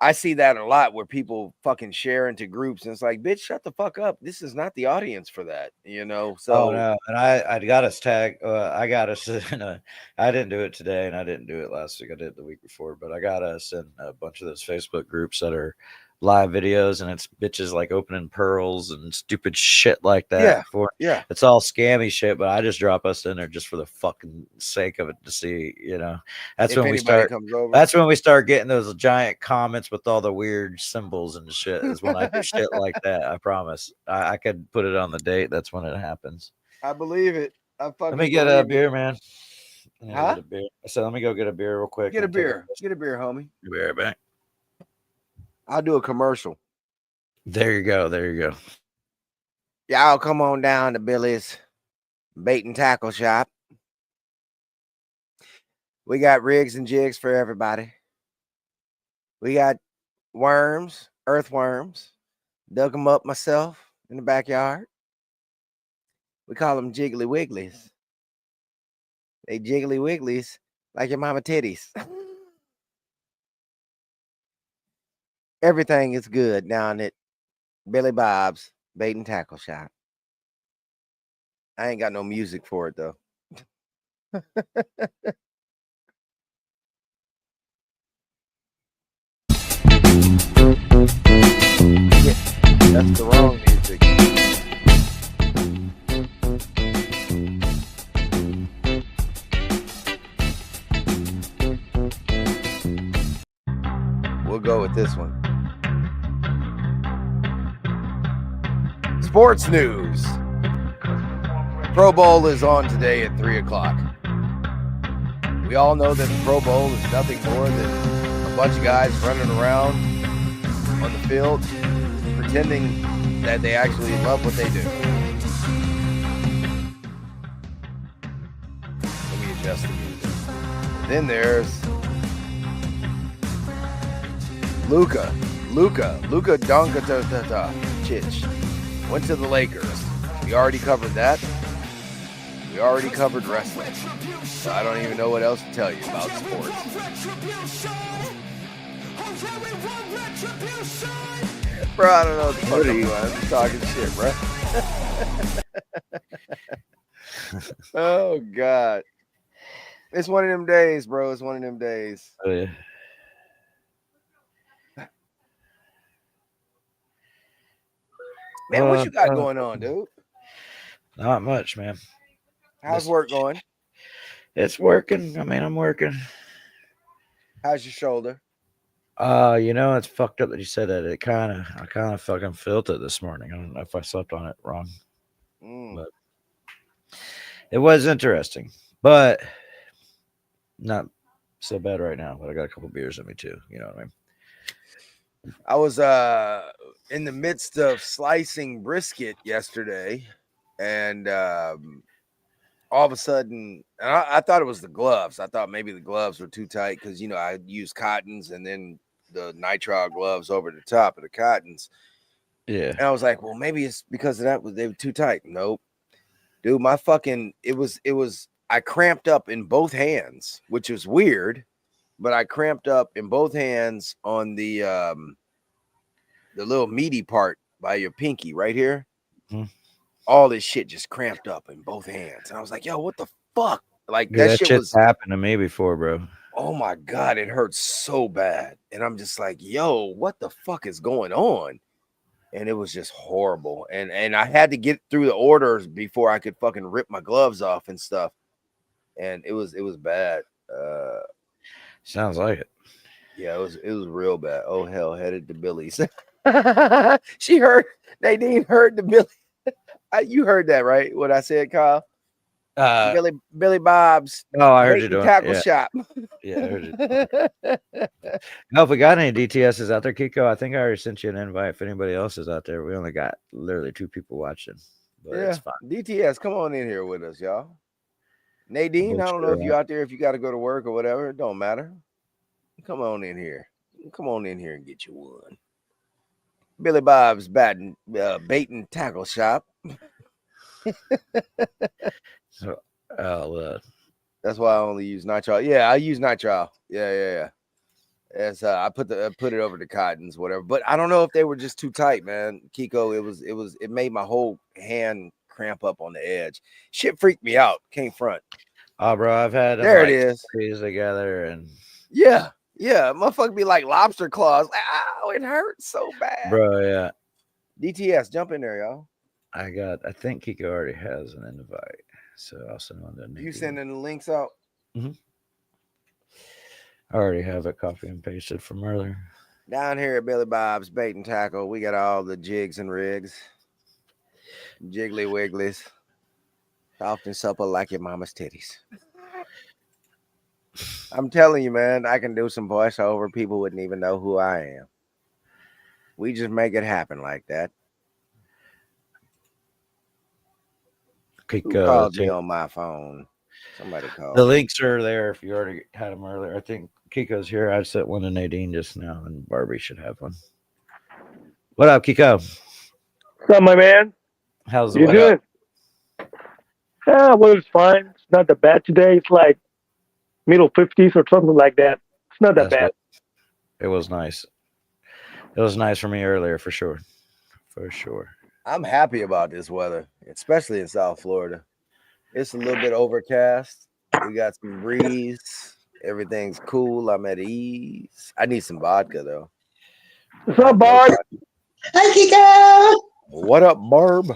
I see that a lot where people fucking share into groups and it's like, bitch, shut the fuck up. This is not the audience for that, you know. So Oh no, and I got us tag. I got us in a. I didn't do it today, and I didn't do it last week. I did it the week before, but I got us in a bunch of those Facebook groups that are live videos, and it's bitches like opening pearls and stupid shit like that. yeah. It's all scammy shit, but I just drop us in there just for the fucking sake of it to see. You know, that's If when we anybody start. comes over. That's when we start getting those giant comments with all the weird symbols and shit. Is when I do shit like that. I promise. I could put it on the date. That's when it happens. I believe it. I fucking Let me get a believe it. beer, man. I need to Huh? get a beer. I said, let me go get a beer real quick. Get a and take beer. Get a beer, homie. Be right back. I'll do a commercial. There you go. There you go. Y'all come on down to Billy's Bait and Tackle Shop. We got rigs and jigs for everybody. We got worms, earthworms. Dug them up myself in the backyard. We call them jiggly wigglies. They jiggly wigglies like your mama titties. Everything is good down at Billy Bob's Bait and Tackle Shop. I ain't got no music for it though. Yeah, that's the wrong music. We'll go with this one. Sports news. Pro Bowl is on today at 3 o'clock. We all know that the Pro Bowl is nothing more than a bunch of guys running around on the field pretending that they actually love what they do. Let me adjust the music. Then there's Luka Doncic went to the Lakers. We already covered that. We already covered wrestling. So I don't even know what else to tell you about sports. Bro, I don't know what the fuck I'm doing. I'm just talking shit, bro. Oh, God. It's one of them days, bro. It's one of them days. Oh, yeah. Man, what you got going on, dude? Not much, man. How's work going? It's working. I mean, I'm working. How's your shoulder? You know, it's fucked up that you said that. I kind of fucking felt it this morning. I don't know if I slept on it wrong. But it was interesting, but not so bad right now. But I got a couple beers in me too. You know what I mean? I was in the midst of slicing brisket yesterday, and all of a sudden, and I thought it was the gloves. I thought maybe the gloves were too tight because, you know, I use cottons and then the nitrile gloves over the top of the cottons. Yeah. And I was like, well, maybe it's because of that. They were too tight. Nope. Dude, I cramped up in both hands, which was weird, but I cramped up in both hands on the little meaty part by your pinky right here. Mm-hmm. All this shit just cramped up in both hands. And I was like, yo, what the fuck? Like, Yeah, that shit was happened to me before, bro. Oh my God, it hurts so bad. And I'm just like, yo, what the fuck is going on? And it was just horrible. And I had to get through the orders before I could fucking rip my gloves off and stuff. And it was bad. Sounds like it. Yeah, it was real bad. Oh hell, headed to Billy's. She heard Nadine heard the Billy. You heard that, right? What I said, Kyle? Billy Bob's. Oh, I heard you doing doing tackle shop. Yeah, I heard it. No, if we got any DTSs out there, Kiko, I think I already sent you an invite. If anybody else is out there, we only got literally 2 people watching. but Yeah, it's fine. DTS, come on in here with us, y'all. Nadine, I don't know if you out there, if you got to go to work or whatever, it don't matter. Come on in here. Come on in here and get you one. Billy Bob's bait and tackle shop. So, that's why I only use nitrile. Yeah, I use nitrile. Yeah. As I put it over the cottons, whatever. But I don't know if they were just too tight, man. Kiko, it made my whole hand cramp up on the edge. Shit freaked me out. Came front. Oh, bro, I've had them, there like, it is. These together and yeah, motherfucker be like lobster claws. Ow, it hurts so bad, bro. Yeah, DTS, jump in there, y'all. I think Kiko already has an invite, so I'll send one to Nikki. You sending the links out? Mm-hmm. I already have it copy and pasted from earlier. Down here at Billy Bob's Bait and Tackle, we got all the jigs and rigs, jiggly wigglies, soft and supple like your mama's titties. I'm telling you, man, I can do some voiceover. People wouldn't even know who I am. We just make it happen like that. Who called me on my phone? Somebody called. The links are there if you already had them earlier. I think Kiko's here. I sent one to Nadine just now, and Barbie should have one. What up, Kiko? What's up, my man? How's the you weather? doing? Well, it's fine. It's not that bad today. It's like middle 50s or something like that. It's not that bad. It was nice. It was nice for me earlier, for sure. For sure. I'm happy about this weather, especially in South Florida. It's a little bit overcast. We got some breeze. Everything's cool. I'm at ease. I need some vodka, though. What's up, Barb? Hi, Kiko. What up, Barb?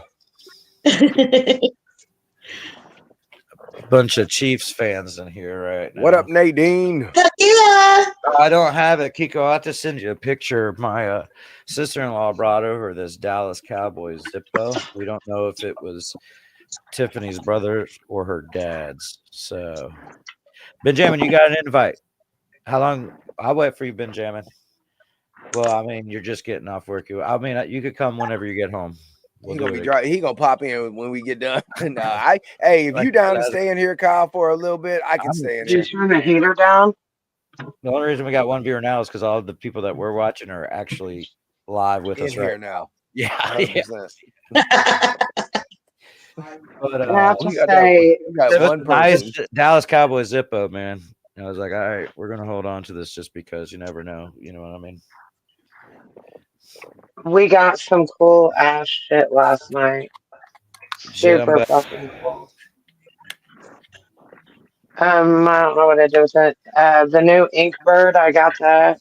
Bunch of Chiefs fans in here right now. What up, Nadine? Yeah. I don't have it, Kiko. I'll have to send you a picture. My sister-in-law brought over this Dallas Cowboys Zippo. We don't know if it was Tiffany's brother or her dad's. So, Benjamin, you got an invite. How long? I'll wait for you, Benjamin. Well, I mean, you're just getting off work. I mean, you could come whenever you get home. He gonna pop in when we get done. Hey, if you down to stay in here, Kyle, for a little bit, I can stay in here. Did you turn the heater down? The only reason we got one viewer now is because all of the people that we're watching are actually live with us here right now. Yeah. 100%. But, I have to say, nice Dallas Cowboys Zippo, man. And I was like, all right, we're gonna hold on to this just because you never know. You know what I mean? we got some cool ass shit last night. Super fucking cool. I don't know what I did with it. The new Ink Bird, I got that.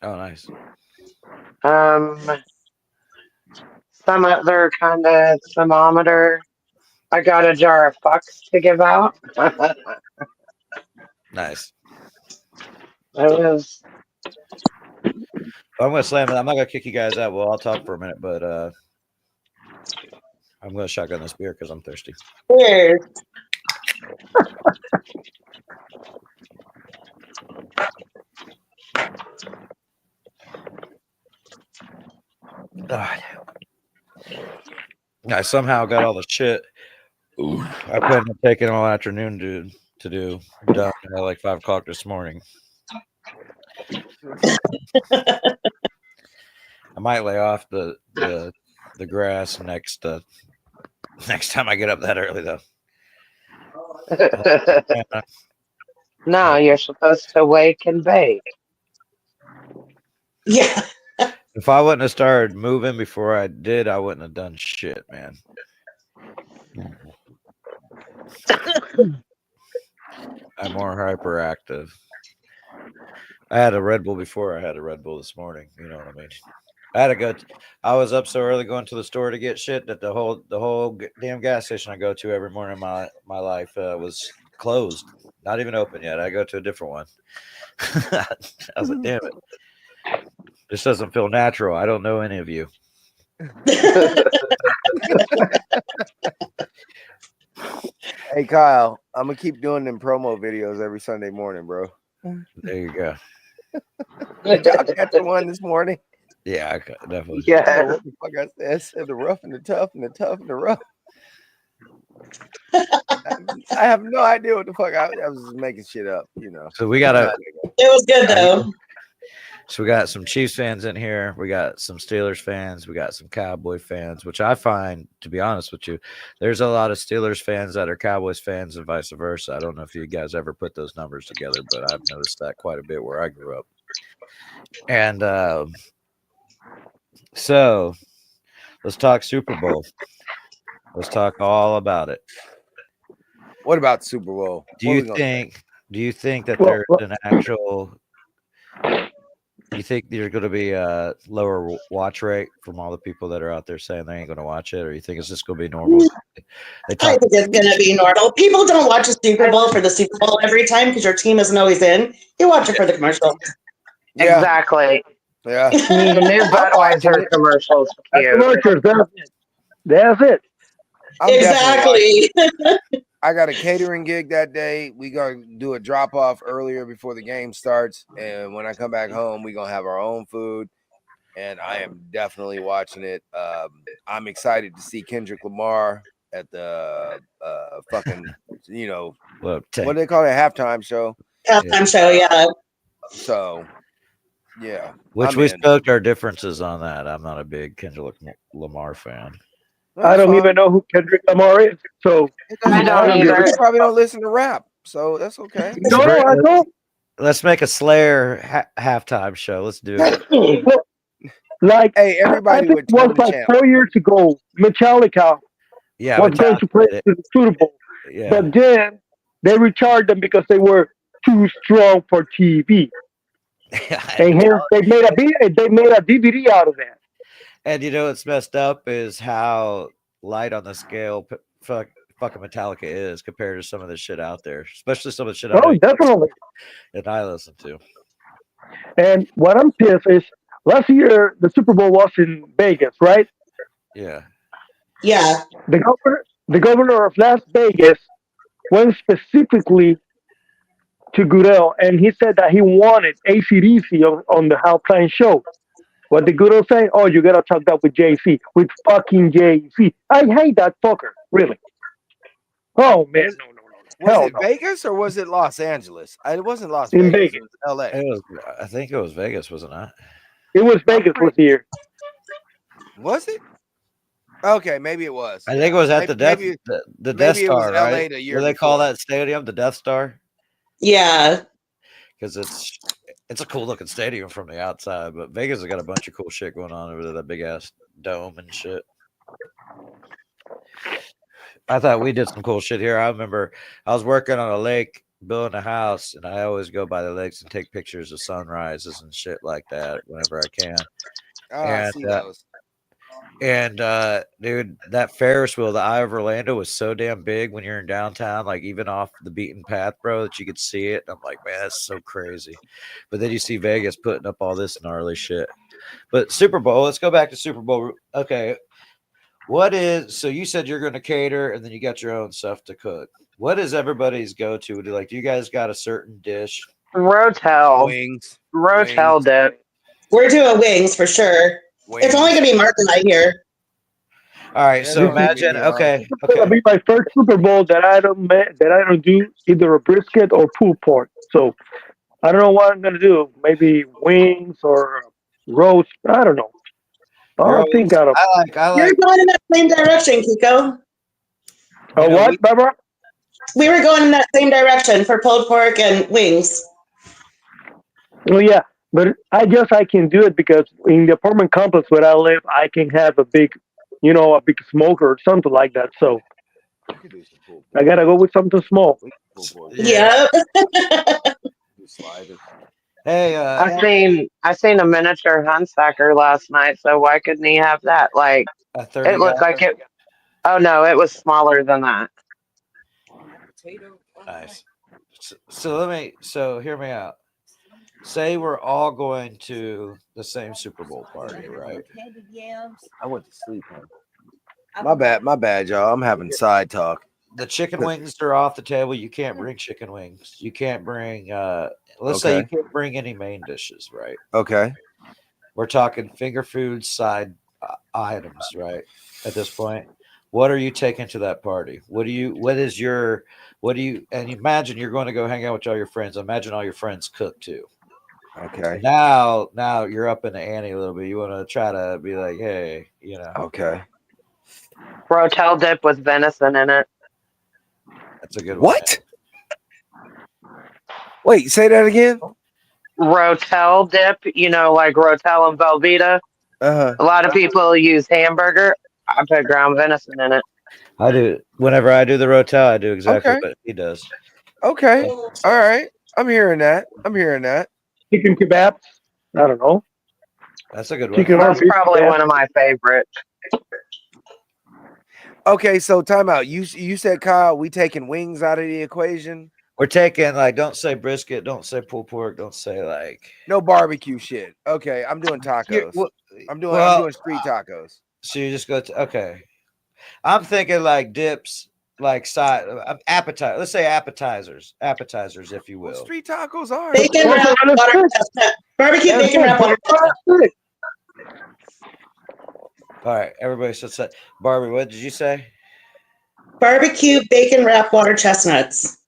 Oh, nice. Some other kind of thermometer. I got a jar of fucks to give out. Nice. It was. I'm gonna slam it. I'm not gonna kick you guys out. Well, I'll talk for a minute, but I'm gonna shotgun this beer because I'm thirsty. Cheers. I somehow got all the shit. I planned on taking all afternoon to do done at like 5 o'clock this morning. I might lay off the grass next time I get up that early though. No, you're supposed to wake and bake. Yeah. If I wouldn't have started moving before I did, I wouldn't have done shit, man. I'm more hyperactive. I had a Red Bull before I had a Red Bull this morning. You know what I mean? I was up so early going to the store to get shit that the whole damn gas station I go to every morning in my life was closed. Not even open yet. I go to a different one. I was like, damn it. This doesn't feel natural. I don't know any of you. Hey, Kyle, I'm going to keep doing them promo videos every Sunday morning, bro. There you go. Did y'all catch the one this morning? Yeah, definitely. Yeah. What the fuck I said? I said the rough and the tough and the tough and the rough. I have no idea what the fuck. I was just making shit up, you know. So we got It was good though. So we got some Chiefs fans in here. We got some Steelers fans. We got some Cowboy fans, which I find, to be honest with you, there's a lot of Steelers fans that are Cowboys fans and vice versa. I don't know if you guys ever put those numbers together, but I've noticed that quite a bit where I grew up. And so let's talk Super Bowl. Let's talk all about it. What about Super Bowl? Do you think that there's an actual? You think there's going to be a lower watch rate from all the people that are out there saying they ain't going to watch it, or you think it's just going to be normal? I think it's going to be normal. People don't watch a Super Bowl for the Super Bowl every time because your team isn't always in. You watch it for the commercial. Yeah. Exactly. Yeah. The new Budweiser commercials. That's it. Exactly. I got a catering gig that day. We gonna do a drop off earlier before the game starts, and when I come back home, we gonna have our own food. And I am definitely watching it. I'm excited to see Kendrick Lamar at the fucking, you know, what do they call it? Halftime show. Halftime show, yeah. So, yeah. Which we spoke our differences on that. I'm not a big Kendrick Lamar fan. I don't even know who Kendrick Lamar is, so I don't either. You probably don't listen to rap, so that's okay. No, I don't. Let's make a Slayer halftime show. Let's do it. Like, hey, everybody I think it was like 4 years ago, Metallica was going to play to the Super Bowl, but then they recharged them because they were too strong for TV, and hence they made a DVD out of that. And you know what's messed up is how light on the scale fucking Metallica is compared to some of the shit out there, especially some of the shit definitely that I listen to. And what I'm pissed is last year the Super Bowl was in Vegas, right? Yeah. Yeah. The governor of Las Vegas went specifically to Goodell, and he said that he wanted AC/DC on the halftime show. What did Goodell say? Oh, you gotta talk that with JC, with fucking JC. I hate that fucker, really. Oh man, no. Was it Vegas or was it Los Angeles? It wasn't Las Vegas. In Vegas. It was LA. I think it was Vegas, wasn't it? It was Vegas this year. Was it? Okay, maybe it was. I think it was at the Death Star, right? LA What do they call that stadium? The Death Star? Yeah. Because it's a cool looking stadium from the outside, but Vegas has got a bunch of cool shit going on over there, that big ass dome and shit. I thought we did some cool shit here. I remember I was working on a lake building a house, and I always go by the lakes and take pictures of sunrises and shit like that whenever I can. Oh, I see those. And dude, that Ferris wheel, the Eye of Orlando, was so damn big when you're in downtown, like even off the beaten path, bro, that you could see it. And I'm like, man, that's so crazy. But then you see Vegas putting up all this gnarly shit. But Super Bowl, let's go back to Super Bowl. Okay. So you said you're going to cater and then you got your own stuff to cook. What is everybody's go-to? Do you guys got a certain dish? Rotel. Wings. Rotel dip. We're doing wings for sure. Wings. It's only gonna be Mark and I here. All right, so imagine. Okay, It's gonna be my first Super Bowl that I don't do either a brisket or pulled pork. So I don't know what I'm gonna do. Maybe wings or roast. I don't know. I think I like. You're going in that same direction, Kiko. Oh, what, Barbara? We were going in that same direction for pulled pork and wings. Oh yeah. But I guess I can do it because in the apartment complex where I live, I can have a big smoker or something like that. So I gotta go with something small. Yeah. Hey, I seen a miniature Hunsacker last night. So why couldn't he have that? Like it looked like it. Oh no, it was smaller than that. Nice. So hear me out. Say we're all going to the same Super Bowl party, right? I went to sleep, man. My bad, y'all. I'm having side talk. The chicken wings are off the table. You can't bring chicken wings. You can't bring let's say you can't bring any main dishes, right? Okay. We're talking finger food side items, right? At this point. What are you taking to that party? And imagine you're going to go hang out with all your friends. Imagine all your friends cook too. Okay. So now you're up in the ante a little bit. You want to try to be like, hey, Okay. Rotel dip with venison in it. That's a good one. What? Wait, say that again. Rotel dip, like Rotel and Velveeta. Uh-huh. A lot of people use hamburger. I put ground venison in it. I do. Whenever I do the Rotel, I do exactly what he does. Okay. All right. I'm hearing that. Chicken kebabs. I don't know. That's a good one. Chicken That's probably one of my favorites. Okay, so time out. You said, Kyle, we taking wings out of the equation? We're taking don't say brisket, don't say pulled pork, don't say no barbecue shit. Okay, I'm doing tacos. I'm doing street tacos. So you just go to okay. I'm thinking dips, side appetizer. Let's say appetizers, if you will. Street tacos are bacon wrap water chestnut. Barbecue bacon wrap water chestnut. All right, everybody. So Barbie, what did you say? Barbecue bacon wrap water chestnuts.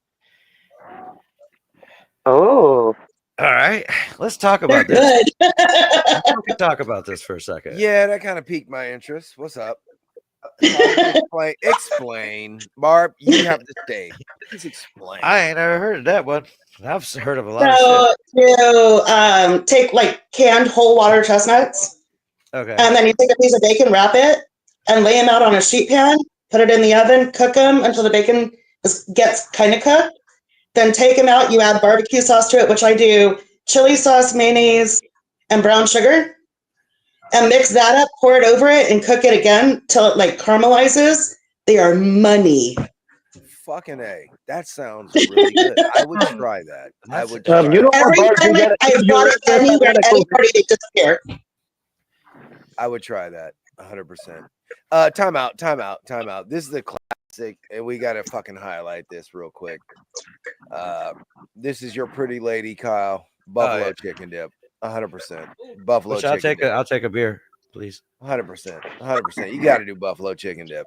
Oh. All right. Let's talk about They're this. Good. We can talk about this for a second. Yeah, that kind of piqued my interest. What's up? Explain. Barb, you have to stay. Please explain. I ain't never heard of that one. I've heard of a lot of shit. You take canned whole water chestnuts. Okay. And then you take a piece of bacon, wrap it, and lay them out on a sheet pan. Put it in the oven, cook them until the bacon gets kind of cooked. Then take them out. You add barbecue sauce to it, which I do chili sauce, mayonnaise, and brown sugar. And mix that up, pour it over it, and cook it again till it caramelizes. They are money. Fucking A. That sounds really good. I would try that. I would try Every time I've got it anywhere, any party, they disappear. I would try that 100%. Time out. This is a classic, and we got to fucking highlight this real quick. This is your pretty lady, Kyle. Buffalo chicken dip. 100%. Buffalo chicken dip. I'll take a beer, please. 100%. You got to do buffalo chicken dip.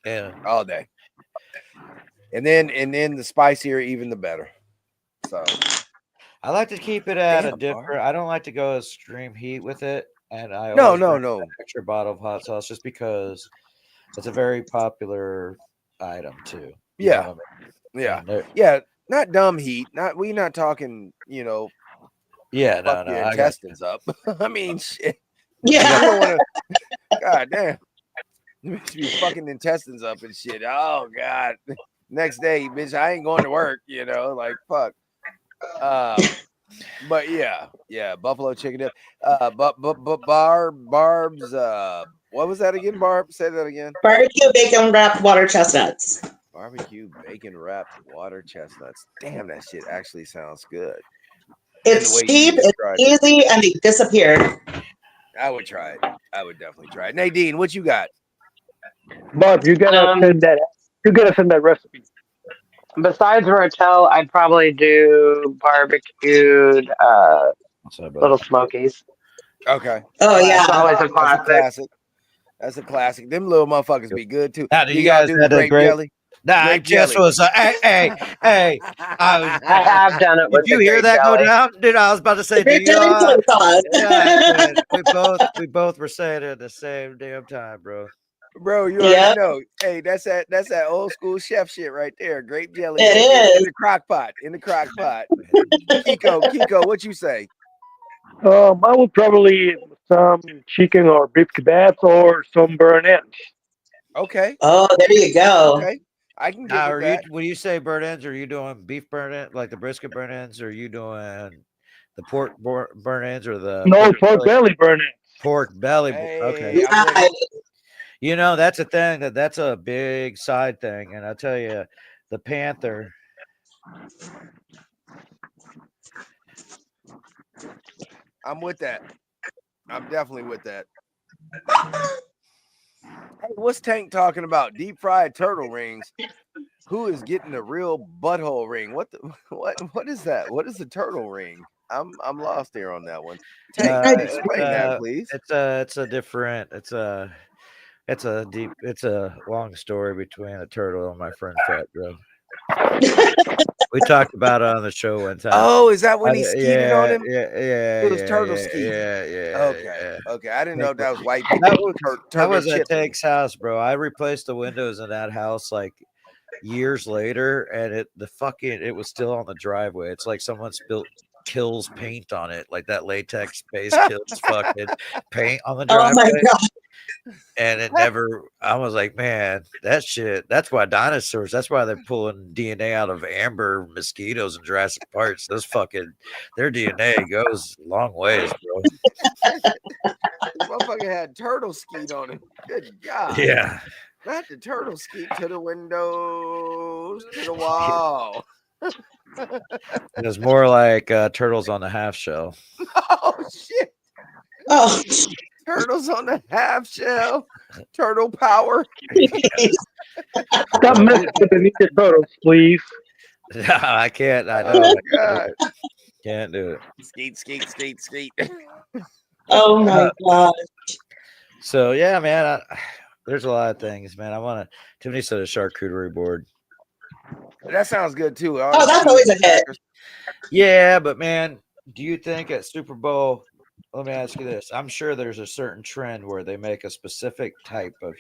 Yeah. All day. And then the spicier, even the better. So I like to keep it at a different. I don't like to go extreme heat with it. And I no. An extra bottle of hot sauce just because it's a very popular item too. Yeah. Not dumb heat. We not talking, Yeah, fuck no. your intestines up. I mean, shit. Yeah. God damn. You makes me fucking intestines up and shit. Oh God. Next day, bitch, I ain't going to work. Fuck. But yeah, buffalo chicken dip. Barb's. What was that again, Barb? Say that again. Barbecue bacon wrapped water chestnuts. Barbecue bacon wrapped water chestnuts. Damn, that shit actually sounds good. It's cheap, it's easy, and they disappeared. I would try it. I would definitely try it. Nadine, what you got? Bob, you gotta send that. You gotta send that recipe. Besides Rotel, I'd probably do barbecued Little Smokies. Okay. Oh yeah, that's always a classic. That's a classic. Them little motherfuckers be good too. Now, do you guys do had grape jelly? Nah, Grape it just jelly. was hey. I have done it. Did you hear that go down, dude? I was about to say, grape jelly sauce. Yeah, we both were saying it at the same damn time, bro. Bro, you already know. Hey, that's that old school chef shit right there. Grape jelly. It is. In the crock pot. Kiko, what you say? I would probably some chicken or beef kebabs or some burnt ends. Okay. Oh, there you go. Okay. I can get with that. When you say burnt ends, are you doing beef burnt ends, like the brisket burnt ends, or are you doing the pork burnt ends, or the pork belly burnt ends? Pork belly. Hey, okay. Yeah. That's a thing that's a big side thing, and I tell you, the Panther. I'm with that. I'm definitely with that. Hey, what's Tank talking about? Deep fried turtle rings. Who is getting a real butthole ring? What is that? What is a turtle ring? I'm lost here on that one. Tank, explain that, please. It's a It's a long story between a turtle and my friend Fat Joe. We talked about it on the show one time. Oh, is that when he skeeted on him? Yeah. It was turtle skeet. Yeah. Okay. I didn't know that was white people. That was at Take's house, bro. I replaced the windows in that house like years later, and it was still on the driveway. It's like someone spilled Kills paint on it, like that latex base Kills fucking paint on the driveway. Oh my God. And it never, I was like, man, that shit, that's why dinosaurs, that's why they're pulling DNA out of amber mosquitoes in Jurassic Park. Those fucking, their DNA goes long ways, bro. This motherfucker had turtle skeet on it. Good God. Yeah. Not the turtle skeet to the windows, to the wall. It was more like turtles on the half shell. Oh, shit. Oh, Turtles on the half shell. Turtle power. Stop messing with the Ninja Turtles, please. No, I can't. I know. Oh, God. Can't do it. Skeet. oh my God. So, yeah, man, there's a lot of things, man. Tiffany said a charcuterie board. That sounds good, too. Oh, that's always a hit. Yeah, but, man, do you think at Super Bowl, let me ask you this. I'm sure there's a certain trend where they make a specific type of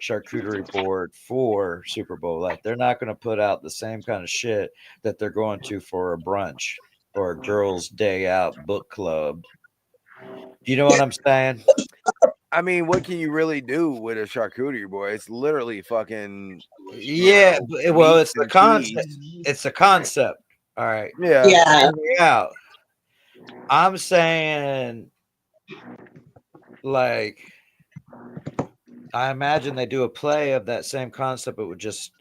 charcuterie board for Super Bowl. Like they're not going to put out the same kind of shit that they're going to for a brunch or a girls' day out book club. Do you know what I'm saying? I mean, what can you really do with a charcuterie board? It's literally fucking. Yeah, well, it's the concept. It's the concept. All right. Yeah. I'm saying, like, I imagine they do a play of that same concept, but with just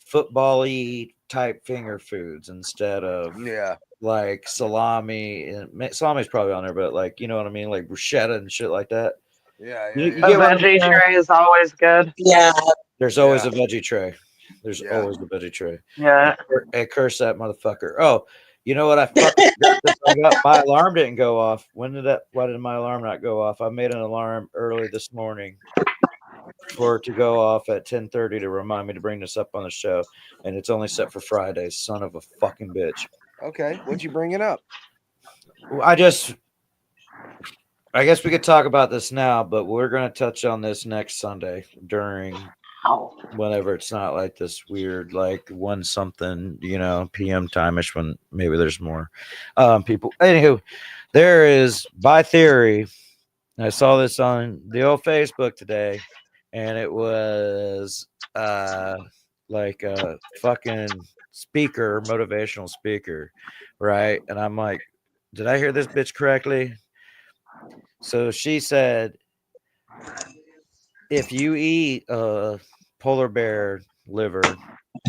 football-y type finger foods instead of like salami. And salami's probably on there, but like, you know what I mean, like bruschetta and shit like that. Yeah. A veggie tray is always good. Yeah. There's always a veggie tray. There's always a veggie tray. Yeah. Hey, curse that motherfucker. Oh, you know what? I got my alarm didn't go off. Why did my alarm not go off? I made an alarm early this morning for it to go off at 10:30 to remind me to bring this up on the show, and it's only set for Friday. Son of a fucking bitch. Okay, what'd you bring it up? I guess we could talk about this now, but we're going to touch on this next Sunday during whenever it's not like this weird, like 1 something, PM time-ish when maybe there's more people. Anywho, there is, by theory, I saw this on the old Facebook today, and it was like a fucking speaker, motivational speaker, right? And I'm like, did I hear this bitch correctly? So she said, if you eat a polar bear liver,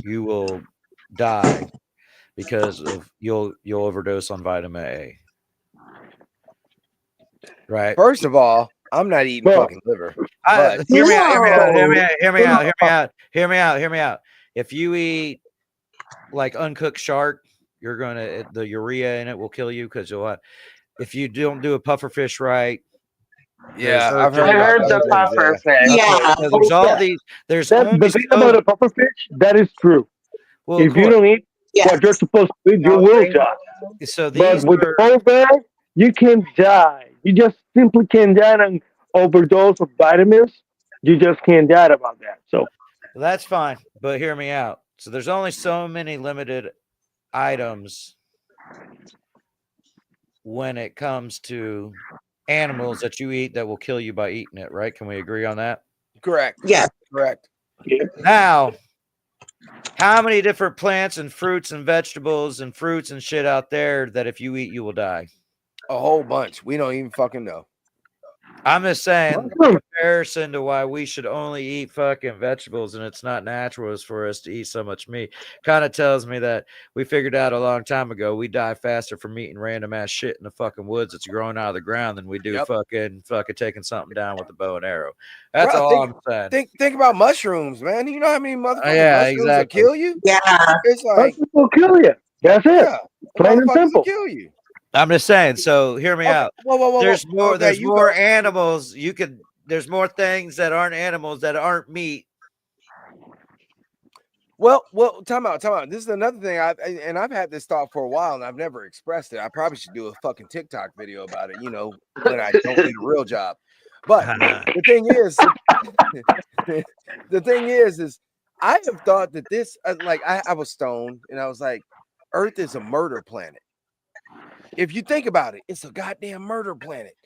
you will die because of you'll overdose on vitamin A. Right. First of all, I'm not eating fucking liver. Hear me out. If you eat like uncooked shark, the urea in it will kill you because if you don't do a puffer fish right. Yeah, I heard the puffer fish. Yeah. So there's all these. There's the thing about a puffer fish, that is true. Well, if you don't eat what you're supposed to eat, you will die. So but with the polar bear, you can die. You just simply can't die and overdose of vitamins. You just can't die about that. So that's fine. But hear me out. So there's only so many limited items when it comes to animals that you eat that will kill you by eating it, right? Can we agree on that? Correct. Yeah. Correct. Now, how many different plants and fruits and vegetables and fruits and shit out there that if you eat, you will die? A whole bunch. We don't even fucking know. I'm just saying, in comparison to why we should only eat fucking vegetables and it's not natural is for us to eat so much meat, kind of tells me that we figured out a long time ago we die faster from eating random ass shit in the fucking woods that's growing out of the ground than we do fucking taking something down with a bow and arrow. That's all I'm saying. Think about mushrooms, man. You know how many motherfucking mushrooms will kill you? Yeah. It's like mushrooms will kill you. That's it. Plain and simple. Kill you. I'm just saying. So hear me out. Whoa. There's more animals. You could there's more things that aren't animals that aren't meat. Well, time out. This is another thing I've had this thought for a while and I've never expressed it. I probably should do a fucking TikTok video about it, when I don't need a real job. But the thing is I have thought that this, like, I was stoned and I was like, Earth is a murder planet. If you think about it, it's a goddamn murder planet.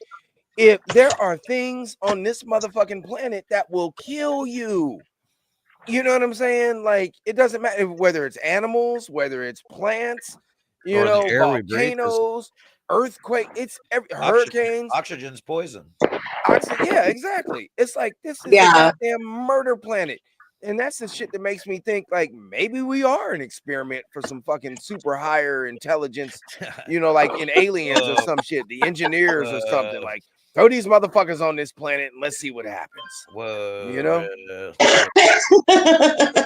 If there are things on this motherfucking planet that will kill you, you know what I'm saying? Like, it doesn't matter whether it's animals, whether it's plants, volcanoes, earthquake, it's hurricanes. Oxygen's poison. Yeah, exactly. It's like this is a goddamn murder planet. And that's the shit that makes me think like maybe we are an experiment for some fucking super higher intelligence, like in Aliens or some shit, the engineers or something. Like, throw these motherfuckers on this planet and let's see what happens. Whoa.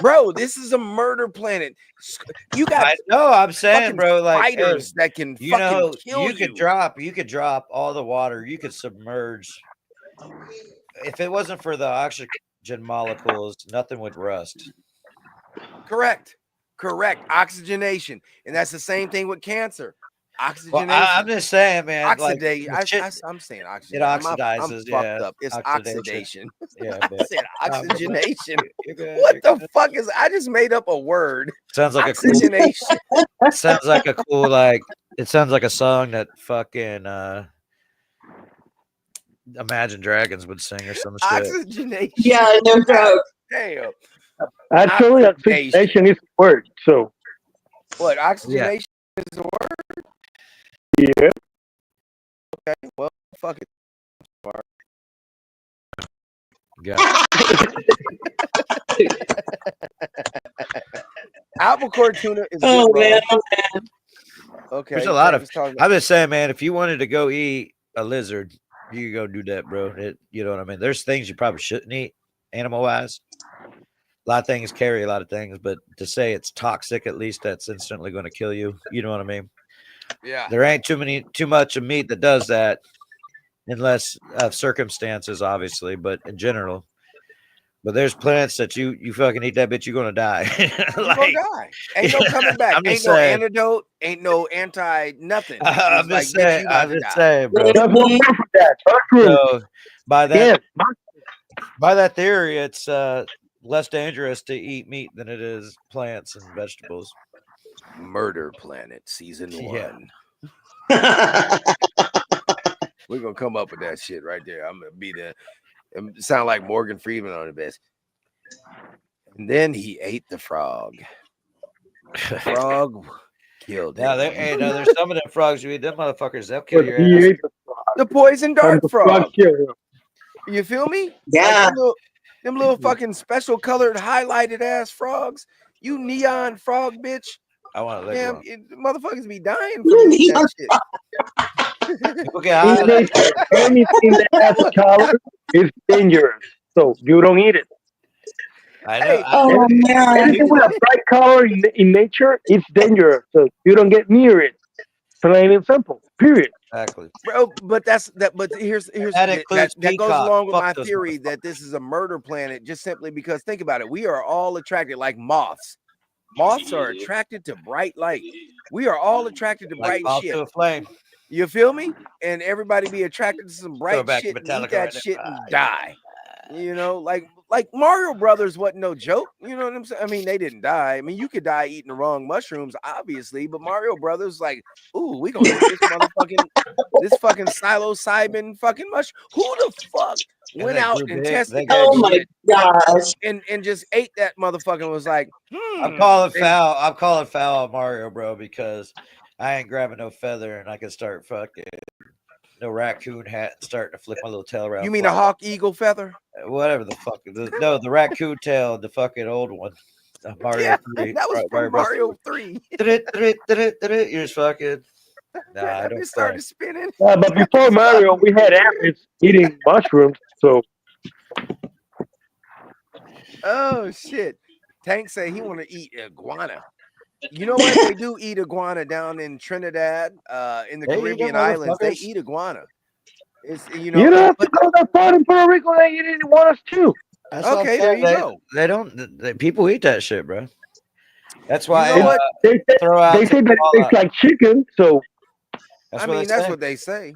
Bro, this is a murder planet. You got I'm saying, bro, like fighters that can fucking kill you. You could drop all the water, you could submerge. If it wasn't for the oxygen molecules, nothing would rust. Correct. Oxygenation. And that's the same thing with cancer. Oxygenation. Well, I'm just saying, man. Oxidate. I'm saying oxygen. It oxidizes. I'm fucked up. It's oxidation. Yeah, I said oxygenation. What the fuck is? I just made up a word. Sounds like oxygenation. Sounds like a cool It sounds like a song that fucking Imagine Dragons would sing or some shit. Oxygenation. Yeah, no joke. Damn. Actually, oxygenation is a word. So what? Oxygenation is a word. Yeah. Okay. Well, fuck it. Albacore tuna is Oh good, man. Okay. There's a lot of. I'm just saying, man. If you wanted to go eat a lizard, you could go do that, bro. You know what I mean? There's things you probably shouldn't eat, animal wise. A lot of things carry a lot of things, but to say it's toxic, at least that's instantly going to kill you. You know what I mean? Yeah. There ain't too much of meat that does that, unless circumstances, obviously, but in general. But there's plants that you fucking eat that bitch, you're gonna die. You're gonna die. Ain't no coming back. Ain't no antidote. Ain't no anti nothing. I'm just saying, bro. So, by that theory, it's less dangerous to eat meat than it is plants and vegetables. Murder Planet season 1. We're gonna come up with that shit right there. I'm gonna be the sound like Morgan Freeman on the best. And then he ate the frog. The frog killed him. There's some of them frogs you eat. Them motherfuckers, they'll kill your ass. The poison dart frog. You feel me? Yeah. Like them little fucking special colored highlighted ass frogs. You neon frog bitch. I want to damn, motherfuckers be dying for that shit. Anything that has a color is dangerous, so you don't eat it. I know. Anything with a bright color in nature, it's dangerous, so you don't get near it. Plain and simple. Period. Exactly, bro. But here's that goes along with my theory that this is a murder planet, just simply because think about it. We are all attracted like moths. Moths are attracted to bright light. We are all attracted to bright shit. To a flame. You feel me? And everybody be attracted to some bright shit and eat that shit and die. You know, like Mario Brothers wasn't no joke. You know what I'm saying? I mean, they didn't die. I mean, you could die eating the wrong mushrooms, obviously, but Mario Brothers like, ooh, we gonna eat this fucking psilocybin fucking mushroom. Who the fuck went out and tested oh my gosh and just ate that motherfucker and was like, I'm calling foul. I'm calling foul on Mario, bro, because I ain't grabbing no feather and I can start fucking no raccoon hat and starting to flip my little tail around. You mean a hawk eagle feather? Whatever the fuck. No, the raccoon tail, the fucking old one. Mario 3. That was from Mario 3. You're just fucking. Nah, I don't started spinning. But before Mario, we had ants eating mushrooms. So. Oh shit! Tank say he want to eat iguana. You know what? They do eat iguana down in Trinidad, in the Caribbean islands. They eat iguana. It's You don't have to go that far in Puerto Rico that you didn't want us to. That's what I'm okay, saying. there you go. They don't. People eat that shit, bro. That's why. You know what? They say that it tastes like chicken, so. I mean, that's what they say.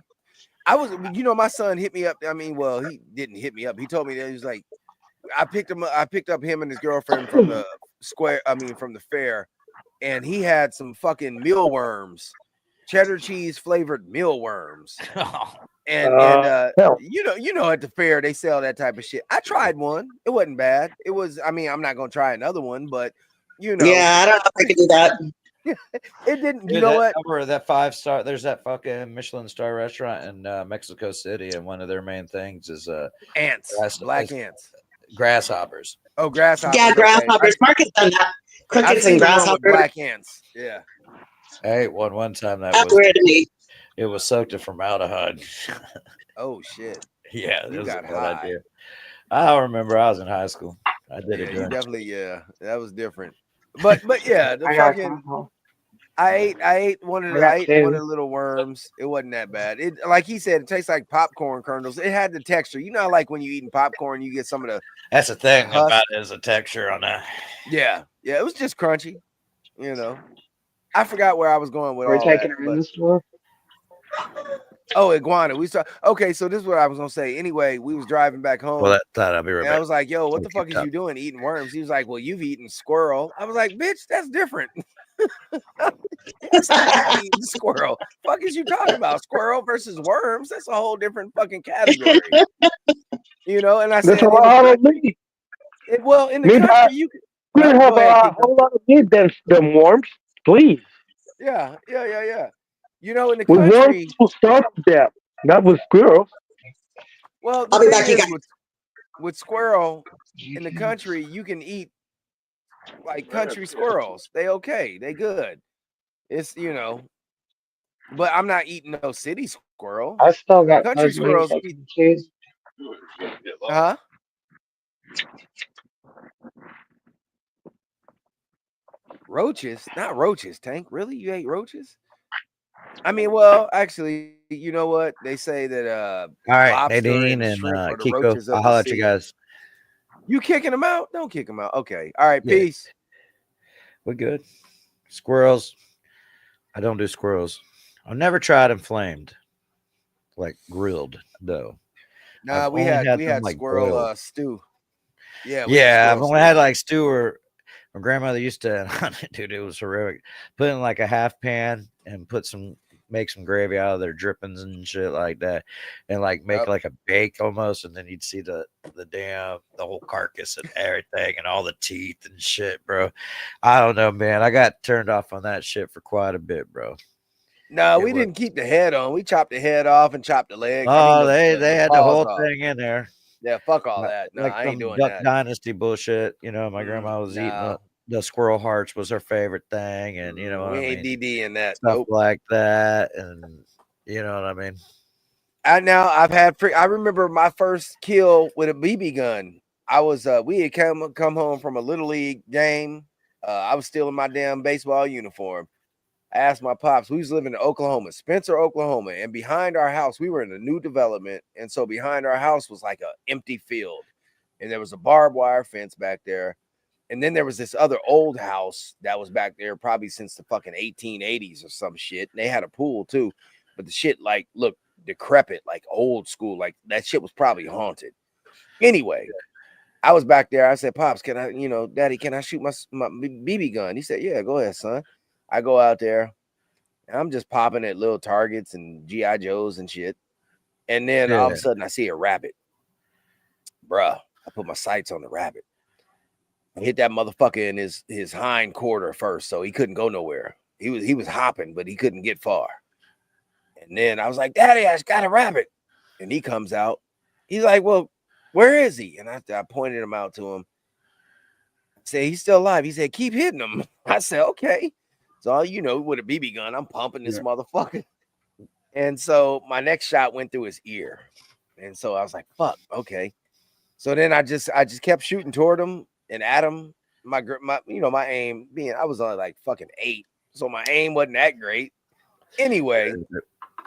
I was, you know, my son hit me up. I mean, well, he didn't hit me up. He told me that he was like, I picked up him and his girlfriend from the from the fair, and he had some fucking mealworms, cheddar cheese flavored mealworms. And you know at the fair they sell that type of shit. I tried one. It wasn't bad. It was, I mean, I'm not gonna try another one, but you know. Yeah, I don't know if I could do that. It didn't, Dude, you know what? Over that 5-star, there's that fucking Michelin star restaurant in Mexico City, and one of their main things is ants, black ants, grasshoppers. Oh, grasshoppers. Yeah, grasshoppers. Mark has done that. Crickets and grasshoppers. Black ants. Yeah. I ate one time That's weird to me. It was soaked in formaldehyde. Oh shit. Yeah, you was got a bad high. idea. I don't remember. I was in high school. I did it. You During definitely, that was different. But yeah, the fucking. I ate one of the little worms. It wasn't that bad. It, like he said, it tastes like popcorn kernels. It had the texture. You know, like when you eating popcorn, you get some of the. That's the thing about it, is the texture on that. Yeah, it was just crunchy. You know, I forgot where I was going with We're all taking that. her in the store. Oh, iguana. We saw. Okay, so this is what I was gonna say. Anyway, we was driving back home. Well, I'll be right and back. I was like, "Yo, what the fuck is you doing eating worms?" He was like, "Well, you've eaten squirrel." I was like, "Bitch, that's different." Eating squirrel. Fuck is you talking about? Squirrel versus worms? That's a whole different fucking category. You know, and I said, "There's a lot of meat." Well, in the country, you could have a whole lot of meat than worms, please. Yeah. You know, in the With country, worms, people starve to death. Not with squirrels. well, I'll be back, you guys. With squirrel in the country, you can eat like country squirrels. They okay, they good. It's, you know, but I'm not eating no city squirrel. I still got country squirrels. cheese. Huh? Roaches? Not roaches, Tank. Really? You ate roaches? I mean, well, actually, you know what? They say that all right, lobster Nadine and and shrimp are the Kiko, roaches of I'll the holler at you sea. guys. You kicking them out? Don't kick them out. Okay. All right. Yeah. Peace. We're good. Squirrels. I don't do squirrels. I've never tried them flamed, like grilled though. Nah, we had like squirrel boiled. Stew. Yeah. I've only had like stew, or my grandmother used to. Dude, it was horrific. Put in like a half pan and make some gravy out of their drippings and shit like that, and like make like a bake almost, and then you'd see the whole carcass and everything and all the teeth and shit, bro. I don't know, man. I got turned off on that shit for quite a bit, bro. No, we didn't keep the head on. We chopped the head off and chopped the leg. Oh, they had the whole thing in there. Yeah, fuck all that. No, like I ain't doing Duck that. Dynasty bullshit. You know, my grandma was eating the squirrel hearts was her favorite thing, and you know what we I ain't mean? DD in that Stuff like that, and you know what I mean. I remember my first kill with a BB gun. I was we had come home from a little league game. I was still in my damn baseball uniform. I asked my pops, we was living in Oklahoma, Spencer, Oklahoma, and behind our house, we were in a new development, and so behind our house was like an empty field, and there was a barbed wire fence back there. And then there was this other old house that was back there probably since the fucking 1880s or some shit. And they had a pool too, but the shit like looked decrepit, like old school. Like that shit was probably haunted. Anyway, I was back there. I said, Pops, can I, Daddy, can I shoot my BB gun? He said, yeah, go ahead, son. I go out there. And I'm just popping at little targets and G.I. Joes and shit. And then all of a sudden I see a rabbit. Bruh, I put my sights on the rabbit. Hit that motherfucker in his hind quarter first, so he couldn't go nowhere. He was hopping, but he couldn't get far. And then I was like, Daddy, I just got a rabbit. And he comes out. He's like, well, where is he? And I pointed him out to him. I said, he's still alive. He said, keep hitting him. I said, okay. So with a BB gun, I'm pumping this motherfucker. And so my next shot went through his ear. And so I was like, fuck, okay. So then I just kept shooting toward him. And Adam, my aim being, I was only like fucking 8, so my aim wasn't that great. Anyway,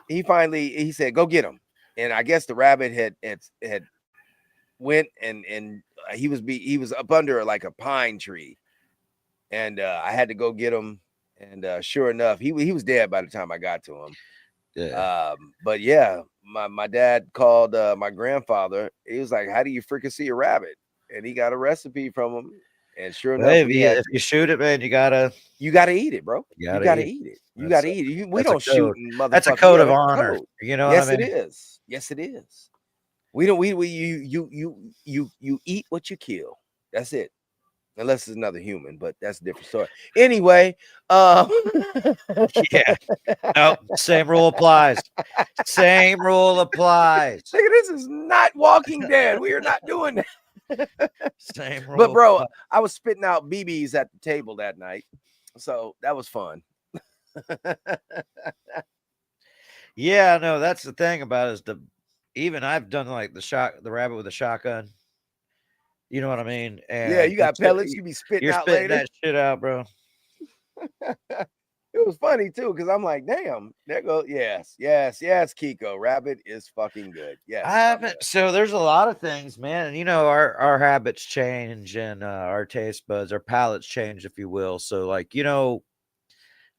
he said, "Go get him." and I guess the rabbit had went and he was up under like a pine tree, and I had to go get him, and sure enough, he was dead by the time I got to him. Yeah. But yeah, my dad called my grandfather. He was like, "How do you freaking see a rabbit?" And he got a recipe from him. And sure enough, if you shoot it, man, you gotta eat it, bro. You gotta eat it. You gotta eat it. We don't shoot, motherfucker. That's a code of honor. You know yes, what I mean? it is. Yes, it is. We don't. You eat what you kill. That's it. Unless it's another human, but that's a different story. Anyway, yeah. No, same rule applies. Same rule applies. Look at this is not Walking Dead. We are not doing that. Same rule. But bro, I was spitting out BBs at the table that night, so that was fun. Yeah, no, that's the thing about it is even I've done like the rabbit with a shotgun. You know what I mean? And yeah, you got pellets. You be spitting out spitting later. that shit out, bro. It was funny too, because I'm like, damn, there goes. Yes, Kiko. Rabbit is fucking good. Yes. I haven't. So there's a lot of things, man. And you know, our habits change and our taste buds, our palates change, if you will. So, like, you know,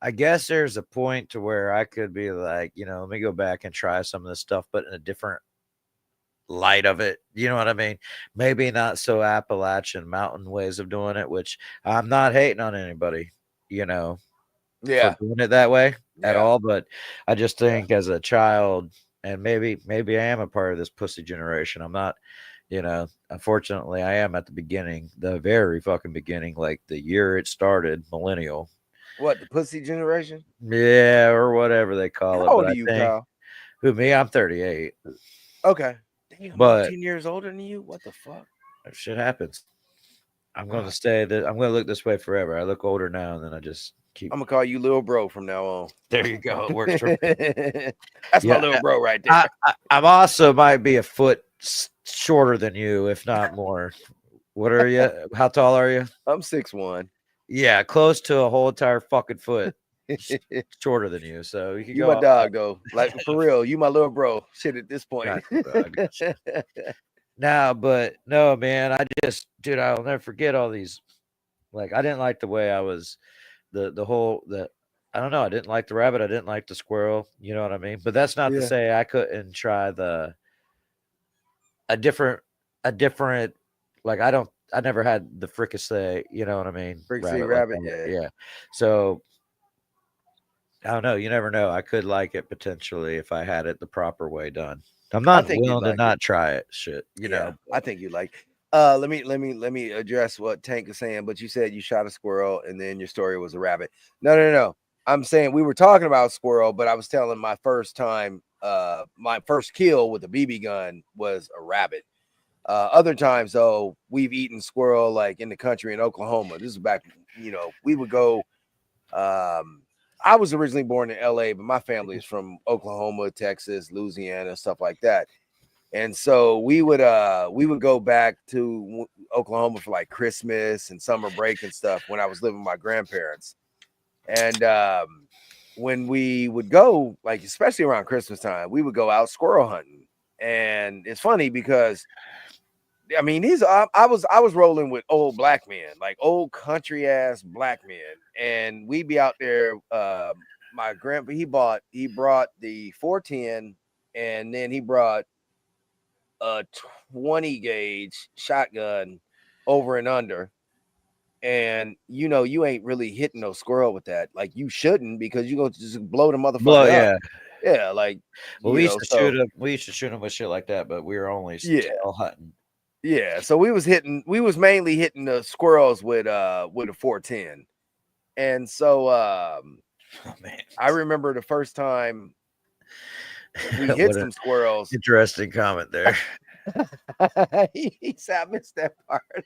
I guess there's a point to where I could be like, you know, let me go back and try some of this stuff, but in a different light of it. You know what I mean? Maybe not so Appalachian mountain ways of doing it, which I'm not hating on anybody, you know. Yeah, doing it that way at all, but I just think as a child, and maybe I am a part of this pussy generation. I'm not, you know, unfortunately I am at the beginning, the very fucking beginning, like the year it started, millennial. What, the pussy generation? Yeah, or whatever they call it. How old are you, Kyle? Who, me? I'm 38. Okay. Damn, but 10 years older than you? What the fuck? That shit happens. I'm going to stay that I'm going to look this way forever. I look older now, and then I just I'm gonna call you little bro from now on. There you go. It works for me. That's my little bro right there. I'm also might be a foot shorter than you, if not more. What are you? How tall are you? I'm 6'1". Yeah, close to a whole entire fucking foot shorter than you. So you can you go my dog though. Like for real, you my little bro. Shit at this point. Now, but no, man, dude, I'll never forget all these. Like, I didn't like the way I was. I don't know. I didn't like the rabbit. I didn't like the squirrel. You know what I mean? But that's not to say I couldn't try a different, like, I never had the fricassee, you know what I mean? Fricassee rabbit, yeah. So I don't know. You never know. I could like it potentially if I had it the proper way done. I'm not willing to not try it. Shit, you know. I think you like. Let me address what Tank is saying. But you said you shot a squirrel and then your story was a rabbit. No. I'm saying we were talking about squirrel, but I was telling my first time, my first kill with a BB gun was a rabbit. Other times though, we've eaten squirrel like in the country in Oklahoma. This is back, you know, we would go. I was originally born in LA, but my family is from Oklahoma, Texas, Louisiana, stuff like that. And so we would go back to Oklahoma for like Christmas and summer break and stuff when I was living with my grandparents. And when we would go, like especially around Christmas time, we would go out squirrel hunting. And it's funny because I mean, I was rolling with old black men, like old country ass black men, and we'd be out there. My grandpa he brought the 410, and then he brought a 20 gauge shotgun over and under. And you know, you ain't really hitting no squirrel with that. Like you shouldn't, because you go just blow the motherfucker up. Yeah, like well, we used to shoot them with shit like that, but we were only still hunting. Yeah, so we was mainly hitting the squirrels with a 410. And so I remember the first time we hit some squirrels. Interesting comment there. He said I missed that part.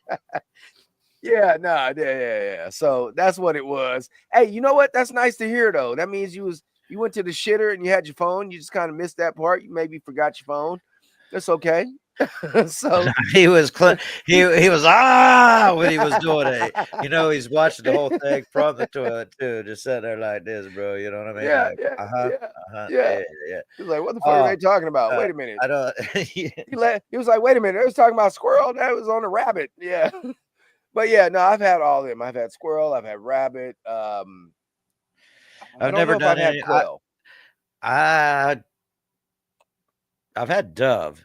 Yeah. So that's what it was. Hey, you know what? That's nice to hear though. That means you went to the shitter and you had your phone. You just kind of missed that part. You maybe forgot your phone. That's okay. So he was he was when he was doing it. You know, he's watching the whole thing from the toilet too, just sitting there like this, bro. You know what I mean? yeah, Like, yeah. yeah. He's like, what the fuck are they talking about? Wait a minute. I don't. He was like, wait a minute. They was talking about squirrel. That was on a rabbit. Yeah. But yeah, no, I've had all of them. I've had squirrel. I've had rabbit. I've never done any. Quail. I've had dove.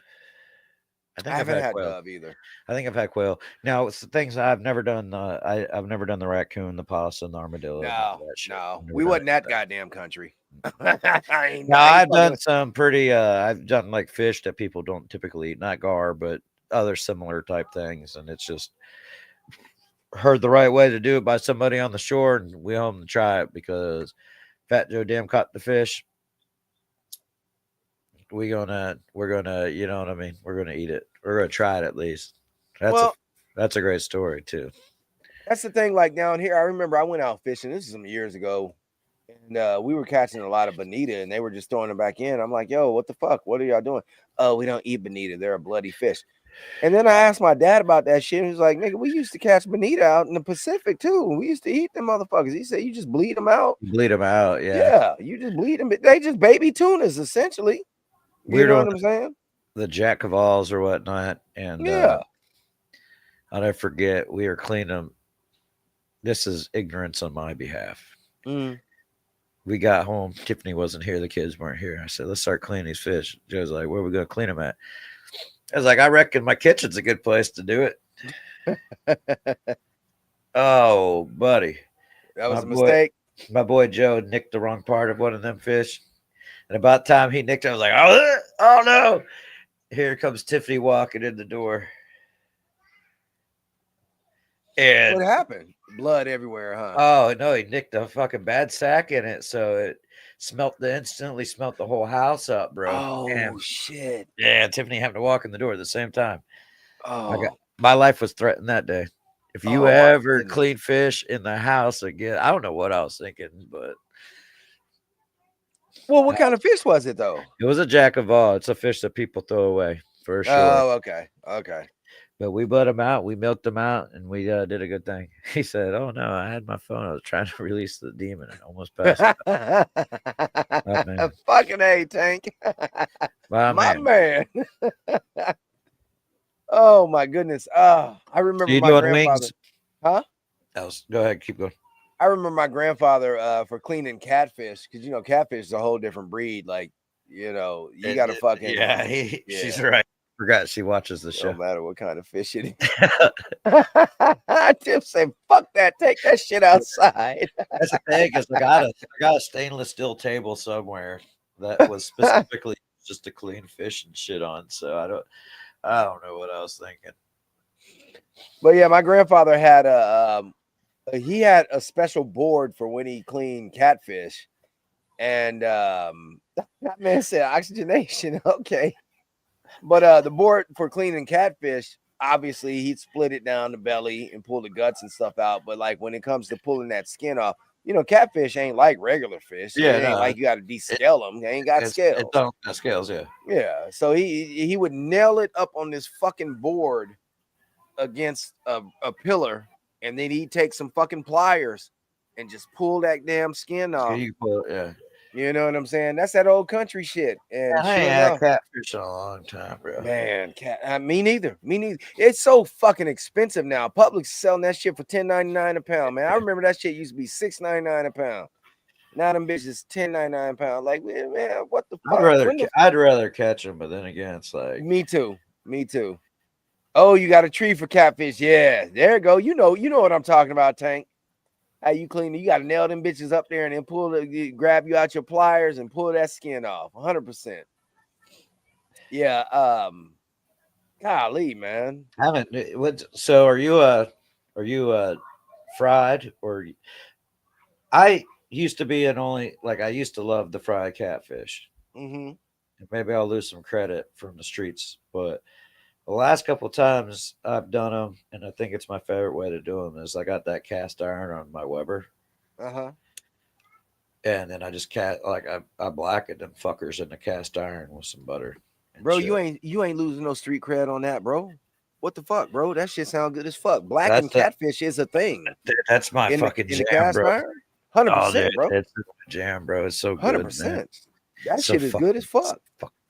I think I I've haven't had had quail. dove either. I think I've had quail. Now, it's the things I've never done. I've never done the raccoon, the possum, the armadillo. No, we wasn't that goddamn country. I've done some pretty. I've done like fish that people don't typically eat, not gar, but other similar type things, and it's just heard the right way to do it by somebody on the shore, and we home to try it because Fat Joe Dim caught the fish. We're gonna, you know what I mean? We're gonna eat it. We're gonna try it at least. That's a great story too. That's the thing. Like down here, I remember I went out fishing. This is some years ago, and we were catching a lot of bonita, and they were just throwing them back in. I'm like, yo, what the fuck? What are y'all doing? Oh, we don't eat bonita. They're a bloody fish. And then I asked my dad about that shit. He was like, nigga, we used to catch bonita out in the Pacific too. We used to eat them motherfuckers. He said, you just bleed them out. Bleed them out, yeah. Yeah, you just bleed them. They just baby tunas, essentially. You know what I'm saying? The jack of alls or whatnot. And I'll never forget, we were cleaning them. This is ignorance on my behalf. We got home. Tiffany wasn't here. The kids weren't here. I said, let's start cleaning these fish. Joe's like, where are we going to clean them at? I was like, I reckon my kitchen's a good place to do it. Oh, buddy. That was a mistake. My boy Joe nicked the wrong part of one of them fish. And about the time he nicked it, I was like, oh no. Here comes Tiffany walking in the door. And what happened? Blood everywhere, huh? Oh no, he nicked a fucking bad sack in it. So it instantly smelt the whole house up, bro. Oh shit. Yeah, Tiffany having to walk in the door at the same time. Oh, my life was threatened that day. If you ever clean fish in the house again, I don't know what I was thinking, but well, what kind of fish was it though? It was a jack of all. It's a fish that people throw away for sure. Oh, okay. But we bled them out, we milked them out, and we did a good thing. He said, "Oh no, I had my phone. I was trying to release the demon, and almost passed out." Fucking A, Tank. My man. Oh my goodness. I remember you my doing grandfather. wings? Huh? Go ahead, keep going. I remember my grandfather for cleaning catfish, because catfish is a whole different breed. Like, you gotta fucking she's right. Forgot she watches the show. No matter what kind of fish it is. Tim said, fuck that, take that shit outside. That's the thing, is I got a stainless steel table somewhere that was specifically just to clean fish and shit on. So I don't know what I was thinking. But yeah, my grandfather had he had a special board for when he cleaned catfish. And that man said oxygenation. Okay. But the board for cleaning catfish, obviously he'd split it down the belly and pull the guts and stuff out. But like when it comes to pulling that skin off, catfish ain't like regular fish. Yeah, it ain't like you got to descale them. They ain't got scales. It don't got scales, yeah. Yeah. So he would nail it up on this fucking board against a pillar, and then he'd take some fucking pliers and just pull that damn skin off. You pull it, yeah. You know what I'm saying? That's that old country shit. And I ain't had catfish in a long time, bro. Man, me neither. It's so fucking expensive now. Publix selling that shit for $10.99 a pound, man. I remember that shit used to be $6.99 a pound. Now them bitches $10.99 a pound. Like, man, what the fuck? I'd rather catch them, but then again, it's like me too. Oh, you got a tree for catfish? Yeah, there you go. You know what I'm talking about, Tank. How you clean it? You got to nail them bitches up there and then grab you out your pliers and pull that skin off. 100%. Yeah. Golly, man. So are you fried, or I used to be I used to love the fried catfish. Mm-hmm. Maybe I'll lose some credit from the streets, but the last couple of times I've done them, and I think it's my favorite way to do them, is I got that cast iron on my Weber. Uh-huh. And then I just I blackened them fuckers in the cast iron with some butter. Bro, you ain't losing no street cred on that, bro. What the fuck, bro? That shit sound good as fuck. Blackened catfish is a thing. That's my fucking in jam, the cast bro. iron. 100%, bro. It's a jam, bro. It's so good. 100%. Man. That so shit is good as fuck.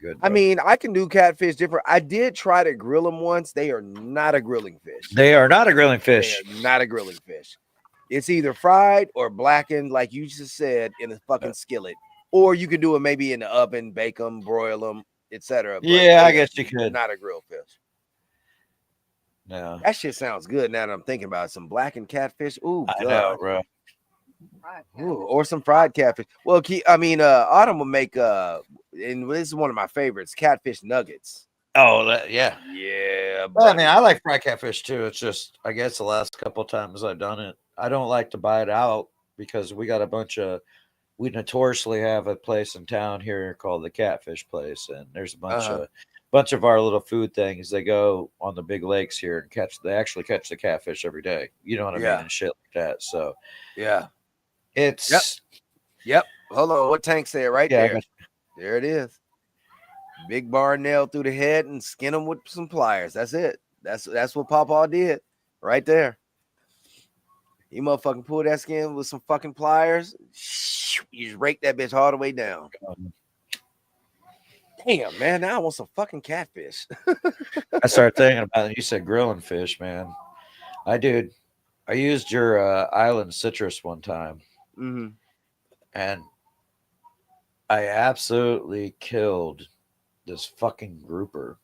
Good, I mean, I can do catfish different. I did try to grill them once. They are not a grilling fish. They are not a grilling fish. They are not a grilling fish. It's either fried or blackened, like you just said, in a fucking skillet, or you can do it maybe in the oven, bake them, broil them, etc. Yeah, I guess you could. Not a grilled fish. No, that shit sounds good. Now that I'm thinking about it. Some blackened catfish. Ooh, I know, bro. Ooh, or some fried catfish. Well, Autumn will make and this is one of my favorites, catfish nuggets. Oh, yeah. Yeah. Well, I mean, I like fried catfish too. It's just, I guess the last couple times I've done it, I don't like to buy it out because we notoriously have a place in town here called the Catfish Place, and there's a bunch of our little food things. They go on the big lakes here and they actually catch the catfish every day. You know what I mean? And shit like that. So yeah, it's yep. Hold on, what Tank said right there? got There it is. Big bar nail through the head and skin them with some pliers. That's it. That's what Pawpaw did right there. You motherfucking pull that skin with some fucking pliers. You just rake that bitch all the way down. Damn, man. Now I want some fucking catfish. I started thinking about it. You said grilling fish, man. I used your island citrus one time. Mm-hmm. And I absolutely killed this fucking grouper.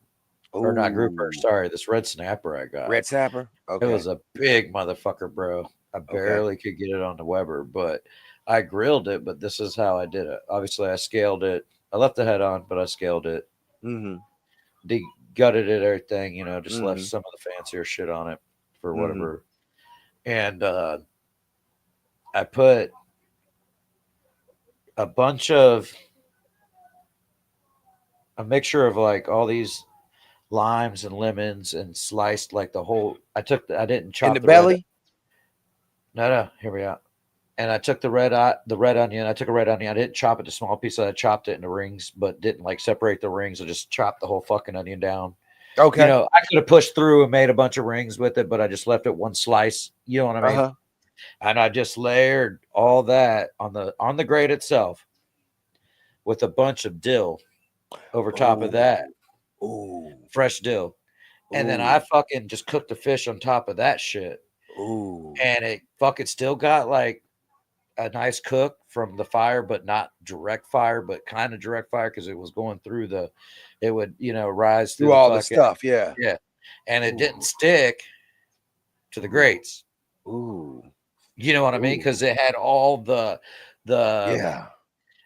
Or not grouper, sorry, this red snapper I got. Red snapper? Okay. It was a big motherfucker, bro. I barely could get it on the Weber, but I grilled it, but this is how I did it. Obviously, I scaled it. I left the head on, but I scaled it. Mm-hmm. Gutted it, everything, just left some of the fancier shit on it for whatever. And I put a mixture of like all these limes and lemons and sliced like the whole. I didn't chop in the belly. No, here we are. And I took the red onion. I took a red onion. I didn't chop it to small pieces. I chopped it into rings, but didn't like separate the rings. I just chopped the whole fucking onion down. Okay. I could have pushed through and made a bunch of rings with it, but I just left it one slice. You know what I mean? And I just layered all that on the grate itself with a bunch of dill over top of that. Ooh. Fresh dill. And then I fucking just cooked the fish on top of that shit. Ooh. And it fucking still got like a nice cook from the fire, but not direct fire, but kind of direct fire because it was going through it would, rise through all the stuff. Yeah. Yeah. And it didn't stick to the grates. Ooh. You know what I mean? Because it had all the yeah.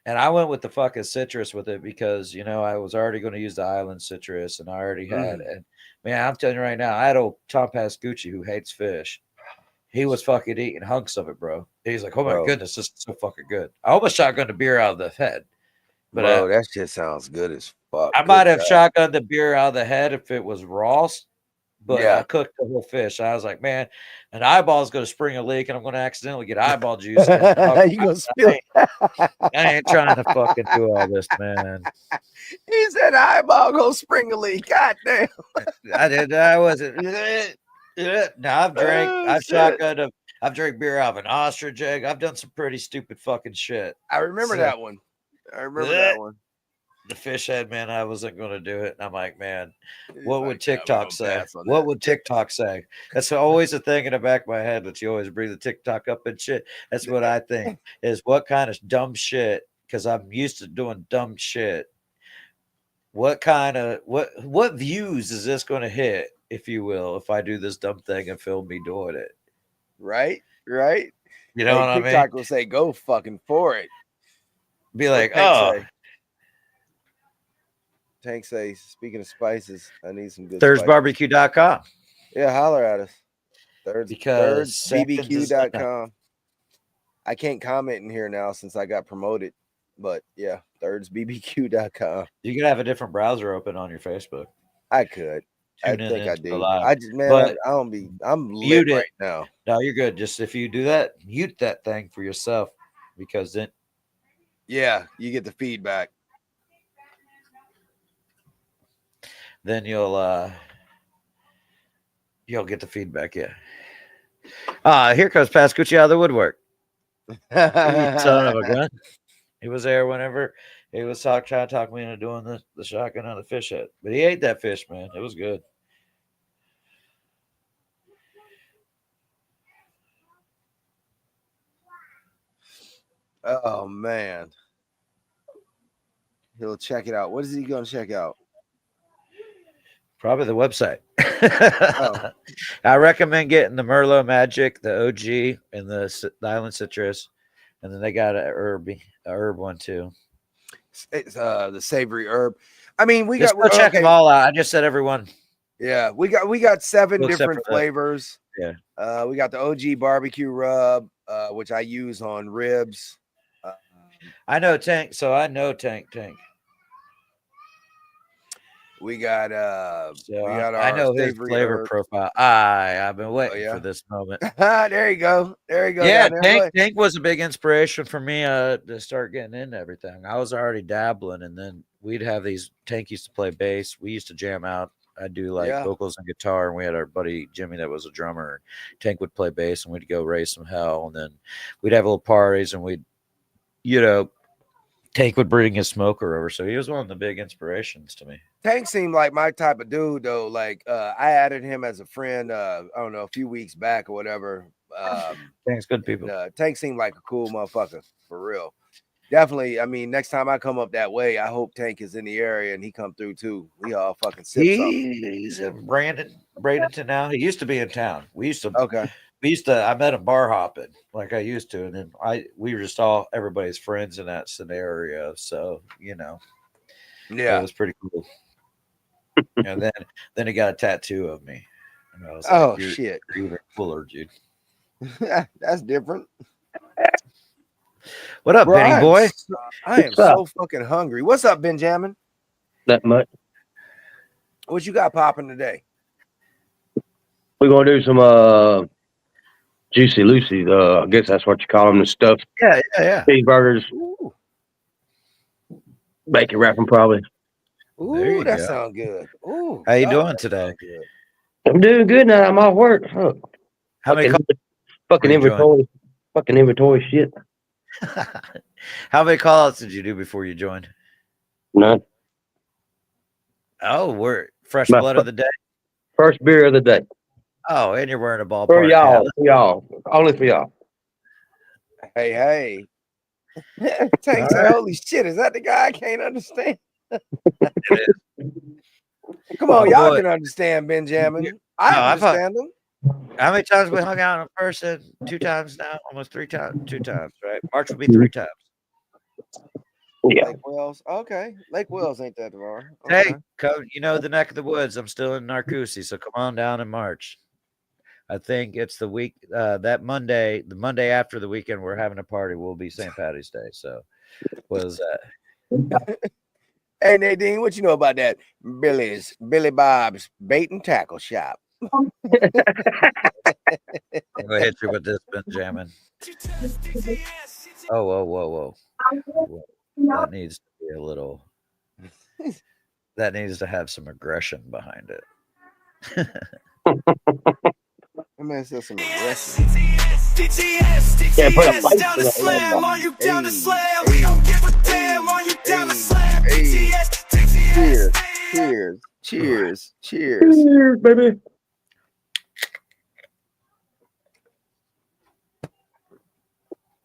And I went with the fucking citrus with it because, I was already going to use the island citrus and I already had it. And man, I'm telling you right now, I had old Tom Pascucci who hates fish. He was fucking eating hunks of it, bro. He's like, oh my goodness, this is so fucking good. I almost shotgunned the beer out of the head. But that shit sounds good as fuck. I might have shotgunned the beer out of the head if it was Ross. But I cooked the whole fish. I was like, man, an eyeball is going to spring a leak, and I'm going to accidentally get eyeball juice. You gonna spill? I ain't trying to fucking do all this, man. He said eyeball gonna spring a leak. God damn. I did. I wasn't. Now I've drank beer out of an ostrich egg. I've done some pretty stupid fucking shit. I remember that one. The fish head, man, I wasn't going to do it. And I'm like, man, what would TikTok say? What would TikTok say? That's always a thing in the back of my head, but you always bring the TikTok up and shit. That's what I think is what kind of dumb shit, because I'm used to doing dumb shit. What views is this going to hit, if you will, if I do this dumb thing and film me doing it? Right. You know what I mean? TikTok will say, go fucking for it. Be like, Tank say, speaking of spices, I need some good ThirdsBBQ.com. Yeah, holler at us. Because ThirdsBBQ.com. I can't comment in here now since I got promoted. But yeah, ThirdsBBQ.com. You could have a different browser open on your Facebook. I could. I think I do. I'm lit right now. No, you're good. Just if you do that, mute that thing for yourself, because then you get the feedback. then you'll get the feedback. Yeah. Here comes Pascucci out of the woodwork. You son of a gun. He was there whenever he was trying to talk me into doing the shotgun on the fish head. But he ate that fish, man. It was good. Oh man. He'll check it out. What is he gonna check out? Probably the website. I recommend getting the Merlot Magic, the OG, and the Island Citrus, and then they got a herb one too. It's the savory herb. I mean, we Just got go check them all out. I just said everyone. Yeah, we got 7 Except different for flavors. Yeah. We got the OG barbecue rub, which I use on ribs. I know Tank, so I know Tank. We got So we got I our know his savory flavor herb. profile. I've been waiting for this moment. There you go. There you go. Yeah, down there. Tank was a big inspiration for me to start getting into everything. I was already dabbling, and then we'd have these. Tank used to play bass. We used to jam out. I'd do like vocals and guitar, and we had our buddy Jimmy that was a drummer. Tank would play bass, and we'd go raise some hell, and then we'd have little parties, and we'd, Tank would bring his smoker over. So he was one of the big inspirations to me. Tank seemed like my type of dude, though. Like I added him as a friend. I don't know, a few weeks back or whatever. Tank's good people. Tank seemed like a cool motherfucker for real. Definitely. I mean, next time I come up that way, I hope Tank is in the area and he come through too. We all fucking sip something. He's in Bradenton now. He used to be in town. Okay. I met him bar hopping like I used to, and then we were just everybody's friends in that scenario. So yeah, it was pretty cool. And then he got a tattoo of me. And I was like, oh you're shit, even fuller, dude. That's different. What up, Benny boy? I am so fucking hungry. What's up, Benjamin? That much. What you got popping today? We're gonna do some Juicy Lucy's. I guess that's what you call them, the stuff. Yeah. Cheeseburgers. Bacon wrapping, probably. Ooh, that sounds good. Ooh, how you doing today? I'm doing good now. I'm off work. Huh. How many fucking inventory shit. How many call-outs did you do before you joined? None. Oh, we're fresh blood of the day. First beer of the day. Oh, and you're wearing a ballpark. For y'all. Only for y'all. Hey. Tank say, holy shit, is that the guy I can't understand? Come on, y'all can understand Benjamin. I understand him. How many times we hung out in person? 2 times now? Almost 3 times? 2 times, right? March will be 3 times. Yeah. Lake Wells. Okay. Lake Wells ain't that far. Okay. Hey, come, the neck of the woods. I'm still in Narcoossee, so come on down in March. I think it's the week, that Monday, the Monday after the weekend, we're having a party. Will be St. Patty's Day. So, what is that? Hey, Nadine, what you know about that? Billy Bob's Bait and Tackle Shop. I'm gonna hit you with this, Benjamin. Whoa. That needs to be a little. That needs to have some aggression behind it. I mean, there's some aggression. Yeah, put a fight down to slam. Are you down to slam? We don't give a damn. Are you down to slam? Cheers, baby.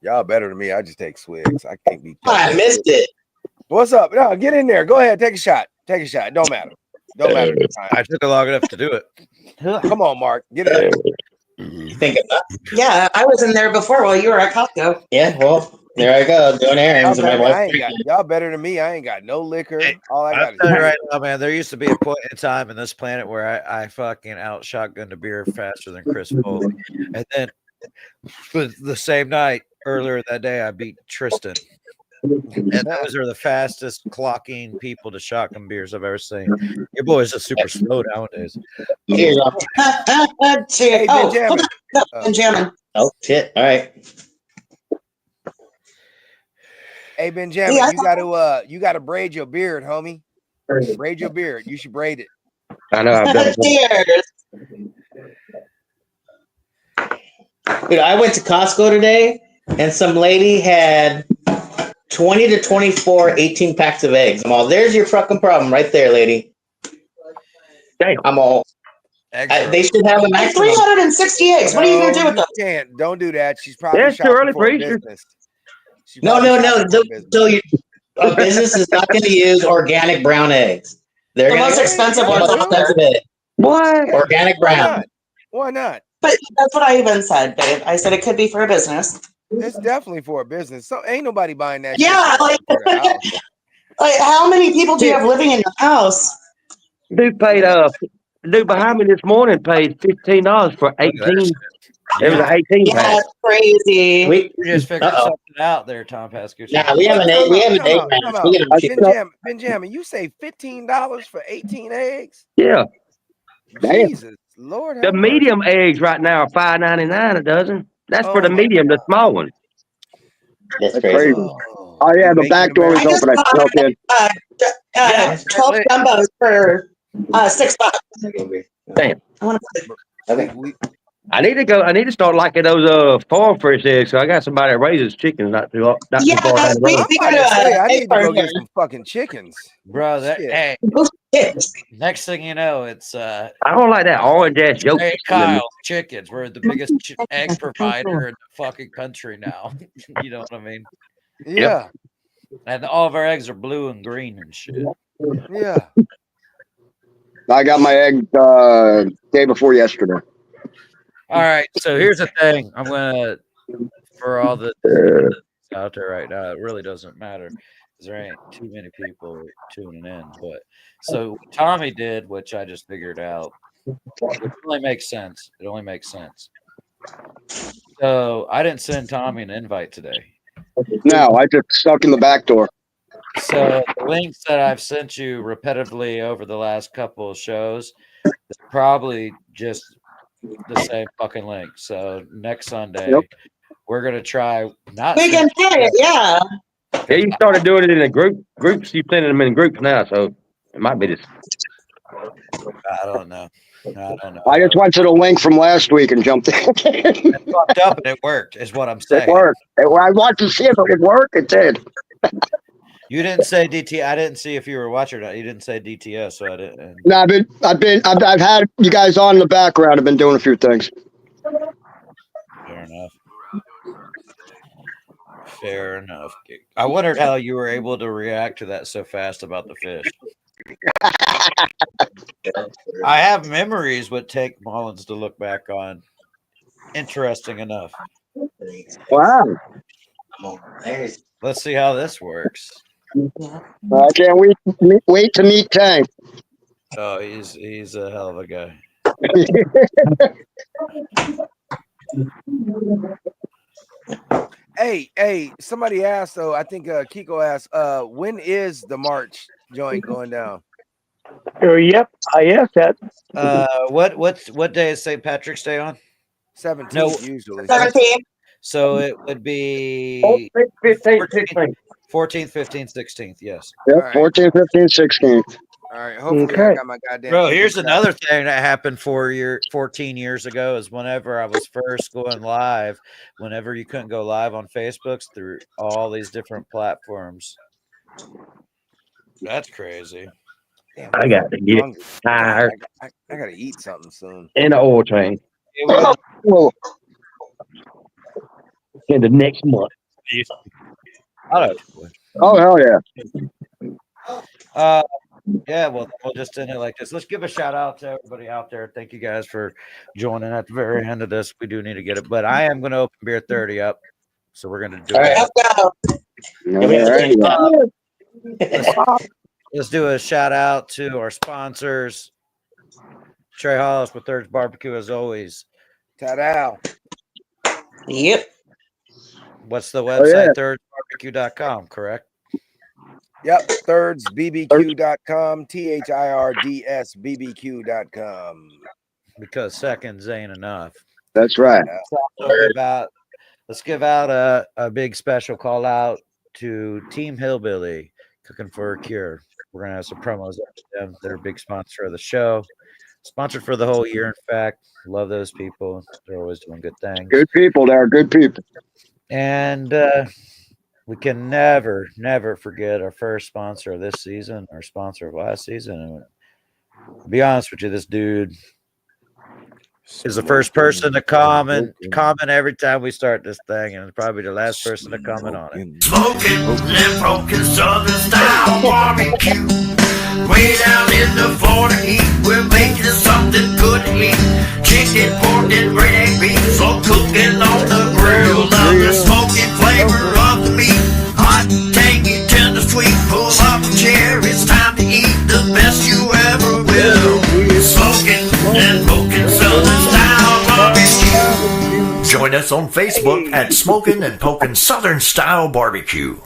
Y'all better than me. I just take swigs. I can't be. I missed it. What's up? No, get in there. Go ahead. Take a shot. It don't matter. I took it long enough to do it. Come on, Mark. Get in there. You think yeah, I was in there before while you were at Costco. Yeah, well, there I go doing errands. Y'all better than me. I ain't got no liquor. All I got is right now, man. There used to be a point in time in this planet where I fucking out shotgunned a beer faster than Chris Folk, and then the same night earlier that day I beat Tristan. And those are the fastest clocking people to shotgun beers I've ever seen. Your boys are super slow nowadays. Hey, Benjamin. Benjamin. Oh shit! All right. Hey, Benjamin, you gotta braid your beard, homie. Braid your beard. You should braid it. I know. I've done it. Cheers. Dude, I went to Costco today, and some lady had 20 to 24 18 packs of eggs. I'm all, there's your fucking problem right there, lady. Damn. I'm all, they should have a maximum. 360 eggs. What are you going to do with them? Can't. Don't do that. She's probably Yeah, it's too shopping early for for a Easter. business. She No. probably shopping for a business. So a business is not going to use organic brown eggs. They're the most expensive ones. What? Organic brown. Why not? But that's what I even said, babe. I said it could be for a business. It's definitely for a business. So ain't nobody buying that. Yeah, shit like how many people do you have living in your house? Dude paid dude behind me this morning paid $15 for 18. It was an 18 pack. That's crazy. We just figured something out there, Tom Pascal. Yeah, we have an egg. We have an egg match. Benjamin, you say $15 for 18 eggs? Yeah. Jesus, Lord. The medium eggs right now are $5.99 a dozen. That's for the medium, the small one. That's crazy. Oh yeah, the back door was open. I snuck in. 12 jumbos for $6. Damn. I want to. I need to go. I need to start liking those farm fresh eggs. So I got somebody that raises chickens not too far down the road. I need to go get some fucking chickens, bro. Hey, next thing you know, it's I don't like that orange ass yolk. Hey, Kyle, chickens. We're the biggest egg provider in the fucking country now. You know what I mean? Yeah. And all of our eggs are blue and green and shit. Yeah. I got my egg day before yesterday. All right, so here's the thing. I'm gonna, for all the out there right now, it really doesn't matter because there ain't too many people tuning in. But so Tommy did, which I just figured out. It only makes sense. It only makes sense. So I didn't send Tommy an invite today. No, I just stuck in the back door. So the links that I've sent you repetitively over the last couple of shows, they're probably just the same fucking link. So next Sunday, we're gonna try not. We can play it, yeah. Yeah, you started doing it in a groups. You're sending them in groups now, so it might be this. I don't know. I just went to the link from last week and jumped in. It fucked up and it worked, is what I'm saying. It worked. I wanted to see if it would work. It did. You didn't say DT. I didn't see if you were watching or not. You didn't say DTS, so I didn't. No, I've had you guys on in the background. I've been doing a few things. Fair enough. Fair enough. I wondered how you were able to react to that so fast about the fish. I have memories with Take Mullins to look back on. Interesting enough. Wow. Let's see how this works. I can't wait to meet Tank. Oh, he's a hell of a guy. Hey, somebody asked though, I think Kiko asked, when is the March joint going down? Yep, I asked that. What day is St. Patrick's Day on? 17th usually. 17th. So it would be 14th, 15th, 16th. Yes. Yep, right. 14th, 15th, 16th. All right. Hopefully I got my goddamn. Bro, here's another thing that happened 14 years ago is whenever I was first going live, whenever you couldn't go live on Facebook through all these different platforms. That's crazy. Damn, I got to get tired. I got to eat something soon. In the oil train. In the next month. Oh, hell yeah. Yeah, well, we'll just end it like this. Let's give a shout out to everybody out there. Thank you guys for joining at the very end of this. We do need to get it, but I am going to open Beer 30 up. So we're going to do it. Let's do a shout out to our sponsors. Trey Hollis with Thirds Barbecue, as always. Ta-da. Yep. What's the website? ThirdsBarbecue.com, correct? Yep, thirdsbbq.com, THIRDSBBQ.com. Because seconds ain't enough. That's right. Let's give out a big special call out to Team Hillbilly, Cooking for a Cure. We're gonna have some promos up to them. They're a big sponsor of the show. Sponsored for the whole year, in fact. Love those people. They're always doing good things. Good people. They're good people. And we can never, never forget our first sponsor of this season, our sponsor of last season. And to be honest with you, this dude is the first person to comment every time we start this thing, and it's probably the last person to comment on it. Smoking and broken Southern style barbecue. Way down in the Florida heat, we're making something good to eat. Chicken, pork, and great egg beef, so cooking on the grill. Love the smoking flavor of the meat. Hot, tangy, tender, sweet. Pull up a chair, it's time to eat the best you ever will. Smoking and broken Southern style barbecue. Join us on Facebook at Smoking and Poking Southern Style Barbecue.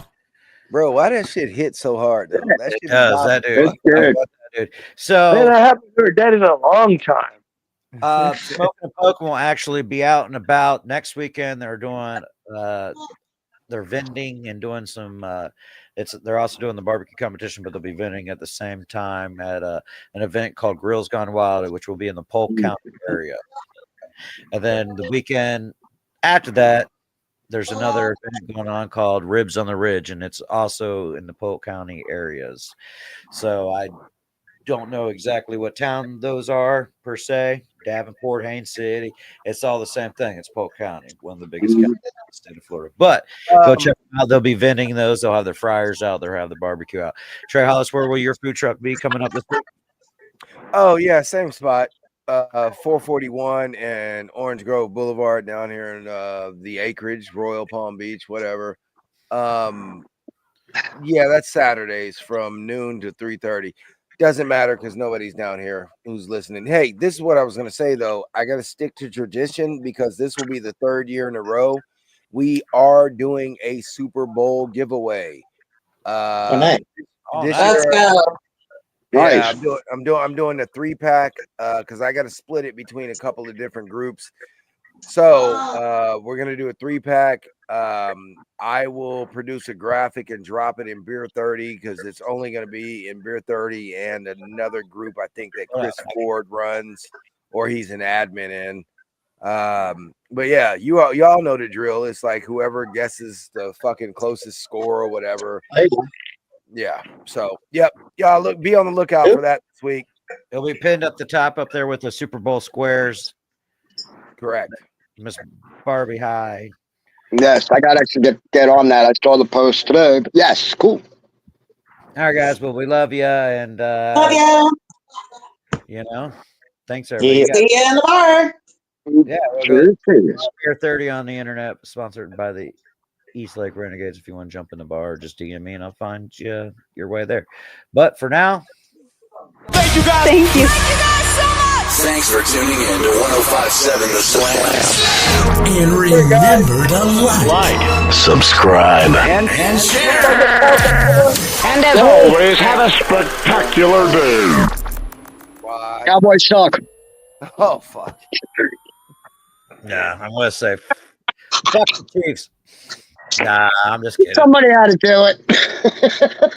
Bro, why that shit hit so hard? Though? That shit does, that dude. Dude. So Man, I haven't heard that in a long time. Smoking and Poking will actually be out and about next weekend. They're doing they're vending and doing some they're also doing the barbecue competition, but they'll be vending at the same time at an event called Grills Gone Wild, which will be in the Polk County area. And then the weekend after that, there's another event going on called Ribs on the Ridge, and it's also in the Polk County areas. So I don't know exactly what town those are per se. Davenport, Haines City. It's all the same thing. It's Polk County, one of the biggest counties in the state of Florida. But go check them out. They'll be vending those. They'll have their fryers out. They'll have the barbecue out. Trey Hollis, where will your food truck be coming up this week? Oh, yeah, same spot. 441 and Orange Grove Boulevard down here in the Acreage, Royal Palm Beach, whatever. Yeah, that's Saturdays from noon to 3:30. Doesn't matter because nobody's down here who's listening. Hey, this is what I was going to say, though. I got to stick to tradition because this will be the third year in a row. We are doing a Super Bowl giveaway. Nice. This Let's year, go. yeah, Nice. I'm doing a 3-pack because I got to split it between a couple of different groups. So we're gonna do a 3-pack. I will produce a graphic and drop it in Beer 30 because it's only gonna be in Beer 30 and another group I think that Chris Ford runs or he's an admin in. But yeah, y'all know the drill. It's like whoever guesses the fucking closest score or whatever. Yeah. So yep, y'all be on the lookout for that this week. It'll be pinned up the top up there with the Super Bowl squares. Correct. Miss Barbie High. Yes, I got to actually get on that. I saw the post today. But yes, cool. All right, guys. Well, we love you, and Love ya. you know, thanks everybody. See ya in the bar. Yeah, we'll go Beer 30 on the internet, sponsored by the East Lake Renegades. If you want to jump in the bar, just DM me and I'll find you your way there. But for now, Thank you guys. Thank you. Thanks for tuning in to 105.7 The Slam. And remember to like, subscribe, and share. and as always, have a spectacular day. Cowboys suck. Oh fuck. yeah, I'm gonna say fuck the Chiefs. Nah, I'm just kidding. Somebody had to do it.